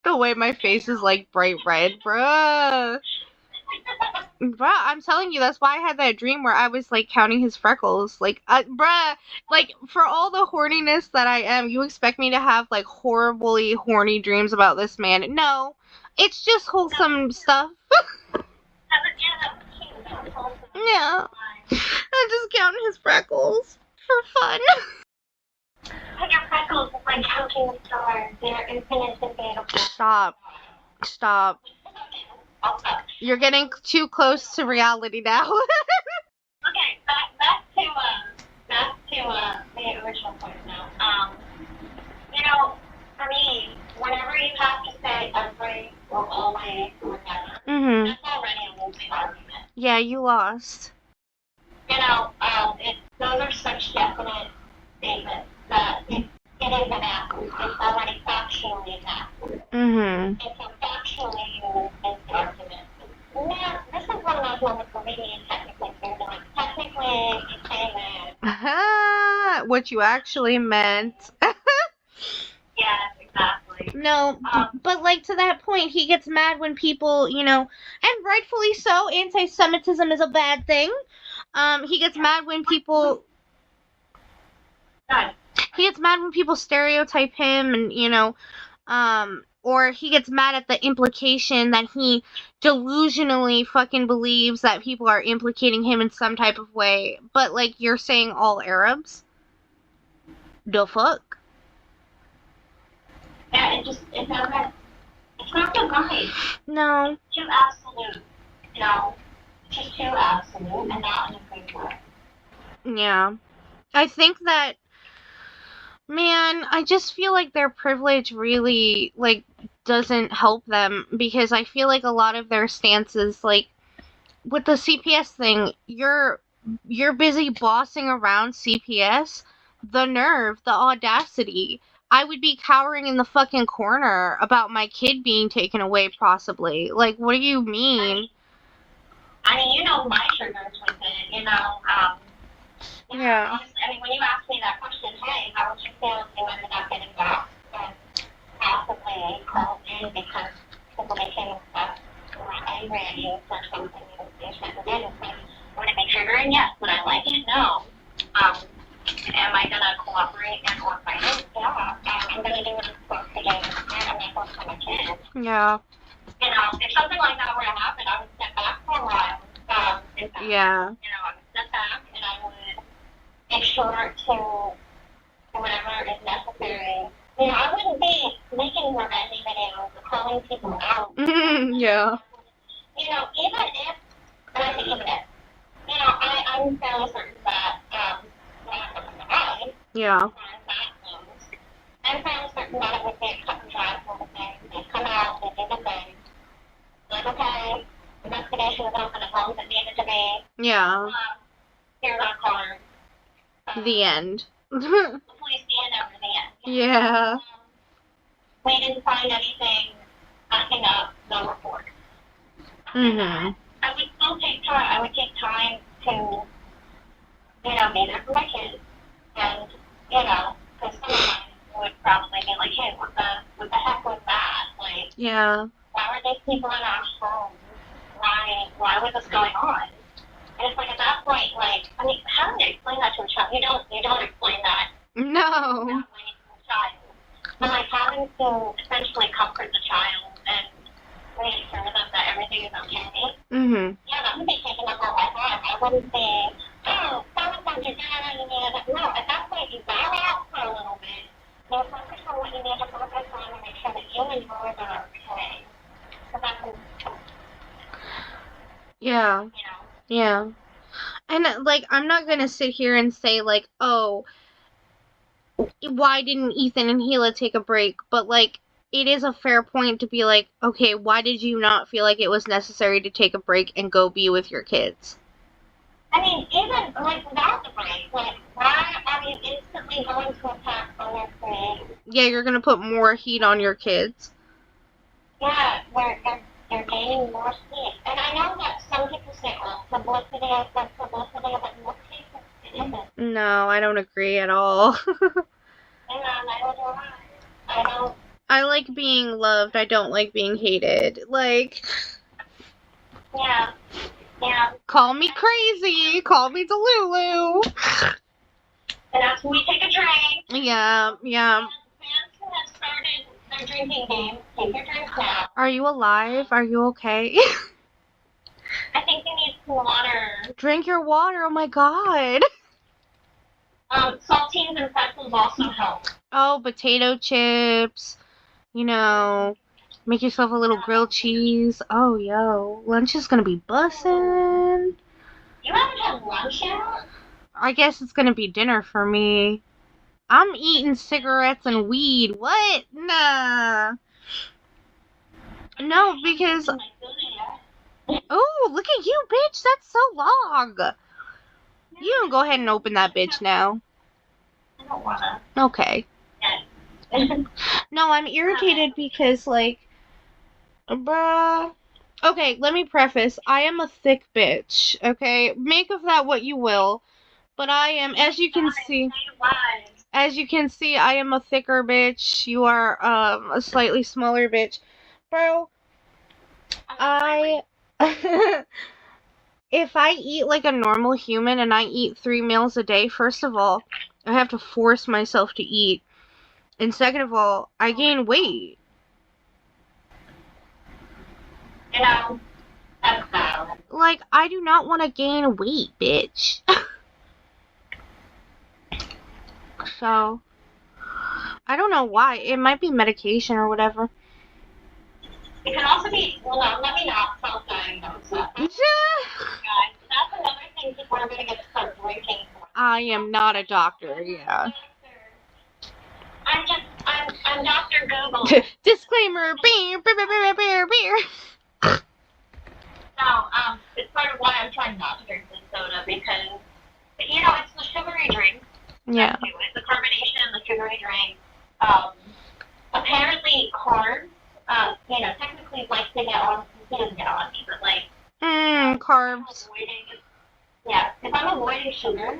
The way my face is like bright red, bruh. Bruh, I'm telling you, that's why I had that dream where I was like counting his freckles. Like, bruh, like for all the horniness that I am, you expect me to have like horribly horny dreams about this man? No, it's just wholesome stuff. Yeah, I'm just counting his freckles for fun. But your freckles is like counting the stars. They're infinite and beautiful. Stop. You're getting too close to reality now. Okay, back to the original point now. For me, whenever you have to say every or always or never, that's already a losing argument. Yeah, you lost. Those are such definite statements that it is an accurate. It's already factually accurate. And so factually you lose this argument. Now, this is one of those moments where maybe you technically you say that. What you actually meant. Yes, exactly. No, but like to that point, he gets mad when people, and rightfully so, anti-Semitism is a bad thing. He gets mad when people... He gets mad when people stereotype him and, or he gets mad at the implication that he delusionally fucking believes that people are implicating him in some type of way. But, like, you're saying all Arabs? The fuck? Yeah, it's not so right. No. Too absolute. Just too absolute and not in a good way. Yeah. I think that, man, I just feel like their privilege really, like, doesn't help them, because I feel like a lot of their stances, like, with the CPS thing, you're busy bossing around CPS. The nerve, the audacity. I would be cowering in the fucking corner about my kid being taken away, possibly. Like, what do you mean? I mean, my triggers with it, Yeah. Honestly, when you asked me that question, hey, how would you feel if you ended up getting back and possibly called in because people became upset or angry at you for something you said or did? Would it be triggering? Yes. Would I like it? No. Am I going to cooperate and or fight it? Yeah. I'm going to do what I'm supposed to do. I'm not going to my kids. Yeah. If something like that were to happen, I would step back for a while. Yeah. I would step back and I would make sure to whatever is necessary. I wouldn't be making revenge videos or calling people out. Yeah. Even if, and I say even if, I'm fairly certain that when I come to mind, Yeah. I'm fairly certain that it would be a cut and dry sort of thing. They come out, they do the thing. Like, okay, investigation is open as long as it needed to be. Yeah. Here's our card. The end. The police stand over the end. Yeah. We didn't find anything, nothing up, no report. I would still take time. I would take time to, be there for my kids. And, because some of mine would probably be like, hey, what the heck was that? Like, Yeah. why were these people in our homes? Why was this going on? And it's like, at that point, like, I mean, how do you explain that to a child? You don't explain that. No. That way to a child. But, like, having to essentially comfort the child and reassure them that everything is okay. Mm-hmm. Yeah, that would be taking up all my time. I wouldn't say, oh, so-and-so, you're good. No, at that point, you bow out for a little bit. You focus on what you need to focus on and make sure that you and yours are okay. So that's, Yeah. Yeah. And, like, I'm not gonna sit here and say, like, oh, why didn't Ethan and Gila take a break? But, like, it is a fair point to be like, okay, why did you not feel like it was necessary to take a break and go be with your kids? I mean, even, like, without the break, like, why are you instantly going to attack on your kids? Yeah, you're gonna put more heat on your kids. Yeah, they're gaining more heat. And I know that some people say, oh, publicity is good publicity, but in most cases, it isn't. No, I don't agree at all. And neither do I. I don't. I like being loved. I don't like being hated. Like, Yeah. call me crazy. Call me Delulu. And after we take a drink. Yeah. Fans who have started their drinking game, take your drinks now. Are you alive? Are you okay? I think you need some water. Drink your water. Oh my god. Saltines and pretzels also help. Oh, potato chips. Make yourself a little grilled cheese. Oh, yo. Lunch is gonna be bussin'. You haven't had lunch yet? I guess it's gonna be dinner for me. I'm eating cigarettes and weed. What? Nah. No, because... Oh, look at you, bitch. That's so long. You don't go ahead and open that bitch now. I don't wanna. Okay. No, I'm irritated because, like... Bruh. Okay, let me preface. I am a thick bitch, okay? Make of that what you will. But I am, as you can see, I am a thicker bitch. You are, a slightly smaller bitch. Bro, if I eat like a normal human and I eat 3 meals a day, first of all, I have to force myself to eat. And second of all, I gain weight. That's valid. Like, I do not want to gain weight, bitch. So, I don't know why. It might be medication or whatever. It can also be, well, no, let me not self-diagnose that. Guys, that's another thing people are going to get to start drinking for. I am not a doctor, yeah. I'm Dr. Google. Disclaimer, beer, beer, beer, beer, beer. No, it's part of why I'm trying not to drink this soda, because, it's the sugary drink. Yeah. It's the carbonation and the sugary drink. Apparently carbs, technically like to get on, he doesn't get on me, but like, carbs. If I'm avoiding sugar,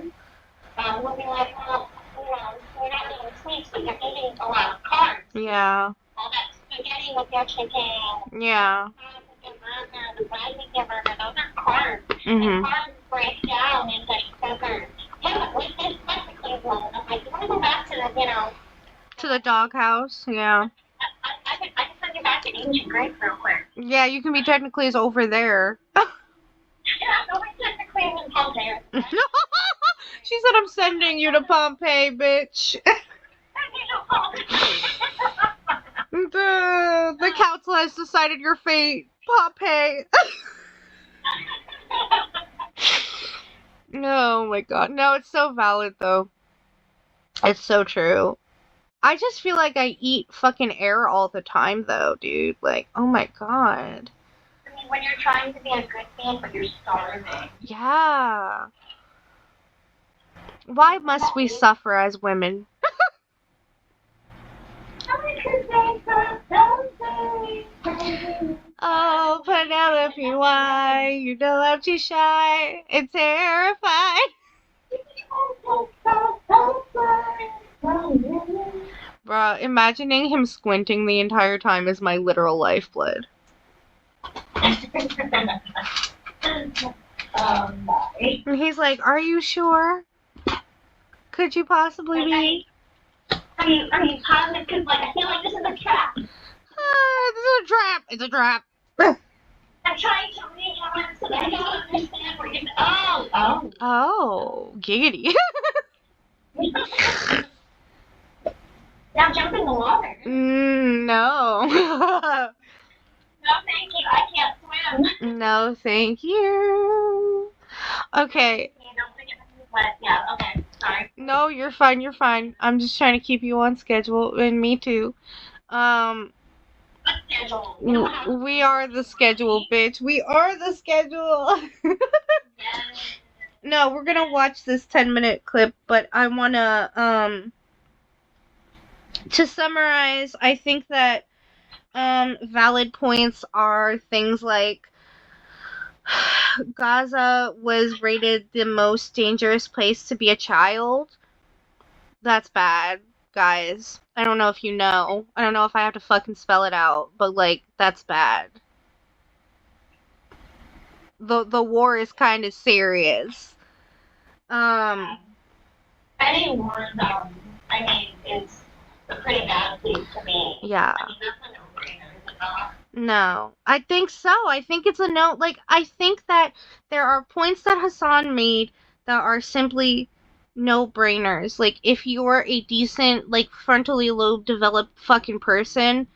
we'll be like, well, you're not eating sweets, but you're eating a lot of carbs. Yeah. All that spaghetti with your chicken. Yeah. The bread with your burger, those are carbs. And carbs break down into sugar. Yeah, with this basically one. I'm like, you want to go back to the, to the doghouse, yeah. I can send you back to ancient Greece real quick. Yeah, you can be technically as over there. Yeah, nobody technically is in Pompeii. She said I'm sending you to Pompeii, bitch. The council has decided your fate, Pompeii. Oh my god. No, it's so valid though. It's so true. I just feel like I eat fucking air all the time though, dude. Like, oh my god. I mean, when you're trying to be a good being, but you're starving. Yeah. Why must we suffer as women? Oh, Penelope, why? You know I'm too shy and terrified. Bruh, imagining him squinting the entire time is my literal lifeblood. And he's like, are you sure? Could you possibly be? Are you positive? Because, like, I feel like this is a trap. This is a trap. It's a trap. I'm trying to read how so that I don't understand where you're... Oh, giggity. Now jump in the water. No. No, thank you. I can't swim. No, thank you. Okay. Don't forget to sweat. Yeah, okay. Sorry. No, you're fine. You're fine. I'm just trying to keep you on schedule, and me too. Schedule. We are the schedule, bitch. We are the schedule. Yes. No, we're gonna watch this 10-minute clip, but I wanna, to summarize, I think that, valid points are things like Gaza was rated the most dangerous place to be a child. That's bad, guys. I don't know if you know. I don't know if I have to fucking spell it out, but, like, that's bad. The war is kind of serious. Any war, it's a pretty bad place to be. Yeah. I mean, that's a no-brainer, is it not? No, I think so. I think it's a no. Like, I think that there are points that Hasan made that are simply no-brainers. Like, if you're a decent, like, frontally lobe developed fucking person,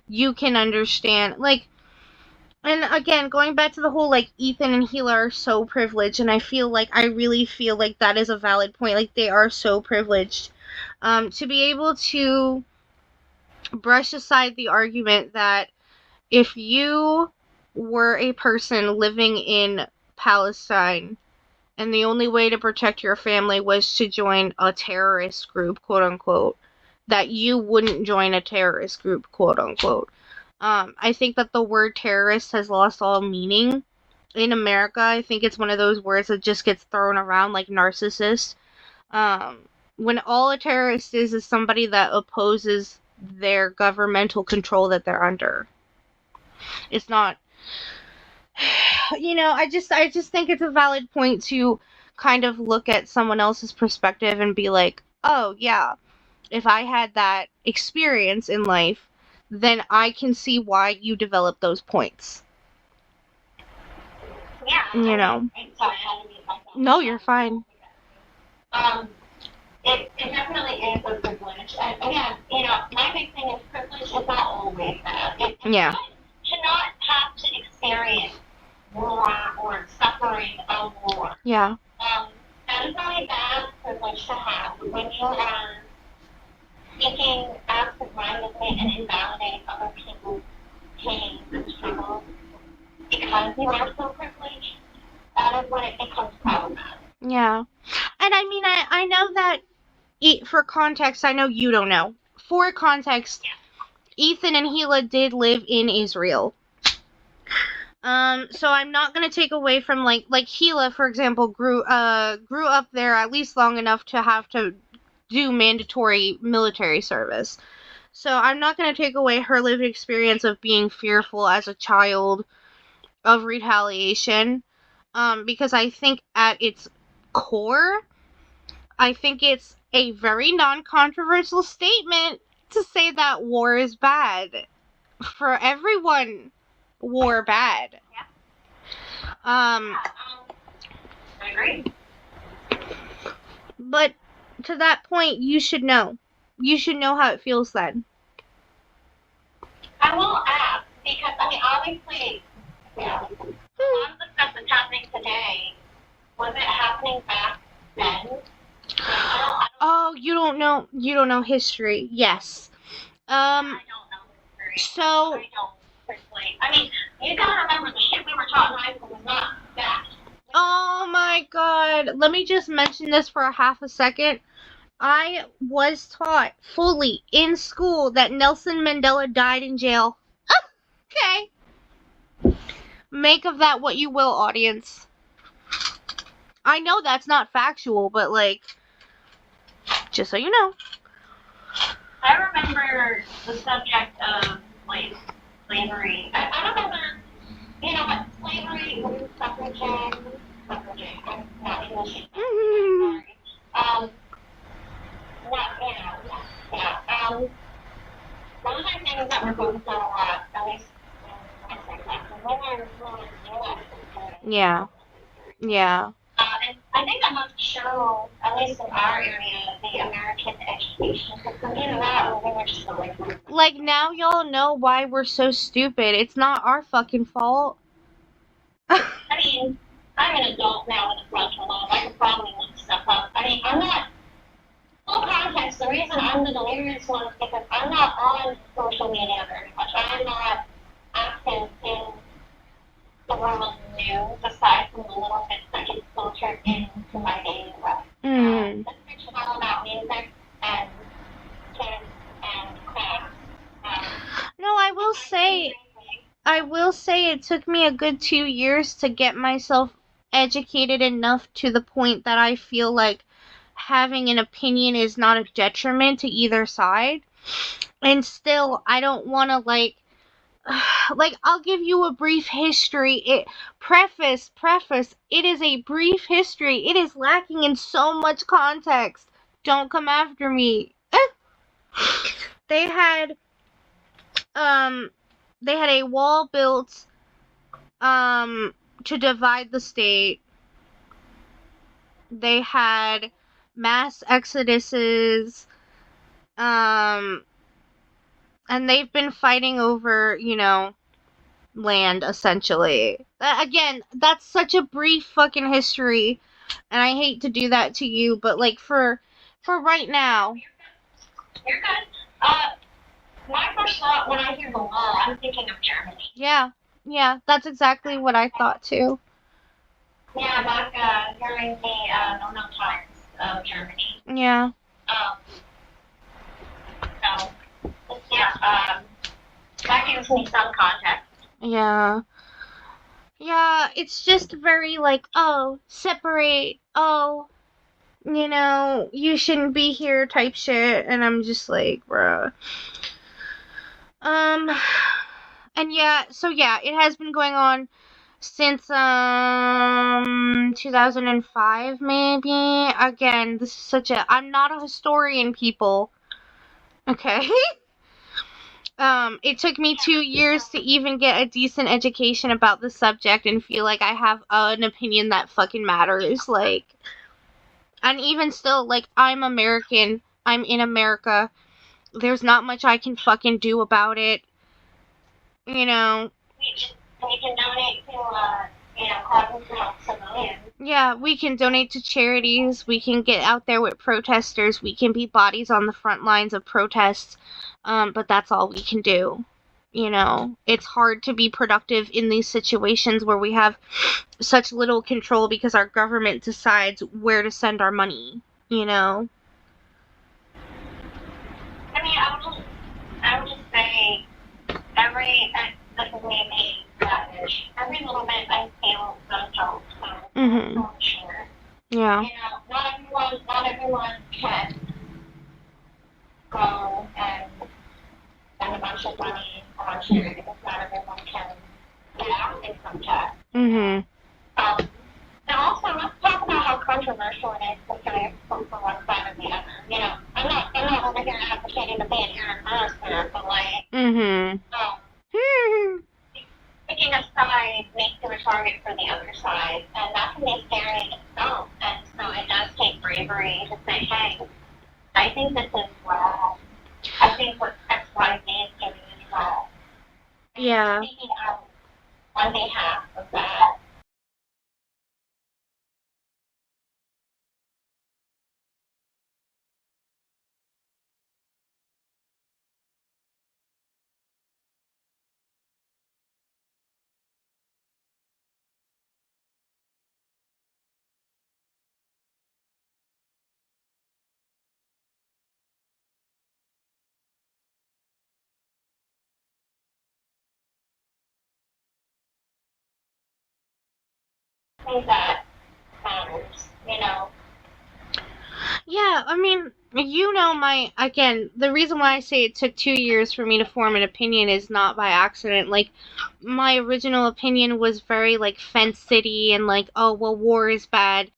you can understand. Like, and again, going back to the whole, like, Ethan and Hila are so privileged, and I really feel like that is a valid point. Like, they are so privileged. To be able to brush aside the argument that if you were a person living in Palestine and the only way to protect your family was to join a terrorist group, quote unquote, that you wouldn't join a terrorist group, quote unquote. I think that the word terrorist has lost all meaning in America. I think it's one of those words that just gets thrown around like narcissist. When all a terrorist is somebody that opposes their governmental control that they're under. It's not, I just think it's a valid point to kind of look at someone else's perspective and be like, oh yeah, if I had that experience in life, then I can see why you developed those points. Yeah. I'm sorry, I had to mute myself. No, you're fine. It definitely is a privilege. And again, my big thing is privilege is not always bad. Yeah. To not have to experience war or suffering of war. Yeah. That is not a bad privilege to have when you are speaking absent-mindedly and invalidating other people's pain and struggles because you are so privileged. That is when it becomes problematic. Yeah. And I mean, I know that, for context, I know you don't know. For context, Ethan and Hila did live in Israel. So I'm not gonna take away from like Hila, for example, grew up there at least long enough to have to do mandatory military service. So I'm not gonna take away her lived experience of being fearful as a child of retaliation. Because I think at its core, I think it's a very non-controversial statement to say that war is bad. For everyone, war bad. I agree. But to that point, you should know. You should know how it feels then. I will ask, because, obviously, a lot of the stuff that's happening today, was it happening back then? Oh, you don't know history. Yes. I don't know history. So, I don't, personally. You gotta remember, the shit we were taught in high school was not that. oh my god. Let me just mention this for a half a second. I was taught fully in school that Nelson Mandela died in jail. Okay. Make of that what you will, audience. I know that's not factual, but, like, just so you know. I remember the subject of like slavery. I remember, you know what, slavery, suffrage, I'm not English. Sorry. What, you know, yeah. Those are things that were focused on a lot, at least in women Yeah. Yeah. and I think that must show, at least in our area, the American education system. Either that or we were just away from it. Like, now y'all know why we're so stupid. It's not our fucking fault. I mean, I'm an adult now with a frontal lobe. I could probably look stuff up. I mean, I'm not, full context, the reason I'm the delirious one is because I'm not on social media very much. I'm not active in the world of news, aside from the little bits that get filtered into my daily life. This bitch is all about music and kids and class. No, I will say it took me a good 2 years to get myself educated enough to the point that I feel like having an opinion is not a detriment to either side. And still, I don't want to like I'll give you a brief history. Preface, it is a brief history. It is lacking in so much context. Don't come after me. They had a wall built to divide the state. They had mass exoduses, and they've been fighting over, land, essentially. Again, that's such a brief fucking history, and I hate to do that to you, but, like, for right now. You're good. My first thought when I hear the wall, I'm thinking of Germany. Yeah, that's exactly what I thought, too. Yeah, back during the no times of Germany. Yeah. So, yeah, that gives me some context. Yeah. Yeah, it's just very like, oh, separate, oh, you shouldn't be here type shit, and I'm just like, bruh. And yeah, so yeah, it has been going on since 2005 maybe. Again, this is I'm not a historian, people. Okay. It took me 2 years to even get a decent education about the subject and feel like I have an opinion that fucking matters. Like, and even still, like, I'm American. I'm in America. There's not much I can fucking do about it. We can donate to, causes to help civilians. Yeah, we can donate to charities. We can get out there with protesters. We can be bodies on the front lines of protests. But that's all we can do. It's hard to be productive in these situations where we have such little control because our government decides where to send our money. I mean, I would just say this is me being savage, every little bit I feel does help, so I'm sure. Yeah. Not everyone can go and spend a bunch of money on charity because not everyone can get out income tax. And also, let's talk about how controversial it is to say from one side or the other. I'm not over here advocating to be an Aaron Burr fan, but like, picking a side makes you a target for the other side, and that can be scary in itself. And so it does take bravery to say, hey, I think this is wrong. I think what XYZ is doing is wrong. Yeah. Speaking out on behalf of that. I think that matters, Yeah, I mean, the reason why I say it took 2 years for me to form an opinion is not by accident. Like, my original opinion was very, like, fence city and, like, oh, well, war is bad.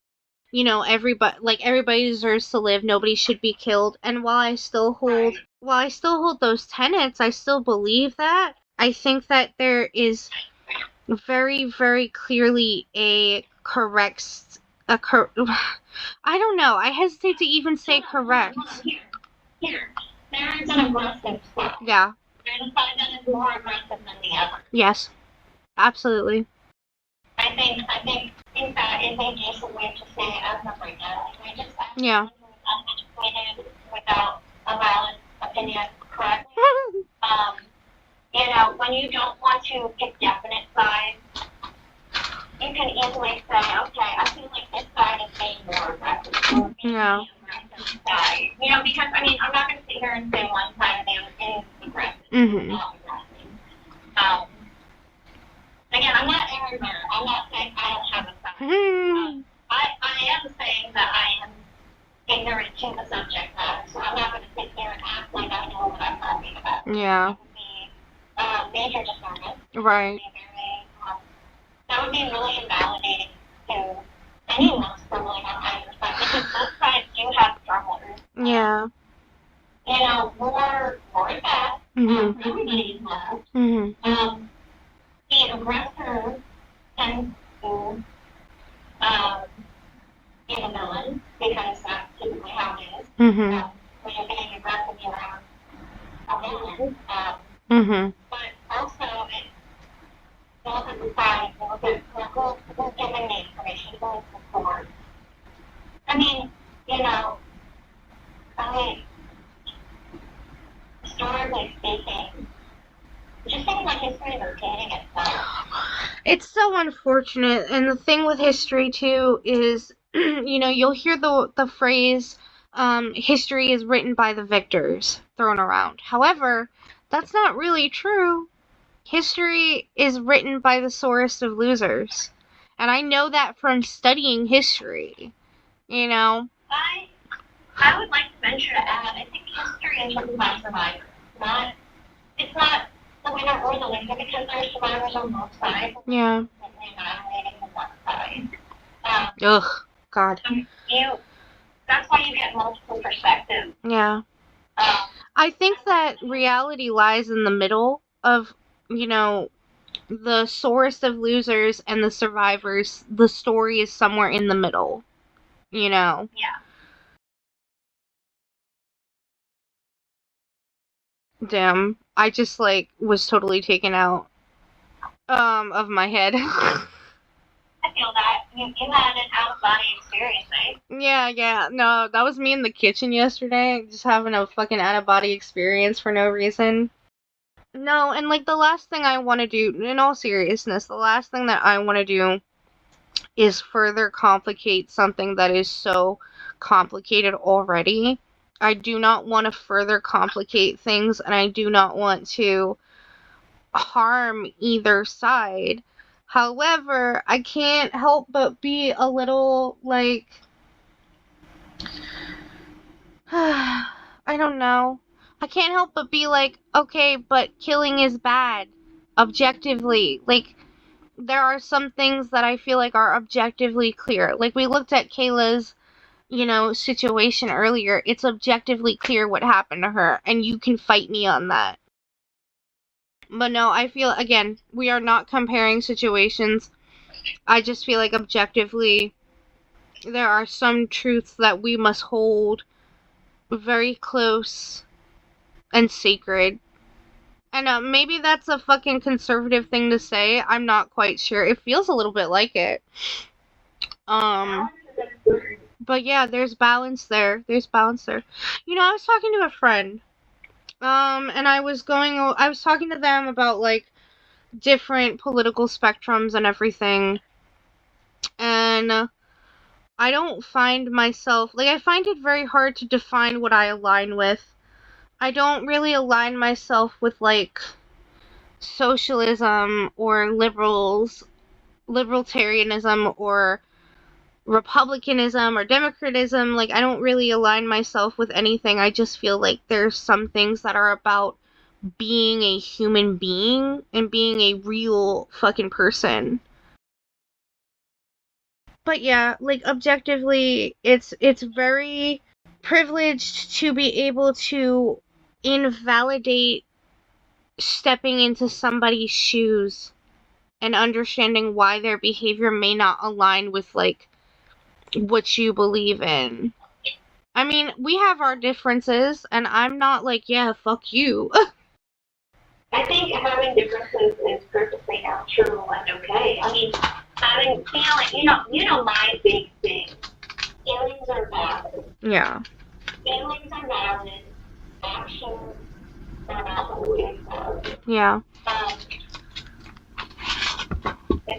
Everybody deserves to live. Nobody should be killed. And while I still hold those tenets, I still believe that. I think that there is very, very clearly I don't know. I hesitate to even say correct. Here. There is an aggressive side. Yeah. There's a side that is more aggressive than the other. Yes. Absolutely. I think that is a decent way to say it as of right now. I just Yeah. uneducated without a valid opinion correctly. When you don't want to pick definite sides, you can easily say, okay, I feel like this side is being more aggressive. Yeah. Side. Because, I'm not going to sit here and say one side of the is aggressive. Mm-hmm. Not aggressive. Again, I'm not Aaron Burr. I'm not saying I don't have a side. I am saying that I am ignorant to the subject matter, so I'm not going to sit here and act like I know what I'm talking about. Yeah. That would be major disservice. Right. That would be really invalidating to anyone's ruling on either side, because both sides do have strugglers. Yeah. War is bad. Mm-hmm. Everybody is mad. Mm-hmm. The aggressor tends to be the villain, because that's typically how it is. Mm-hmm. When you're being aggressive, you're a villain. Mm-hmm. But also, look at the side, look at who's giving the information, who's the source. Historically speaking, it just seems like history is repeating itself. It's so unfortunate, and the thing with history too is, you'll hear the phrase, history is written by the victors thrown around. However, that's not really true. History is written by the sorest of losers. And I know that from studying history, I would like to venture to add, I think history is written by survivors. It's not the winner or the loser, because there are survivors on both sides. Yeah. Annihilating the one side. Ugh, God. That's why you get multiple perspectives. Yeah. I think that reality lies in the middle of, the sorest of losers and the survivors. The story is somewhere in the middle, Yeah. Damn. I just, was totally taken out, of my head. I feel that. You had an out-of-body experience, right? Yeah. No, that was me in the kitchen yesterday, just having a fucking out-of-body experience for no reason. No, and, the last thing I want to do, in all seriousness, the last thing that I want to do is further complicate something that is so complicated already. I do not want to further complicate things, and I do not want to harm either side. However, I can't help but be a little, I don't know. I can't help but be okay, but killing is bad. Objectively. There are some things that I feel like are objectively clear. We looked at Kayla's, situation earlier. It's objectively clear what happened to her, and you can fight me on that. But no, I feel, again, we are not comparing situations. I just feel like objectively, there are some truths that we must hold very close and sacred. And maybe that's a fucking conservative thing to say. I'm not quite sure. It feels a little bit like it. But yeah, there's balance there. I was talking to a friend. And I was talking to them about, different political spectrums and everything. And I don't find myself, I find it very hard to define what I align with. I don't really align myself with, socialism or libertarianism or Republicanism or Democratism. Like, I don't really align myself with anything. I just feel like there's some things that are about being a human being and being a real fucking person. But yeah, like, objectively, it's very privileged to be able to invalidate stepping into somebody's shoes and understanding why their behavior may not align with, like, what you believe in. I mean, we have our differences, and I'm not like, yeah, fuck you. I think having differences is perfectly natural and okay. I mean, having feeling, my big thing. Feelings are valid. Yeah. Feelings are valid. Actions are not always valid. Yeah. I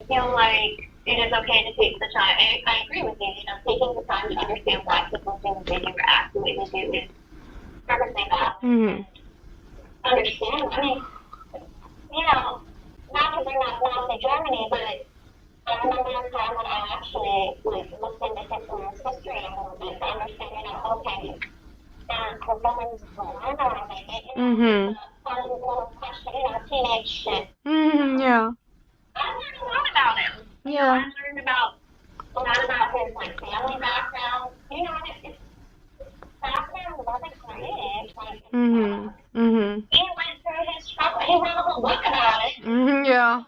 feel like it is okay to take the time. I agree with you. Taking the time to understand why people do what they do or act the way they do is perfectly valid. Mm-hmm. Understand. I mean, not to bring up Nazi Germany, but I remember a time when I actually looked into Hitler's history a little bit to understand, okay, the woman's born or maybe fun little question, teenage shit. Yeah. I learned a lot about him. Yeah. I learned about a lot about his family background. His background wasn't great. He went through his struggle. He wrote a whole book about it. Yeah.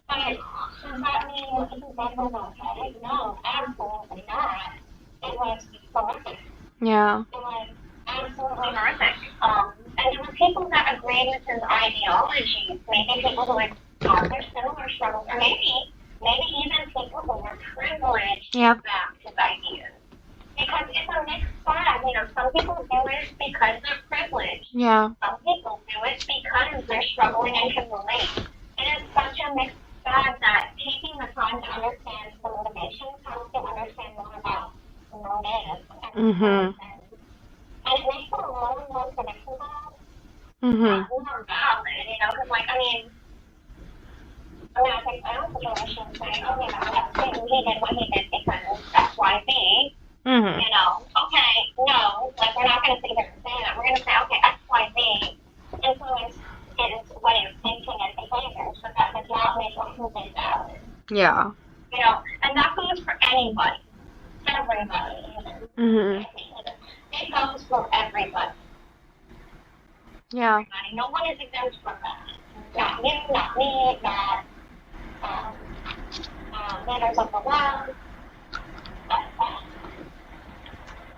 But does that mean his life was okay? No, absolutely not. It was horrific. Yeah. It was absolutely horrific. And there were people that agreed with his ideology. Maybe people who had gone through similar struggles, or maybe even people who were privileged about his ideas. Because it's a mixed bag. Some people do it because they're privileged. Yeah. Some people do it because they're struggling and can relate. It is such a mixed bag that taking the time to understand the motivations helps you understand more about motive and it makes it a little more predictable, more valid, because, I think my own situation saying, he did what he did because X, Y, Z. Okay, no, we're not going to sit here and say that. We're going to say, okay, X, Y, Z influenced his way of thinking and behaviors, but that does not make what he did valid. Yeah. And that goes for anybody, everybody. It goes for everybody. Yeah. Everybody. No one is exempt from that. Not you, not me, not leaders of the world.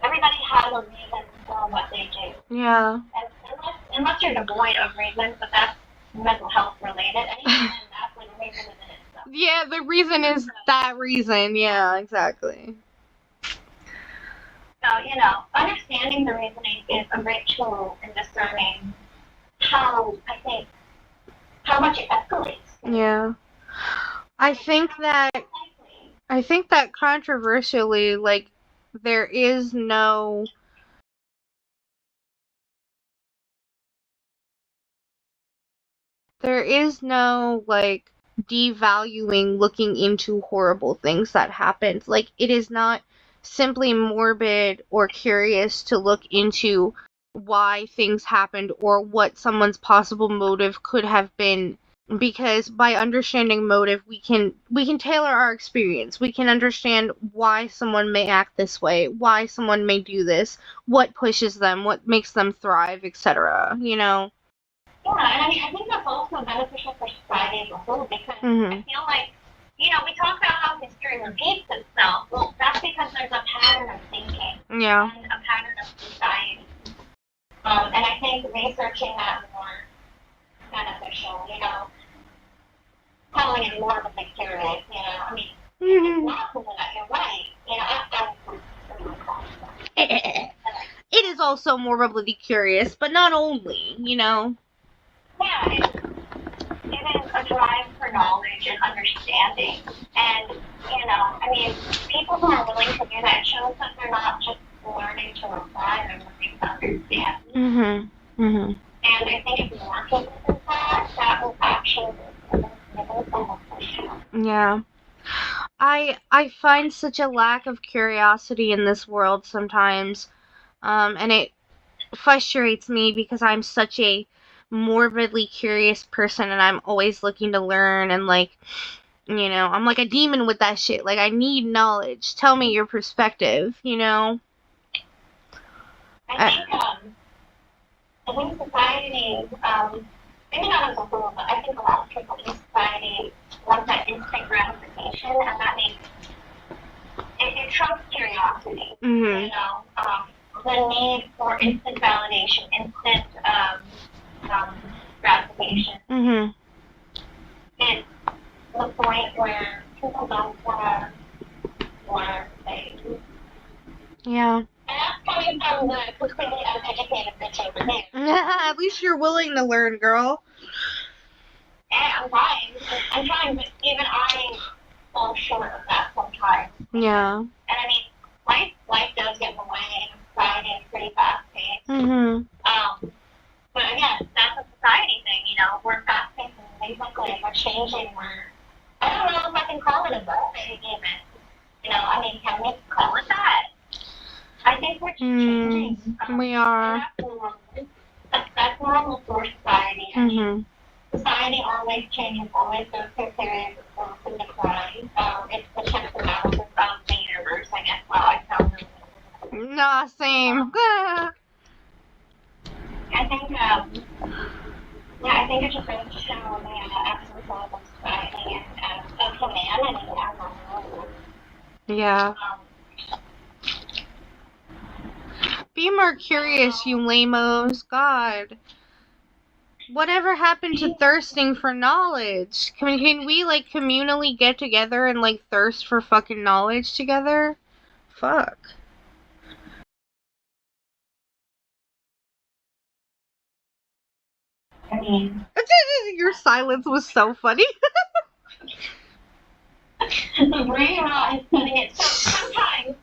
Everybody has a reason for what they do. Yeah. Unless you're devoid of reason, but that's mental health related. And even then, that's like a reason within itself. Yeah, the reason is that reason. Yeah, exactly. So, understanding the reasoning is a great tool in discerning how much it escalates. Yeah. I think that controversially, like, there is no like devaluing looking into horrible things that happened. Like, it is not simply morbid or curious to look into why things happened or what someone's possible motive could have been, because by understanding motive we can tailor our experience. We can understand why someone may act this way, why someone may do this, what pushes them, what makes them thrive, etc. Yeah, and I think that's also beneficial for society as a whole because I feel like, we talk about how history repeats itself. Well, that's because there's a pattern of thinking and a pattern of society. And I think researching that is more beneficial, calling it morbidly curious, it's not something that you're right, It is also morbidly curious, but not only, Yeah, it is a drive for knowledge and understanding. And, people who are willing to do that shows that they're not just learning to apply, they're learning to understand. And I think if more people do that, that will actually Yeah. I find such a lack of curiosity in this world sometimes, and it frustrates me because I'm such a morbidly curious person, and I'm always looking to learn, and like, I'm like a demon with that shit. Like, I need knowledge. Tell me your perspective, I think society, maybe not as a whole, but I think a lot of people in society want that instant gratification, and that makes it trumps curiosity. Mm-hmm. The need for instant validation, instant gratification. Mm-hmm. It's the point where people don't want to learn things. Yeah. And that's coming from the completely uneducated bitch over there. At least you're willing to learn, girl. Yeah, I'm trying, but even I fall short of that sometimes. Yeah. And I mean, life does get in the way, and society is pretty fast-paced. Mm-hmm. But again, that's a society thing, we're fast-paced and basically we're changing, I don't know if I can call it evolving even. Can we call it that? I think we're changing. We are. That's normal for society. Mm-hmm. Society always changes, always goes through periods of growth and decline. It's the chance analysis of the universe, I guess. Wow, I sound really. Nah, same. I think it just goes to show the absolute level of society and of humanity as a whole. Yeah. Be more curious, you lamos. God. Whatever happened to thirsting for knowledge? Can we, like, communally get together and, like, thirst for fucking knowledge together? Fuck. I mean, your silence was so funny. the brain is putting it. Sometimes,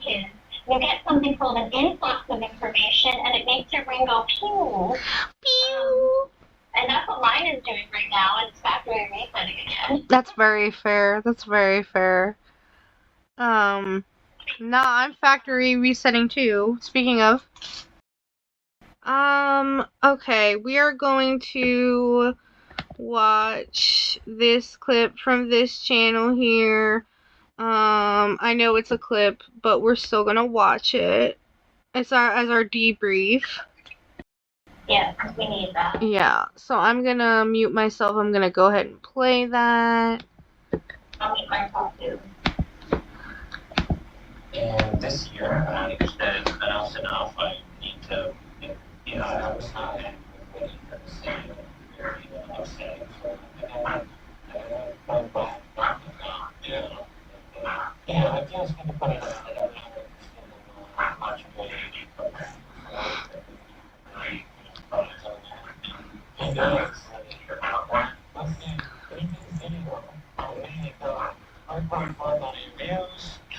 kids, you get something called an influx of information, and it makes your brain go pew. Pew. And that's what mine is doing right now. It's factory resetting again. That's very fair. Nah, I'm factory resetting too. Speaking of. Okay, we are going to watch this clip from this channel here. I know it's a clip, but we're still gonna watch it. As our debrief. Yeah, we need that. Yeah, so I'm gonna mute myself. I'm gonna go ahead and play that. I'll mute myself too. And this year, I understand enough's enough. I need to, I was not happy with what he was saying, very upsetting. So, I just need to put it out much of a he does.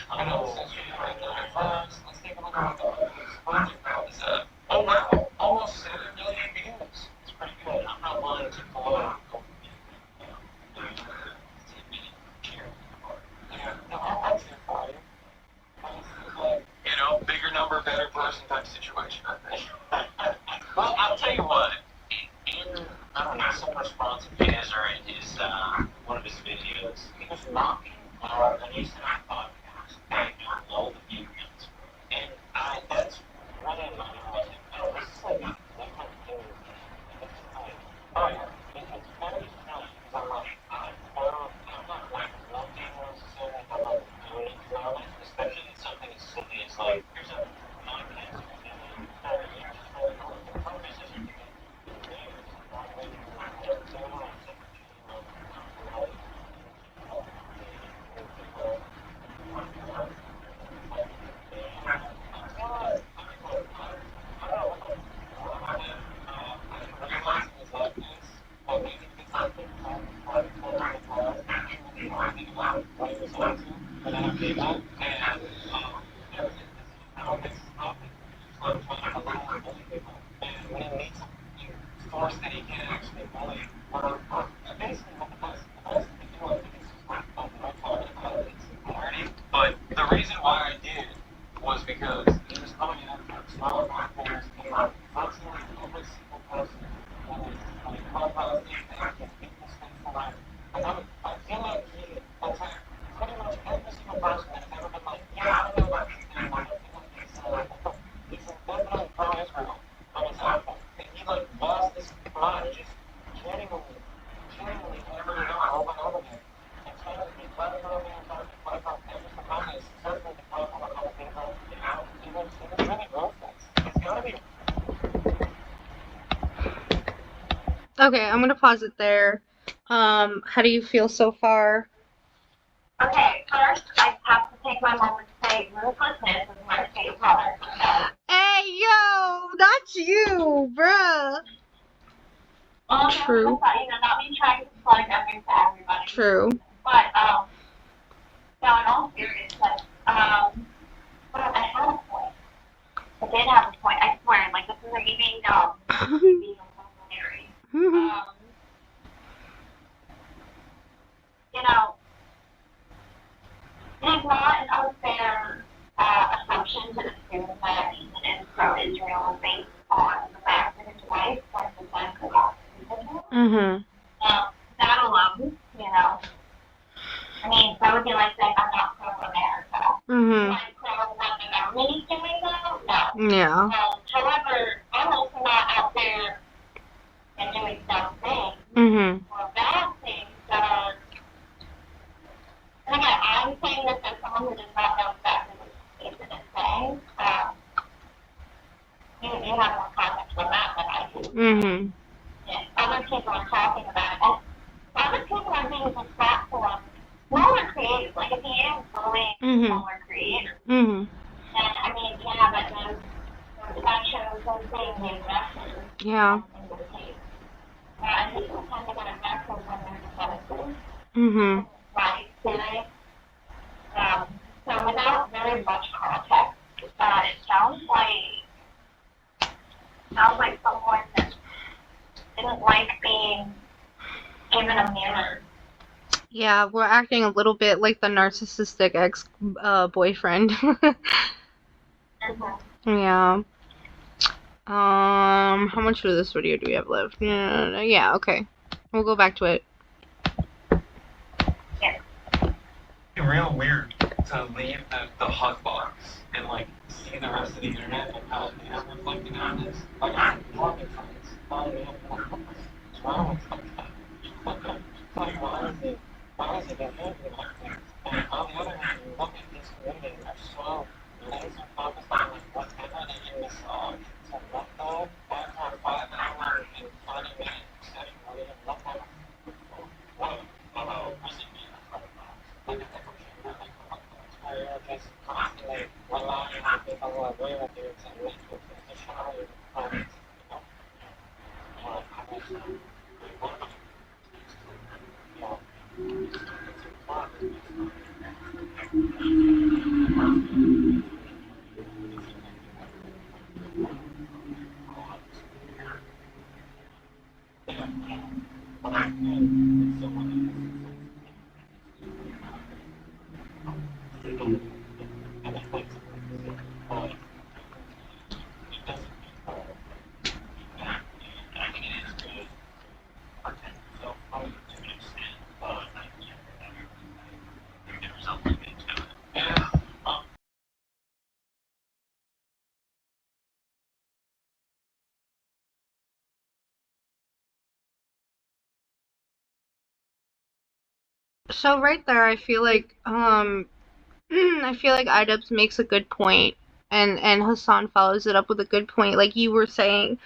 I know. Let's take a look at what the oh wow, almost 7 million views. It's pretty good. I'm not willing to blow. Yeah, no, I'll cheer for you. just coming in and smiling my fingers and like virtually every single person that is like Clubhouse active in this thing for life. Like I feel like he attacked pretty much every single person that's ever been like, yeah, I don't know about anything, like I feel like he's definitely pro-Israel on his outfit. And he like lost his mind just genuinely hammering it on over and over again. And trying to be clever on there and trying to be clever on every moment is certainly the clever on other people, you know? It was really ruthless. It's gotta be. Okay, I'm gonna pause it there. How do you feel so far? Okay, first I have to take my moment to say ruthlessness is my favorite color. Hey, yo, not you, bruh. True. Not me trying to plug everything to everybody. True. But no, in all seriousness, but I had a point. I did have a point. I swear, like this isn't me being dumb. This is me being a little married. You know, it is not an unfair assumption to assume that Ethan is pro-Israel based on the fact that his wife was the son of Israel. That alone, you know, I mean, that would be like saying I'm not pro-America. Am I pro what the government is doing though? No. Yeah. However, I'm also not out there and doing dumb things or bad things that are. And again, I'm saying this as someone who does not know exactly what Ethan is saying. You have more context on that than I do. Yeah, other people are talking about it. And other people are being this platform. Smaller creators, like if he is bullying smaller creators, then I mean, yeah, but then that shows them being the aggressors. Yeah. In this case. And people tend to get aggressive when they're defensive. Right, serious. So without very much context, it sounds like someone that didn't like being given a mirror. Yeah, we're acting a little bit like the narcissistic ex-boyfriend. Yeah. How much of this video do we have left? Yeah, okay. We'll go back to it. Yeah. It's real weird to leave the hug box and like see the rest of the internet and how they are reflecting on this. Like I'm talking friends, following up on what's wrong with something. Like why is it behaving like this? And on the other hand, you look at this community and they're so laser focused on like whatever they in this song. So what though? After 5 hours and 20 minutes session where we didn't look at it. What? Hello, was it me? Like it's like okay, like where you're just constantly relying on people who agree with you to make you to show you comments. So right there, I feel like Idubbbz makes a good point, and Hasan follows it up with a good point. Like you were saying,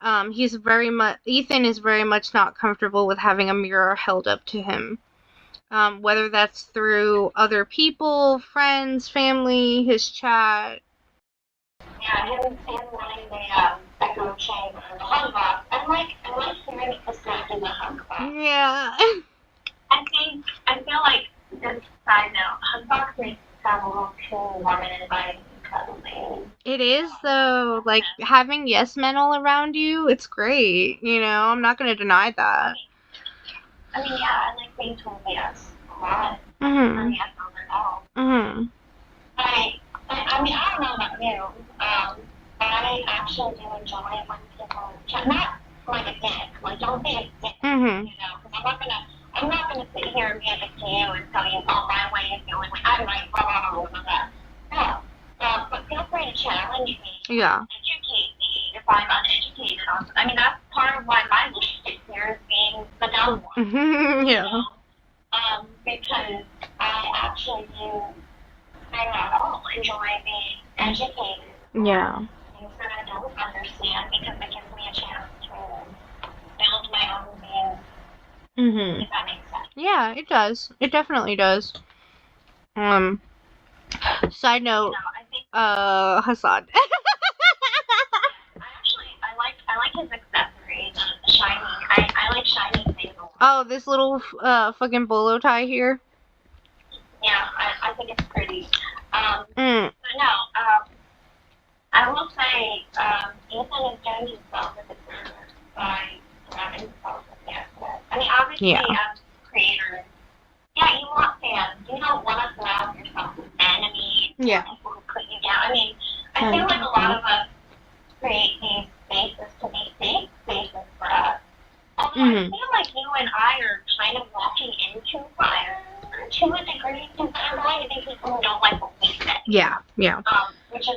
Ethan is very much not comfortable with having a mirror held up to him. Whether that's through other people, friends, family, his chat. Yeah, him wanting the echo chamber, the hug box. I like hearing the sound in the hug box. Yeah. I feel like, just side note, hug box makes it sound a little too warm and inviting and cuddly. It is though, like having yes men all around you, it's great. You know, I'm not gonna deny that. I mean, yeah, I like being told yes a lot. Yes, not at all. But I mean, I don't know about you. I actually do enjoy when people chat. Not like a dick. Like, don't be a dick. Mm-hmm. You know, because I'm not gonna sit here and be a dick to you and tell you, oh, my way is the only way. I'm right, blah blah blah blah blah. No. But feel free to challenge me. Yeah. Educate me if I'm uneducated on. I mean, that's part of why my leadership here is being the dumb one. Yeah. You know? Because I actually do very at all enjoy being educated. Yeah. Things that I don't understand because it gives me a chance to build my own views. Mm-hmm. If that makes sense. Yeah, it does. It definitely does. Side note, I think Hasan. I like his accessories, the shiny. I like shiny things a lot. Oh, this little fucking bolo tie here. Yeah, I think it's pretty. Mm. But no, I will say, Ethan is doing himself a disservice by surrounding himself with the access. I mean, obviously, Yeah. as creators, yeah, you want fans. You don't want to surround yourself with enemies. Yeah. People who put you down. I mean, I feel like a lot of us create these spaces to be safe spaces for us. Although I feel like you and I are kind of walking into fire to a degree, because there are going to be people who don't like what we say. Yeah, yeah. Which is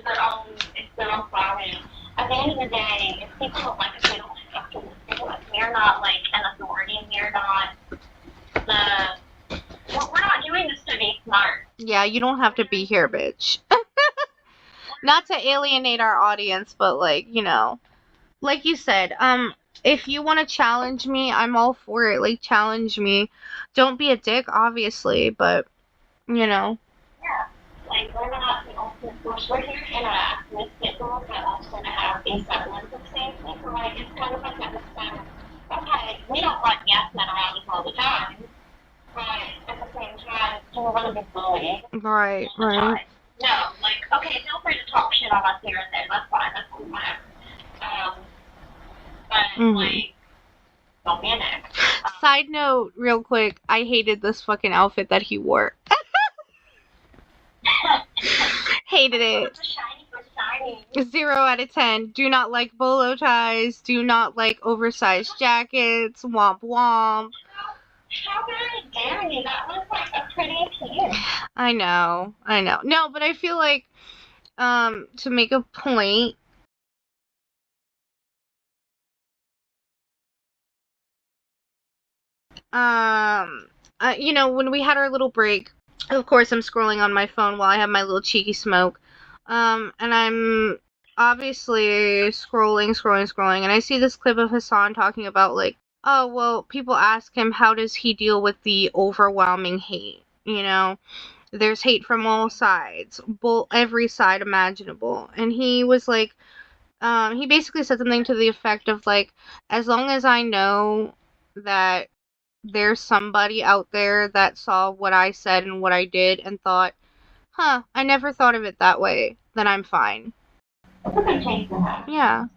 it's their own problem. At the end of the day, if people don't like us, they don't have to listen to us. We're not like an authority. We're not we're not doing this to be smart. Yeah, you don't have to be here, bitch. Not to alienate our audience, but like, you know, like you said, if you want to challenge me, I'm all for it. Like, challenge me. Don't be a dick, obviously, but, you know. Yeah. Like, we're not the ultimate force. We're here to interact with people, but also to have a semblance of safety. So, like, it's kind of like that experiment. Okay, we don't want yes men around us all the time, but at the same time, do we want to be bullied? Right. No, like, okay, feel free to talk shit on us here and there. That's fine. That's cool, whatever. But, like, don't be a dick. Side note, real quick, I hated this fucking outfit that he wore. Hated it. 0 out of 10. Do not like bolo ties. Do not like oversized jackets. Womp womp. How very dare you? That was like a pretty piece. I know. No, but I feel like, to make a point, you know, when we had our little break, of course I'm scrolling on my phone while I have my little cheeky smoke, and I'm obviously scrolling, and I see this clip of Hasan talking about, like, oh, well, people ask him, how does he deal with the overwhelming hate, you know? There's hate from all sides, every side imaginable, and he was like, he basically said something to the effect of, like, as long as I know that there's somebody out there that saw what I said and what I did and thought, huh, I never thought of it that way, then I'm fine. It's a good change to have. Yeah.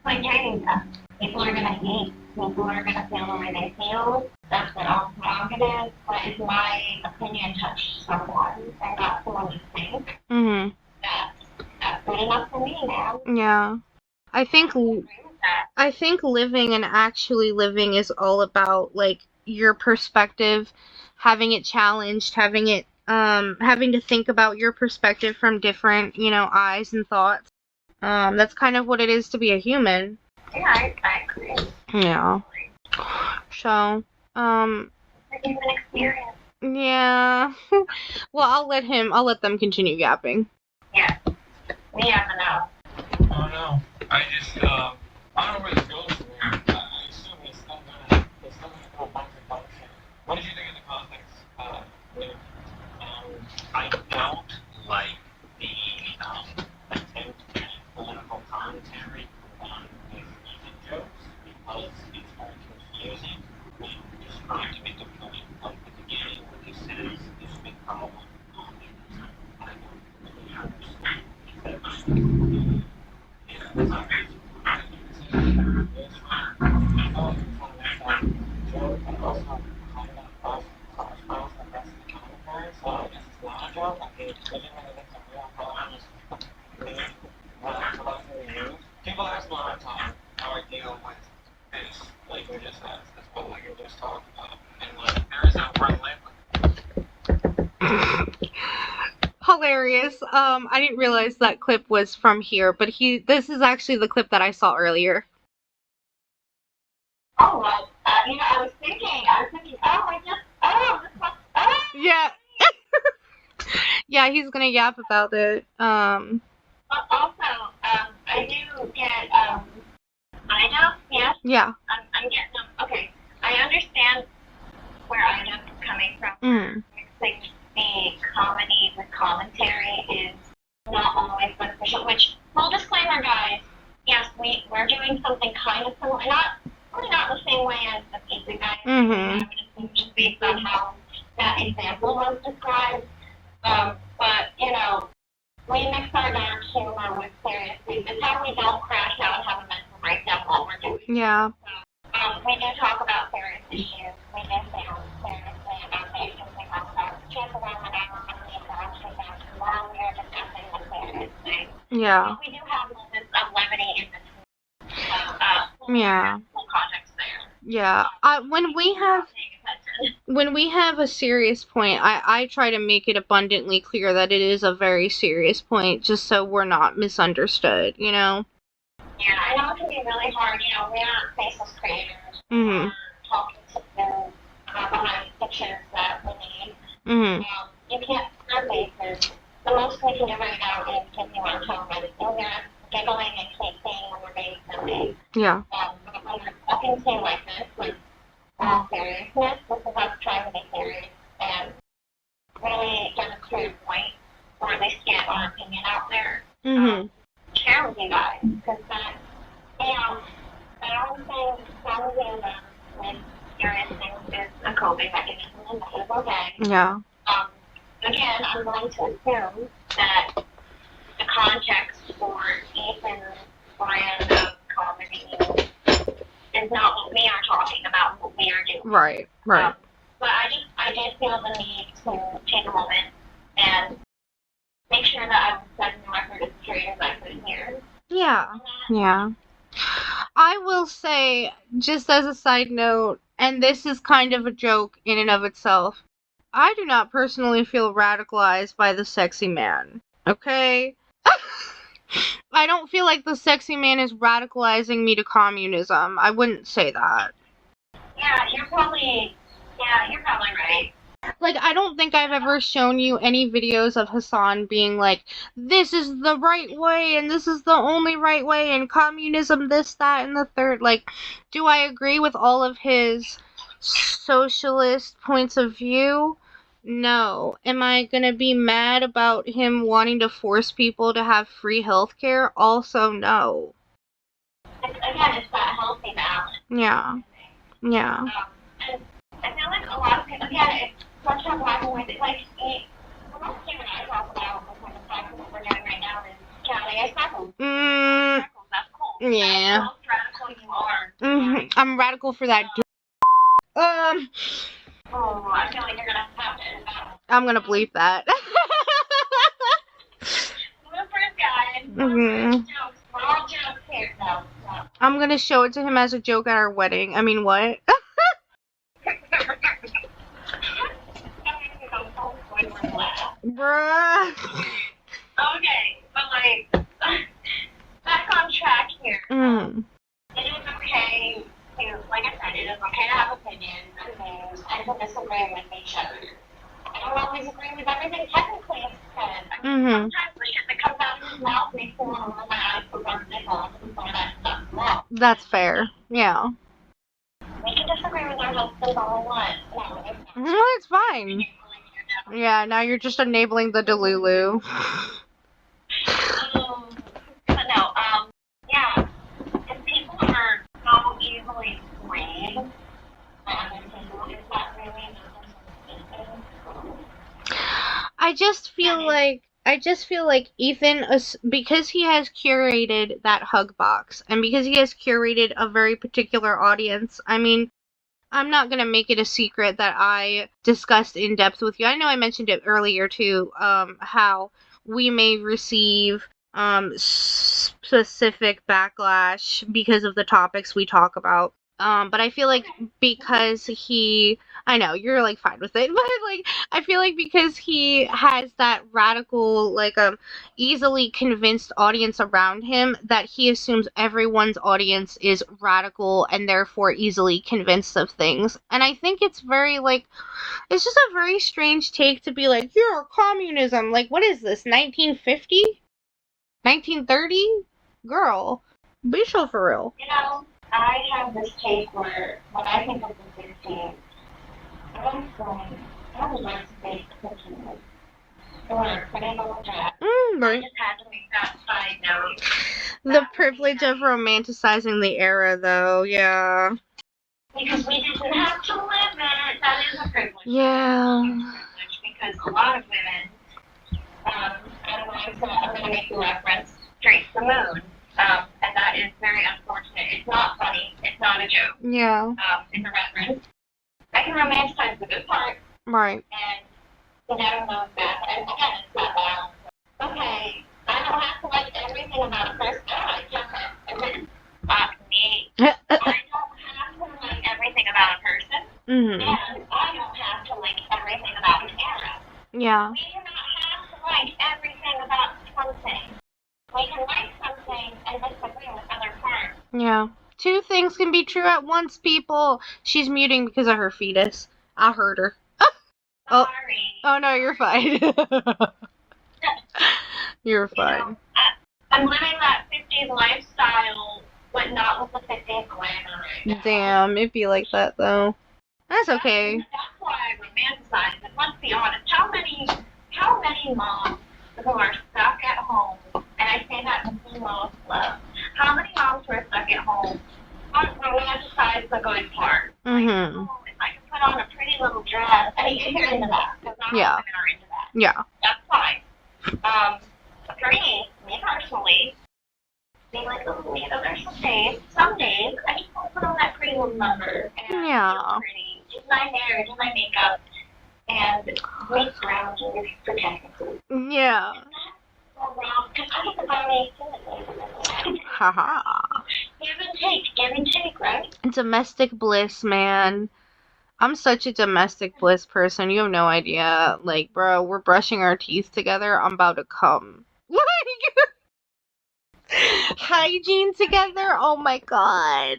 Like dating stuff. People are gonna hate. People are gonna feel the way they feel. That's their own prerogative. But if my opinion touched someone and got someone to think, that's good enough for me, man. Yeah. I think living and actually living is all about, like, your perspective, having it challenged, having to think about your perspective from different, you know, eyes and thoughts. That's kind of what it is to be a human. Yeah, I agree. Yeah. So, It's a human experience. Yeah. Well, I'll let them continue yapping. Yeah. We have enough. Oh no. I don't know where this goes from here. I assume it's still gonna go bunch of function. What did you think of the context? I don't like the attempt at political commentary on these Ethan jokes because it's very confusing when he's trying to make a point. Like at the beginning when he says this big problem on the internet, I don't really understand because it's not very like you just asked. That's what like you just talked about. And like there is no right lip. Hilarious. I didn't realize that clip was from here, but this is actually the clip that I saw earlier. Oh, well, I was thinking, Yeah. Yeah, he's gonna yap about it. Also, I do get, Ida, yes? Yeah. I'm getting them, okay, I understand where Ida's coming from. Mixing the comedy with commentary is not always beneficial, which, full disclaimer, guys, yes, we're doing something kind of similar, probably not the same way as the pizza guy. I would assume just based on how that example was described. But, we mix our dark humor with serious things. It's how we don't crash out and have a mental breakdown while we're doing it. Yeah. We do talk about serious issues. We do think seriously about the issues we talk about. Chances are we're not going to be actually back while we are discussing the serious things. Yeah. But we do have moments of levity in between. Yeah. Full context there. Yeah. When we have a serious point, I try to make it abundantly clear that it is a very serious point, just so we're not misunderstood, Yeah, I know it can be really hard. We aren't faceless creators. Mm-hmm. We're talking to the behind pictures that we need. Mm-hmm. You can't see faces. The most we can do right now is give you our tone, and you're giggling and kicking when we're being silly. Yeah. But when we're talking to you like this, with all seriousness, this is us trying to be serious and really get a clear point, or at least get our opinion out there. Share with you guys, because balancing some humor with serious things is a coping mechanism, and that is okay. Yeah. Again, I'm going to assume that the context for Ethan's brand of comedy is not what we are talking about, what we are doing. Right. But I did feel the need to take a moment and make sure that I was setting the record as straight as I could here. Yeah. Yeah. I will say, just as a side note, and this is kind of a joke in and of itself, I do not personally feel radicalized by the sexy man. Okay? I don't feel like the sexy man is radicalizing me to communism. I wouldn't say that. Yeah, you're probably right. Like, I don't think I've ever shown you any videos of Hasan being like, this is the right way, and this is the only right way, and communism this, that, and the third. Like, do I agree with all of his socialist points of view? No. Am I gonna be mad about him wanting to force people to have free healthcare? Also, no. It's that healthy balance. Yeah. Yeah. And I feel like a lot of people, again, it's such a black and white, like, most you and I talk about the kind of stuff that we're doing right now is counting as freckles. That's cool. Yeah. That's the most radical you are. I'm radical for that. Oh, I feel like you're gonna have to end that. I'm gonna bleep that. Bloopers, guys. Bloopers, jokes. We're all jokes here. No. I'm gonna show it to him as a joke at our wedding. I mean, what? Bruh. Okay, but back on track here. It is okay to, like I said, it is okay to have opinions and views and to disagree with each other. I don't always agree with everything technically said. Sometimes the shit that comes out of his mouth makes me want to roll my eyes for one day off and some of that stuff's wrong. That's fair. Yeah. We can disagree with our husbands all we want. No, it's fine. Yeah, now you're just enabling the Delulu. But no, yeah. If people are so easily swayed by other people, is that really I just feel like Ethan, because he has curated that hug box, and because he has curated a very particular audience, I mean, I'm not gonna make it a secret that I discussed in depth with you. I know I mentioned it earlier too, how we may receive specific backlash because of the topics we talk about. But I feel like because I know you're like fine with it, but like I feel like because he has that radical, like easily convinced audience around him, that he assumes everyone's audience is radical and therefore easily convinced of things. And I think it's very like it's just a very strange take to be like, you're communism. Like, what is this, 1950? 1930? Girl, be so for real. I have this take where when I think of the 60s, I would like to bake cookies or a pretty little dress. I Right. just had to make that side note. The privilege of romanticizing the era, though, yeah. Because we didn't have to live it. That is a privilege. Yeah. Because a lot of women, I'm going to make the reference straight to the moon. And that is very unfortunate. It's not funny. It's not a joke. Yeah. It's a reference. I can romanticize the good part. Right. And you never know that. And again, it's that balance. Okay, I don't have to like everything about a person. I just me. I don't have to like everything about a person. Mm-hmm. And I don't have to like everything about an era. Yeah. We do not have to like everything about something. We can like something and disagree with other parts. Yeah. Two things can be true at once, people. She's muting because of her fetus. I heard her. Oh. Sorry. Oh no, you're fine. You're fine. I'm living that 50s lifestyle, but not with the 50s glamour right now. Damn, it'd be like that though. That's okay. That's why I romanticize it. Let's be honest. How many moms who are stuck at home, and I say that with the lowest love, how many moms who are stuck at home romanticize the good part? Mm-hmm. Like, oh, if I can put on a pretty little dress, I mean, you're into that. Because not all women are into that. Yeah. That's fine. For me personally, being like, oh, there's some days, I just want to put on that pretty little number and feel pretty, do my hair, do my makeup, and make grounding for technically. Yeah. So wrong, because I get to buy me Haha. Give and take, right? Domestic bliss, man. I'm such a domestic bliss person. You have no idea. Like, bro, we're brushing our teeth together. I'm about to come. Like, hygiene together? Oh my god.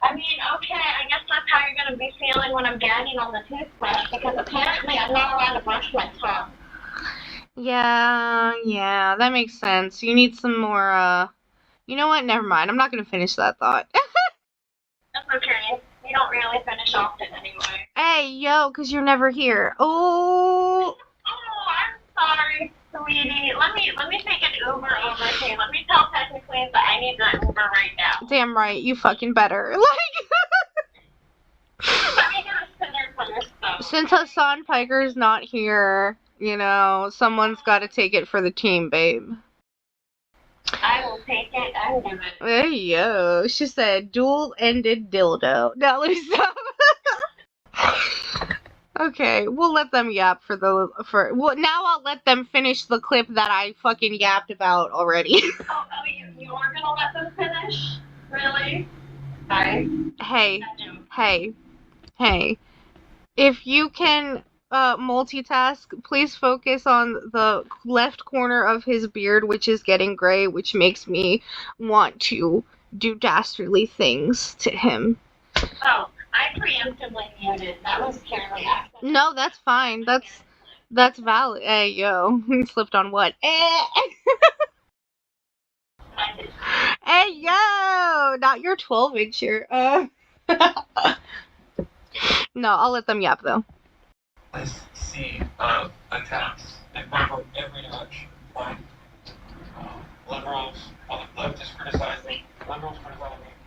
I mean, okay, I guess that's how you're going to be feeling when I'm gagging on the toothbrush, because apparently I'm not allowed to brush my tongue. Yeah, that makes sense. You need some more, you know what? Never mind. I'm not gonna finish that thought. That's okay. You don't really finish often anyway. Hey, yo, because you're never here. Oh. Oh, I'm sorry, sweetie. Let me take an Uber over to you. Let me tell technically that I need that Uber right now. Damn right, you fucking better. Like. Let me get a spinner first, though. Since Hasan Piker's not here, you know, someone's got to take it for the team, babe. I will take it and do it. Hey, yo. She said, dual-ended dildo. Now, let me stop. Okay, we'll let them yap now I'll let them finish the clip that I fucking yapped about already. You are gonna let them finish? Really? Sorry. Hey. If you can multitask, please focus on the left corner of his beard, which is getting gray, which makes me want to do dastardly things to him. Oh, I preemptively muted. That was purely accident. No, that's fine. That's valid. Hey, yo. Slipped on what? Hey, yo! Not your 12-incher. No, I'll let them yap, though. I see attacks from every direction. Like, liberals, leftists criticizing,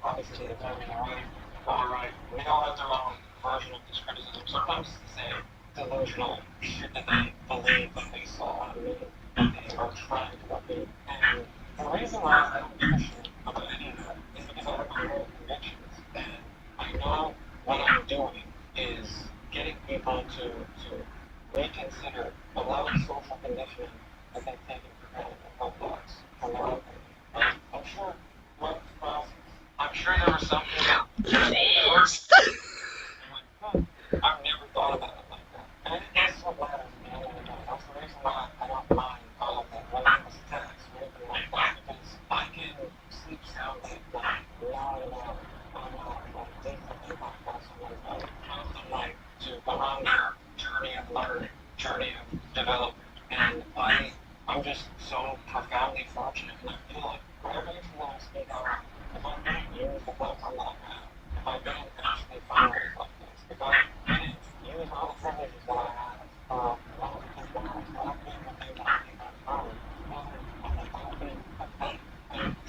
obviously the far right. They all have their own version of this criticism. Sometimes it's the same delusional shit that they believe that they saw on me, that they are trying to believe. And the reason why I don't give a shit about any of that is because I have my own convictions. And I know what I'm doing is getting people to reconsider a lot of social conditioning that they've taken for granted in health laws from their own opinion. I'm sure there were some people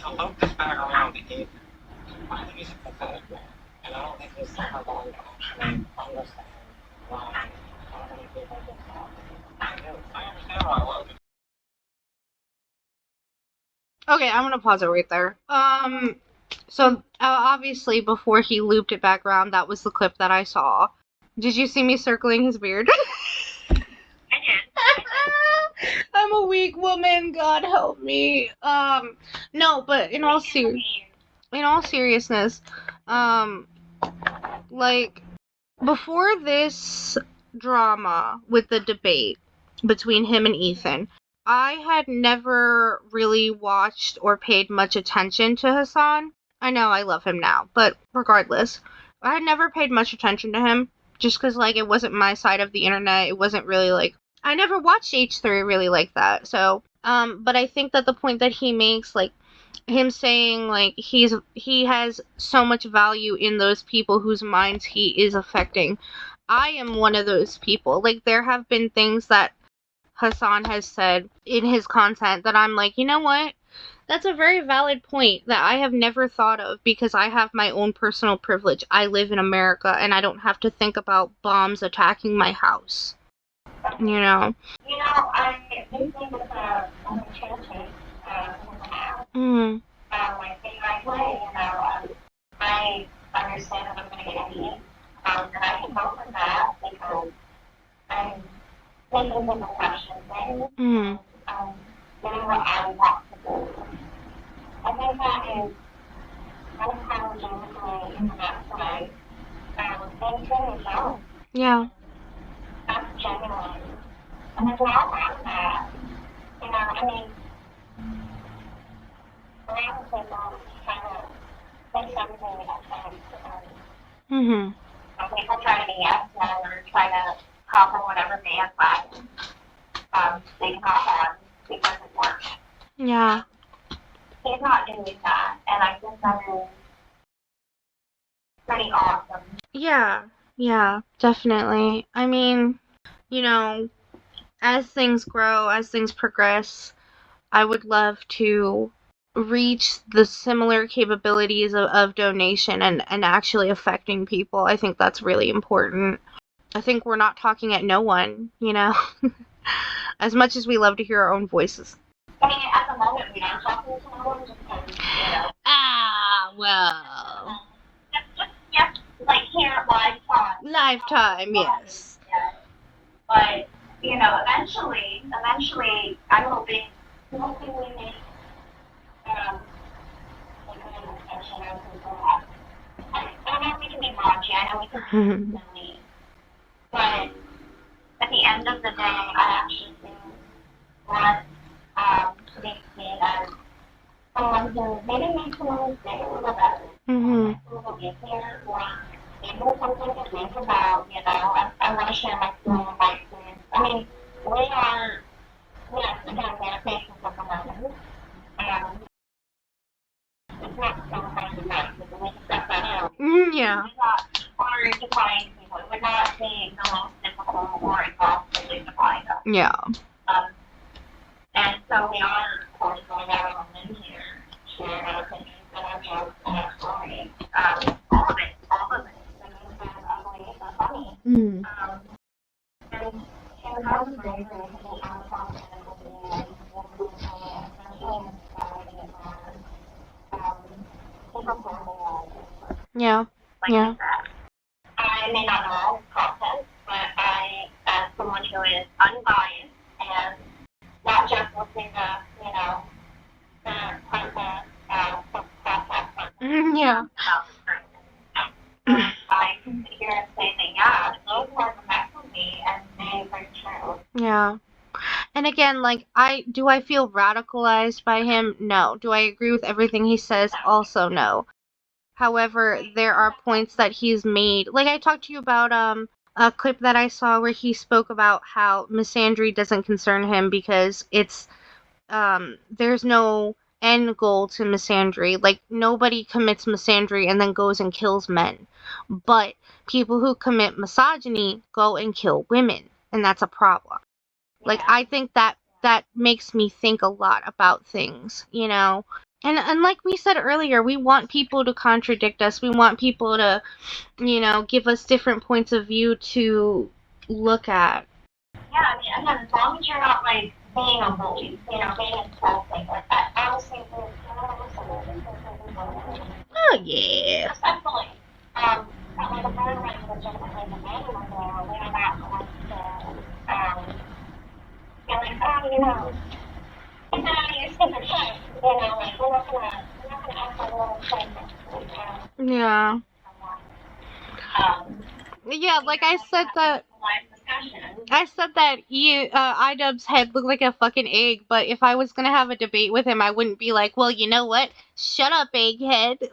to loop this back around to Ethan, I think he's a pathetic man. And I don't think he's ever going to actually understand why so many people get caught. I do. I understand why a lot of people. Okay, I'm gonna pause it right there. So obviously before he looped it back around, that was the clip that I saw. Did you see me circling his beard? I did. I'm a weak woman. God help me. No, but in all seriousness, like before this drama with the debate between him and Ethan, I had never really watched or paid much attention to Hasan. I know I love him now, but regardless, I had never paid much attention to him just because, like, it wasn't my side of the internet. It wasn't really, like, I never watched H3 really like that. So, but I think that the point that he makes, like, him saying, like, he has so much value in those people whose minds he is affecting. I am one of those people. Like, there have been things that Hasan has said in his content that I'm like, you know what? That's a very valid point that I have never thought of because I have my own personal privilege. I live in America and I don't have to think about bombs attacking my house. You know? You know, I do think it's a change Mm. like in my way, you know, I understand that I'm going to get beat, and I can help with that because I'm thinking of the questions and doing what I want to do. I think that is unapologetically in the best way, and truly so. Yeah. That's genuine. And there's a lot of that. You know, I mean, around people trying to fix everything with themselves. People try to be yes men or try to hop on whatever bandwagon they can hop on because it works. Yeah. He's not doing that, and I think that is pretty awesome. Yeah, definitely. I mean, you know, as things grow, as things progress, I would love to reach the similar capabilities of donation and actually affecting people. I think that's really important. I think we're not talking at no one, you know, as much as we love to hear our own voices. I mean, at the moment, we are talking to no one just because, you know. Well. Just like here, Lifetime, yes. But, you know, eventually, I'm hoping we make, like an extension or something. I know we can be raunchy, I know we can be silly, but at the end of the day, I actually do want to be seen as someone who maybe makes someone's day a little better. A little easier, or maybe something to think about, you know. I want to share my story and my experience. I mean, we are, yes, again, we are patients of the moment. It's not so much of that, but we can step that out. Yeah. It's not hard to find people. It would not be the most difficult or exhaustively to find us. Yeah. And so we are, of course, going out on a limb here, share our opinions and our jokes and our stories. All of it. The good, bad, ugly, the funny. And to have the bravery to be unapologetically and especially in society and people family Yeah. like that. I may not know all the content, but I, as someone who is unbiased and not just listening to, you know, the content Yeah. I can sit here and say that, yeah, those words mess with me, and they are true. Yeah. And again, like, I feel radicalized by him? No. Do I agree with everything he says? Also no. However, there are points that he's made. Like, I talked to you about a clip that I saw where he spoke about how misandry doesn't concern him because it's there's no end goal to misandry. Like, nobody commits misandry and then goes and kills men. But people who commit misogyny go and kill women, and that's a problem. Like, I think that makes me think a lot about things, you know? And like we said earlier, we want people to contradict us. We want people to, give us different points of view to look at. Yeah, I mean, again, as long as you're not, like, being a bully, being insulting, like, I honestly think, Oh, yeah. respectfully, but, like, a very, like, legitimately the man in there, we're not going to, be like, oh, get that out of your stupid head, like, we're not gonna act like little kids, Yeah. Yeah, like I said that. I said that IDubbbz's head looked like a fucking egg, but if I was gonna have a debate with him, I wouldn't be like, well, you know what? Shut up, egghead. Yeah,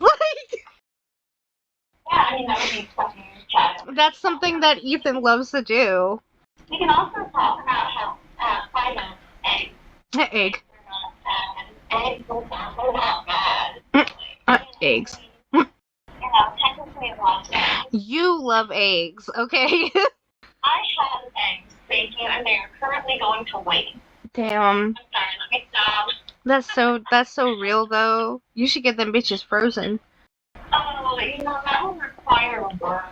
I mean, that would be fucking child. That's something that Ethan loves to do. We can also talk about how, finance eggs. Egg. Eggs are not bad. Eggs. Technically a lot of eggs. You love eggs, okay? I have eggs baking and they are currently going to waste. Damn. I'm sorry, let me stop. That's so real though. You should get them bitches frozen. Oh, that would require work.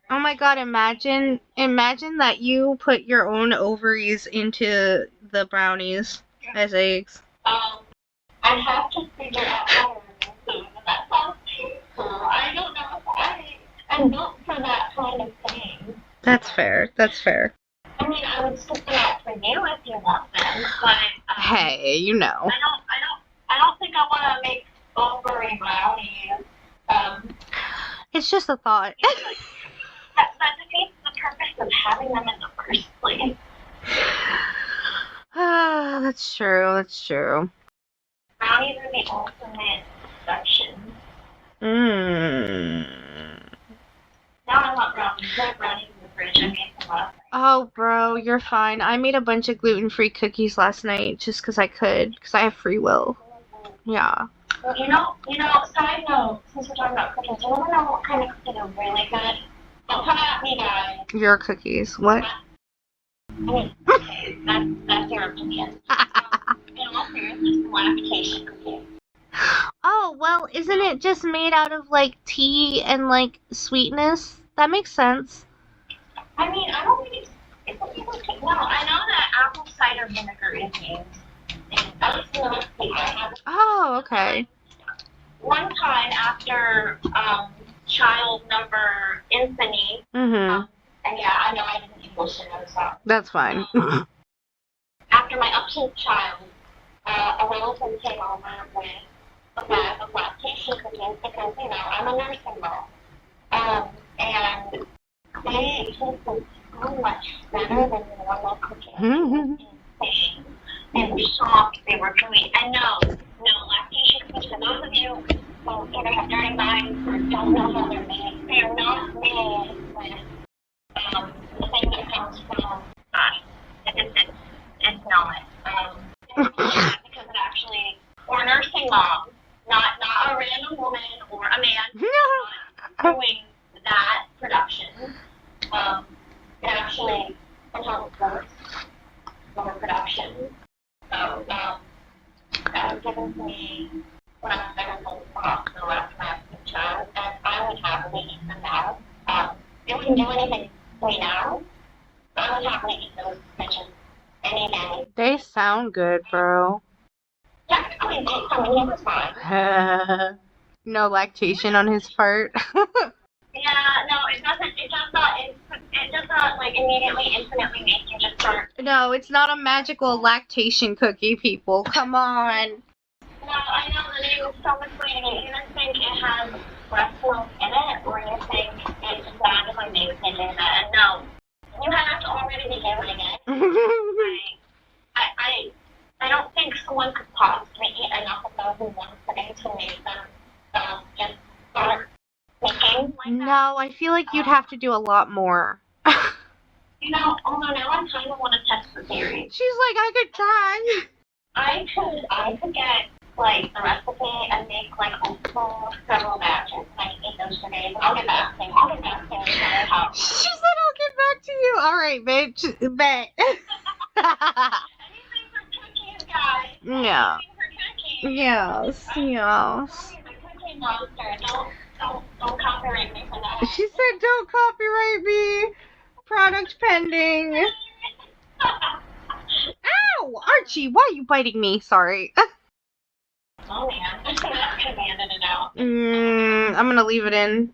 Oh my god, imagine that you put your own ovaries into the brownies as eggs. I have to figure out how to remove them, and that sounds painful. I don't know if I'm built for that kind of thing. That's fair. I mean, I would stick them out for you if you want them, but hey, I don't think I want to make ovary brownies. It's just a thought. That defeats the purpose of having them in the first place. That's true. Brownies are the ultimate deception. Now I want brownies. I have brownies in the fridge. I made some last night. Oh, bro, you're fine. I made a bunch of gluten-free cookies last night just because I could, because I have free will. Yeah. Well, side note, since we're talking about cookies, you wanna know what kind of cookies are really good? Don't come at me, guys. Your cookies. What? Okay, that's your opinion. In all seriousness, lactation cookies. Oh, well, isn't it just made out of, like, tea and, like, sweetness? That makes sense. I mean, I don't think it's no, I know that apple cider vinegar is used. Oh, okay. One time after child number infinity, and yeah, I know I didn't English it, I'm sorry. That's fine. After my upkeep child, a relative came over with a bag of lactation cookies because, I'm a nursing mom. And they tasted so much better than the normal cookies. Insane. They were soft, they were gooey. And no, lactation cookies, for those of you who either have dirty minds or don't know how they're made, they are not made with the thing that comes from us. It's not. Because it actually, or nursing mom, not a random woman or a man, not doing that production. It actually helps works for production. So, that was given to me when I was in the hospital after my child, and I would happily eat them now. It wouldn't do anything to me now. I would happily eat those bitches any day. They sound good, bro. Yeah, I mean, he was fine. No lactation on his part. Yeah, no, it doesn't. It does not like immediately, infinitely make you just start. No, it's not a magical lactation cookie, people. Come on. No, I know the name is so misleading. You either think it has breast milk in it, or you think it's magically makes it in it. And no, you have to already be doing it. I don't think someone could possibly eat enough of those in one sitting to make them just start. No, I feel like you'd have to do a lot more. Although now I kind of want to test the theory. She's like, I could try. I could get, like, the recipe and make, like, several batches. I can eat those for days. I'll get back to you. She said, I'll get back to you. All right, bitch. Bet. Anything for cookies, guys. Yeah. Anything for cookies. Yes, yes. The Cookie Monster. Don't copyright me for that. She said, "Don't copyright me. Product pending." Ow, Archie, why are you biting me? Sorry. Oh man, that's commanded it out. I'm gonna leave it in.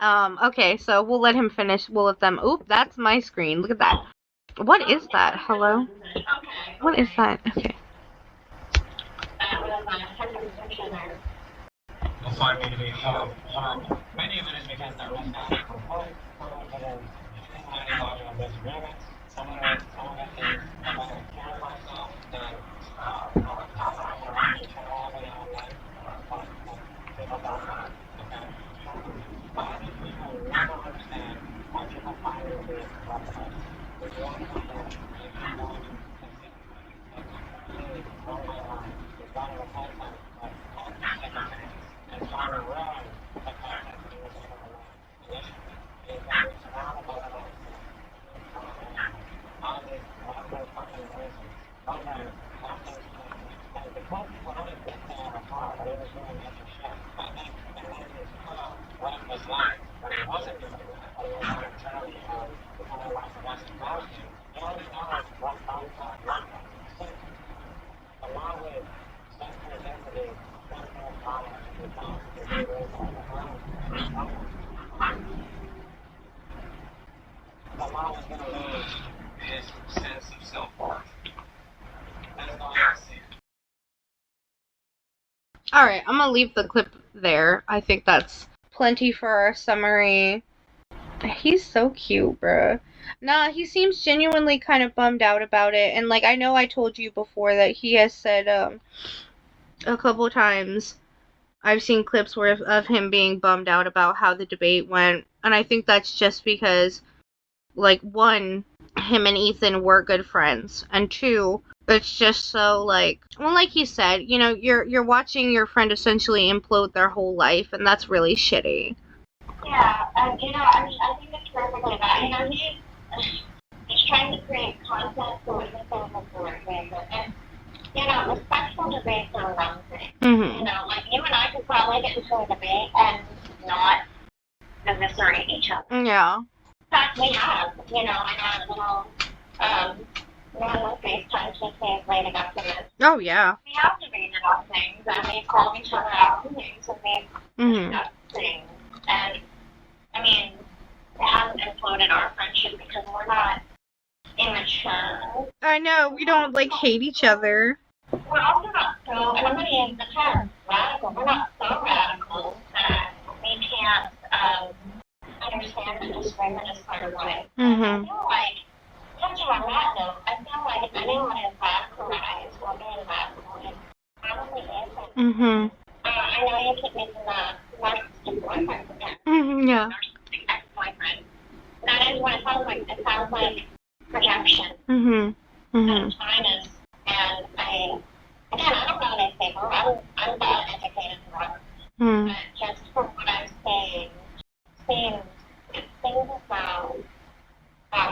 Okay, so we'll let him finish. We'll let them. Oop, that's my screen. Look at that. What is that? Hello? Okay. What is that? Okay. That was my second section there. You'll find me to be horrible. Many of it is because they're left out from home. Any logical disagreements. Some of it is I'm not going to care myself. And interaction can all be online. People don't know. Okay? But I think people never understand why people find it to be disruptive. If you want to find it, if you want to really roll my line, you've got to replace it with second things. And trying to ruin the content that you're going to learn. Initially, is that you're surrounded by the all these fucking reasons. Okay, and because people don't get to have a car, but it was doing major shit. I think it made me feel what it was like when he wasn't doing that. When he was on a journey of becoming like the best version. He only knows what contact working. Along with sensory density, sensory knowledge, the knowledge of the real the law is going to lose his sense of self-worth. That's the way I see it. Alright, I'm gonna leave the clip there. I think that's plenty for our summary. He's so cute, bruh. Nah, he seems genuinely kind of bummed out about it. And, like, I know I told you before that he has said, a couple times I've seen clips where of him being bummed out about how the debate went. And I think that's just because, like, one, him and Ethan were good friends. And two, it's just so, like, well, like he said, you know, you're watching your friend essentially implode their whole life, and that's really shitty. Yeah, I mean, I think it's perfectly that. He's trying to create content so it can go the right way, and respectful debates are one thing. Mm-hmm. Like you and I could probably get into a debate and not eviscerate each other. Yeah. In fact, we have, in our little normal FaceTime campaign leading up to this. Oh, yeah. We have debated on things, and we've called each other out on things, and we've discussed things, and I mean, it hasn't imploded our friendship because we're not immature. I know, we don't, like, hate each other. We're also not so, and I'm going to use the term radical, we're not so radical that we can't understand that disagreement is part of life. I feel like, touching on that note, I feel like if anyone is radicalized or being radical, it probably isn't. I know you keep making the narcissistic boyfriend again. Yeah. Narcissistic ex-boyfriend. That is what it sounds like. It sounds like projection. And shyness. And I don't know these people. I'm not educated one. But just from what I'm saying, it seems as though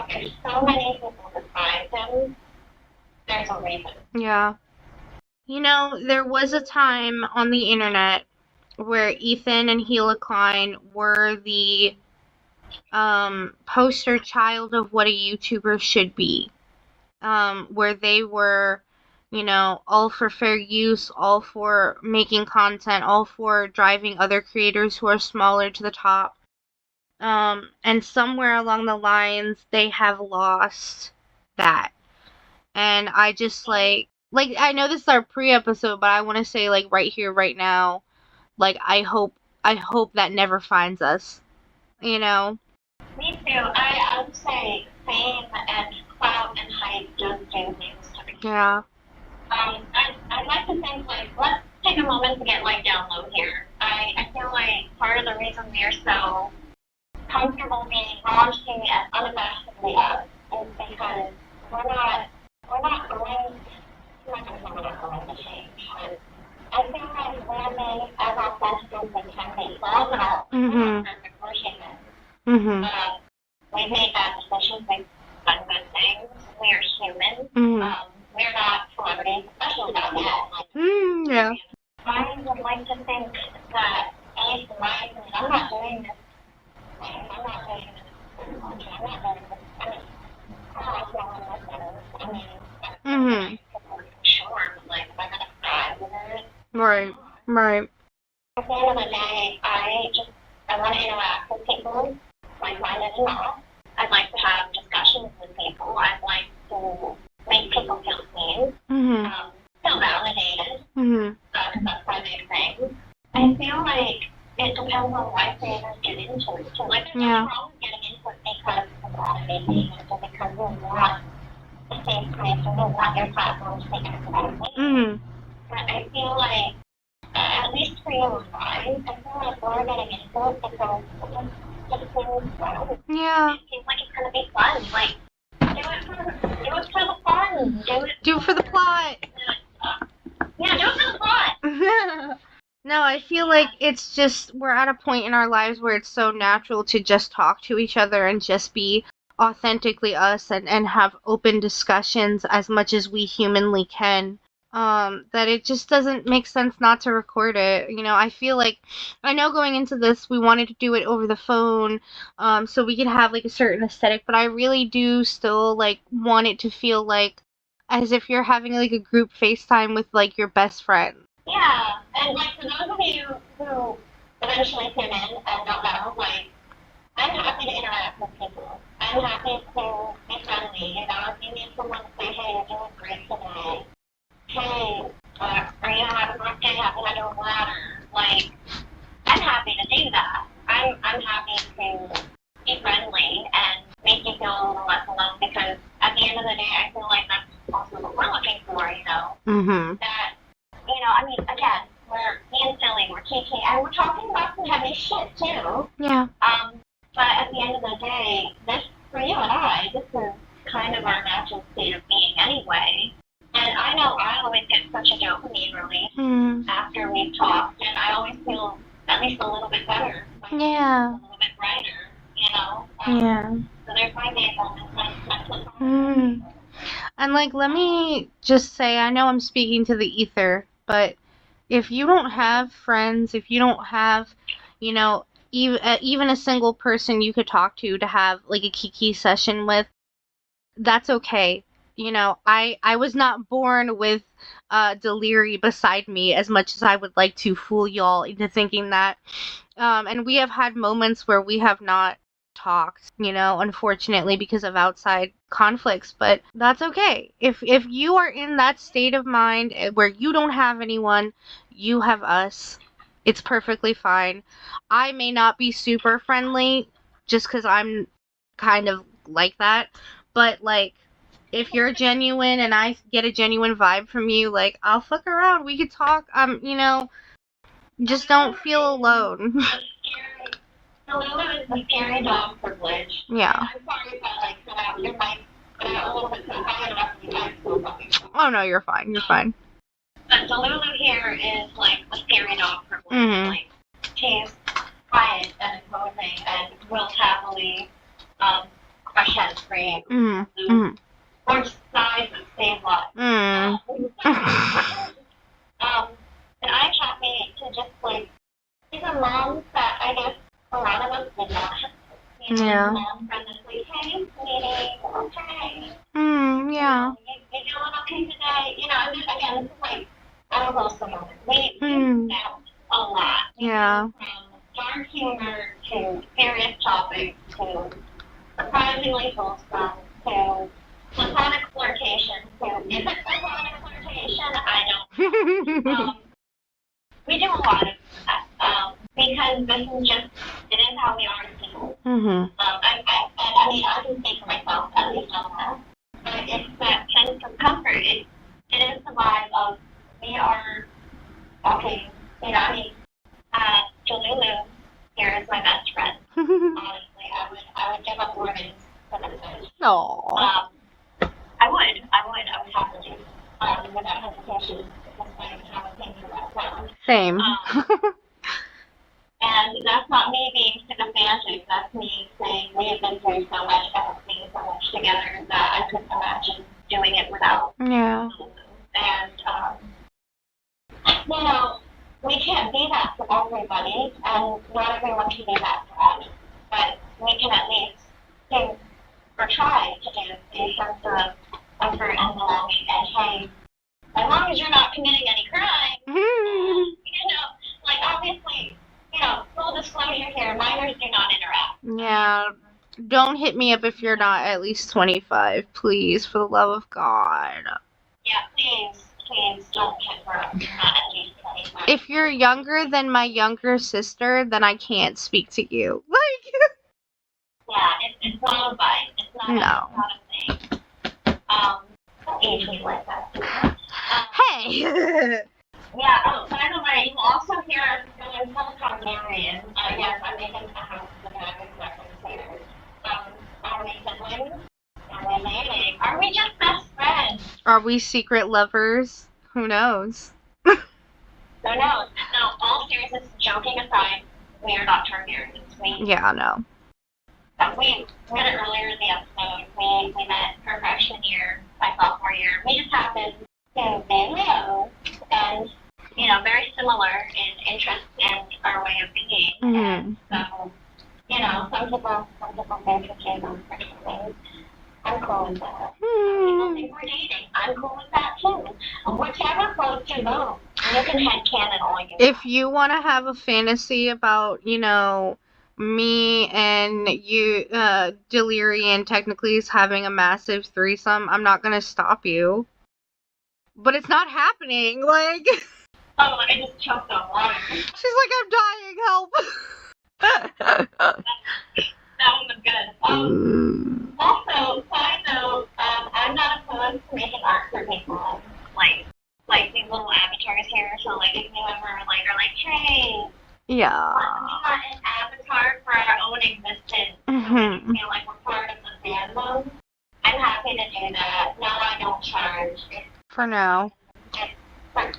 there's so many people beside them. There's a reason. Yeah. You know, there was a time on the internet where Ethan and Gila Klein were the poster child of what a YouTuber should be. Where they were, all for fair use, all for making content, all for driving other creators who are smaller to the top. And somewhere along the lines, they have lost that. And I just, like, I know this is our pre-episode, but I want to say, like, right here, right now, like, I hope that never finds us, Me too. I would say fame and clout and hype just do things to me. Yeah. I'd like to think, like, let's take a moment to get, like, down low here. I feel like part of the reason we're so comfortable being raunchy and unabashedly us is because we're not going to change. And I feel like we're being as authentic as we can be. For all in all, we're human. We've made bad decisions, we've done good things, we are human. Right. Right. At the end of the day, I want to interact with people, like-minded and not. I'd like to have discussions with people. I'd like to make people feel seen, feel validated, because that's my big thing. I feel like it depends on why creators get into it. So, like, there's nothing wrong with getting into it because of validating it, or because you want a safe place, or you want your platform to be accessible. But I feel like, at least for you and I feel like we're getting into it because it just seems fun. Yeah. It seems like it's gonna be fun. Like, do it for the fun. Do it for the plot. Yeah, do it for the plot. No, I feel like it's just, we're at a point in our lives where it's so natural to just talk to each other and just be authentically us and have open discussions as much as we humanly can. That it just doesn't make sense not to record it. You know, I feel like, I know going into this, we wanted to do it over the phone, so we could have like a certain aesthetic, but I really do still like want it to feel like as if you're having like a group FaceTime with like your best friend. Yeah, and like for those of you who eventually tune in and don't know, like, I'm happy to interact with people. I'm happy to be friendly. You know, if you need someone to say, hey, you're doing great today. Hey, are you gonna have a birthday? Happy to do a ladder. Like, I'm happy to do that. I'm happy to be friendly and make you feel a little less alone, because at the end of the day, I feel like that's also what we're looking for, you know? That, you know, I mean, again, we're being silly, we're kiki, and we're talking about some heavy shit too. Yeah. But at the end of the day, this, for you and I, this is kind of our natural state of being anyway. And I know I always get such a dopamine release after we've talked, and I always feel at least a little bit better. Yeah. A little bit brighter, you know? Yeah. So there's my day moments. And like, let me just say, I know I'm speaking to the ether, but if you don't have friends, if you don't have, you know, even a single person you could talk to have like a kiki session with, that's okay. You know, I was not born with deliri beside me as much as I would like to fool y'all into thinking that. And we have had moments where we have not talked, you know, unfortunately because of outside conflicts, but that's okay. If you are in that state of mind where you don't have anyone, you have us. It's perfectly fine. I may not be super friendly just cuz I'm kind of like that, but like if you're genuine and I get a genuine vibe from you, like I'll fuck around. We could talk. You know, just don't feel alone. Lulu is the scary dog privilege. Yeah. I'm sorry if I like cut out your mic, a little bit too high enough for you guys to fucking. Oh no, you're fine. You're fine. But the Lulu here is like the scary dog privilege. Like, she's quiet and imposing and will happily crush heads for you. Or size and save lives. And I'm happy to just like, these are moms that I guess a lot of us did not have. You know, mom friends like, hey, sweetie, okay. Yeah. You doing okay today? You know, and then, again, this is like a wholesome moment. We out a lot. Yeah. From dark humor to serious topics to surprisingly wholesome to platonic flirtation to, is it platonic flirtation? I don't. We do a lot of that, because this is just, it is how we are as people. I mean, I can speak for myself, at least on that. But it's that sense of comfort. It is the vibe of, we are walking, you know, I mean, Jalulu here is my best friend. Honestly, I would give up organs for this. Aww. I would have to, without hesitation. Same. And that's not me being sycophantic, that's me saying we have been through so much and seen so much together that I couldn't imagine doing it without. Yeah. And, you know, we can't be that for everybody, and not everyone can be that for us. But we can at least think, or try to do a sense of comfort and belonging, and hey, as long as you're not committing any crime, exposure here. Minors do not interact. Yeah. Don't hit me up if you're not at least 25, please, for the love of God. Yeah, please don't hit her up. You're not at least 25. If you're younger than my younger sister, then I can't speak to you. Like, yeah, it's not a bite. It's not, no. it's not a thing. Don't age me like that. Hey! Yeah, oh, by the way, you also hear us going full Hungarian. Yes, I'm making a house of the reference here. Are we siblings? Are we dating? Are we just best friends? Are we secret lovers? Who knows? Who knows? No, all seriousness, joking aside, we are not Targaryens. Yeah, no. We read it earlier in the episode. We met her freshman year, my sophomore year. We just happened to be Leo, and very similar in interest and our way of being. Mm-hmm. So, some people think it's gay on certain things. I'm cool with that. People think we're dating. I'm cool with that too. Whichever floats your boat. You can headcanon all you want. If you want to have a fantasy about, me and you, Delirian technically is having a massive threesome, I'm not gonna stop you. But it's not happening, like... Oh, I just choked on water. She's like, I'm dying, help! That one was good. Also, side note, I'm not opposed to making art for people. Like these little avatars here. So, like, if you ever, are like, hey, yeah. we got an avatar for our own existence. Mm-hmm. So we feel like we're part of the fandom. I'm happy to do that. No, I don't charge. For now. We're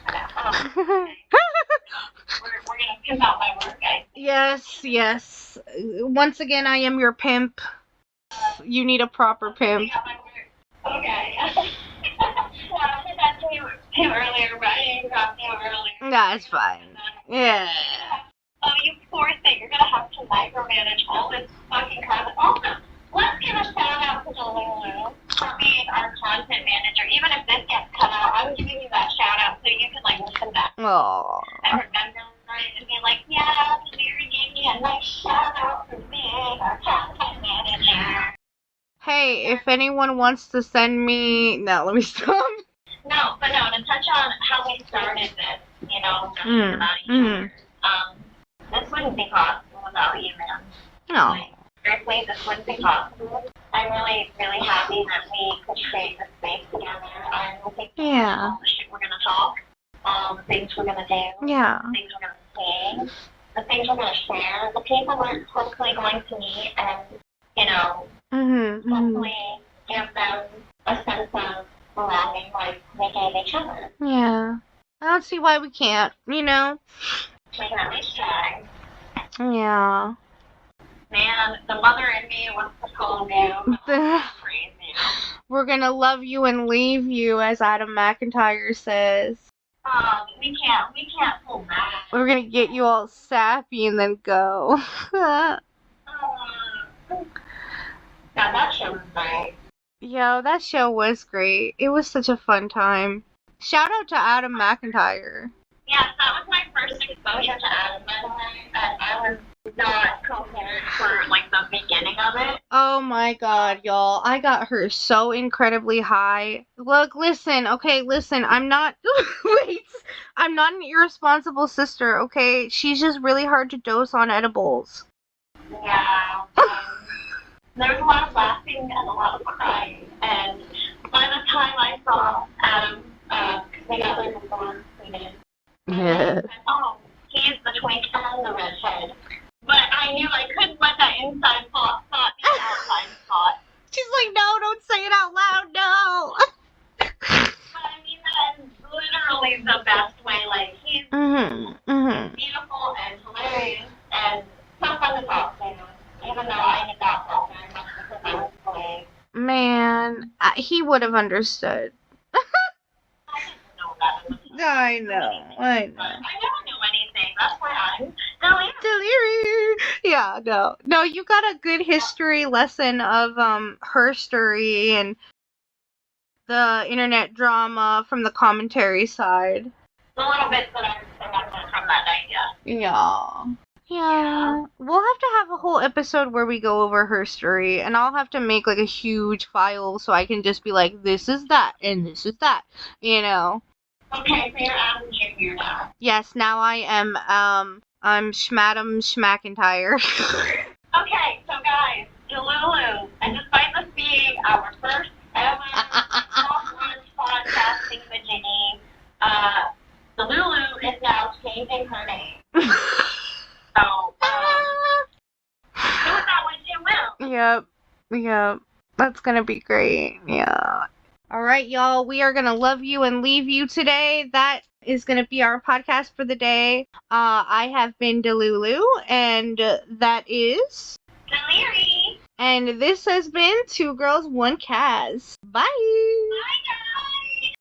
gonna pimp out my work, guys. Yes. Once again, I am your pimp. You need a proper pimp. Okay. Well, I said that to you earlier, but I didn't drop you earlier. That's fine. Yeah. Oh, you poor thing. You're gonna have to micromanage all this fucking content. Also, let's give a shout out to Lulu for being our content manager. Even if this gets cut out, I'm giving you that shout out so you can listen back. Aww. And remember it and be like, yeah, Mary gave me a nice shout out for being our content manager. Hey, if anyone wants to send me... No, let me stop. No, to touch on how we started this, gushing about each other. This wouldn't be possible without you, man. No. Seriously, this wouldn't be possible. I'm really, really happy that we could create this space together. I'm looking forward to all the shit we're gonna talk, the things we're gonna do, the things we're gonna sing, the things we're gonna share, the people we're hopefully going to meet, and hopefully give them a sense of belonging like they gave each other. Yeah. I don't see why we can't, We can at least try. Yeah. Man, the mother in me wants to scold you. Crazy. We're gonna love you and leave you, as Adam McIntyre says. We can't pull back. We're gonna get you all sappy and then go. Yeah, that show was great. Yo, that show was great. It was such a fun time. Shout out to Adam McIntyre. Yes, that was my first exposure to Adam, by the way, and I was not coherent for, the beginning of it. Oh my god, y'all. I got her so incredibly high. Look, listen, I'm not... Wait. I'm not an irresponsible sister, okay? She's just really hard to dose on edibles. Yeah, there was a lot of laughing and a lot of crying, and by the time I saw Adam, because we got there before we did, Yeah. said, oh, he's the twink and the redhead. But I knew I couldn't let that inside thought be an outside thought. She's like, no, don't say it out loud, no. But I mean that is literally the best way. He's beautiful and hilarious and so fun to talk to. Even though I did not talk very much because I was playing. Man, he would have understood. I didn't know that. I know. But I never knew anything. That's why I'm delirious. Yeah, no, you got a good history lesson of herstory and the internet drama from the commentary side. The little bits that I remember from that night, yeah. Yeah. Yeah. We'll have to have a whole episode where we go over her story, and I'll have to make like a huge file so I can just be like, this is that, and this is that, you know? Okay, so you're Adam Jr. now. Yes, now I am, I'm Schmadam Schmacintyre. Okay, so guys, Delulu, and despite this being our first ever launch podcasting Virginie, Delulu is now changing her name. So, do with that what you will. Yep. That's gonna be great. Yeah. Alright, y'all, we are gonna love you and leave you today. That is gonna be our podcast for the day. I have been Delulu, and that is Deliri. And this has been Two Girls, One Kaz. Bye! Bye, guys.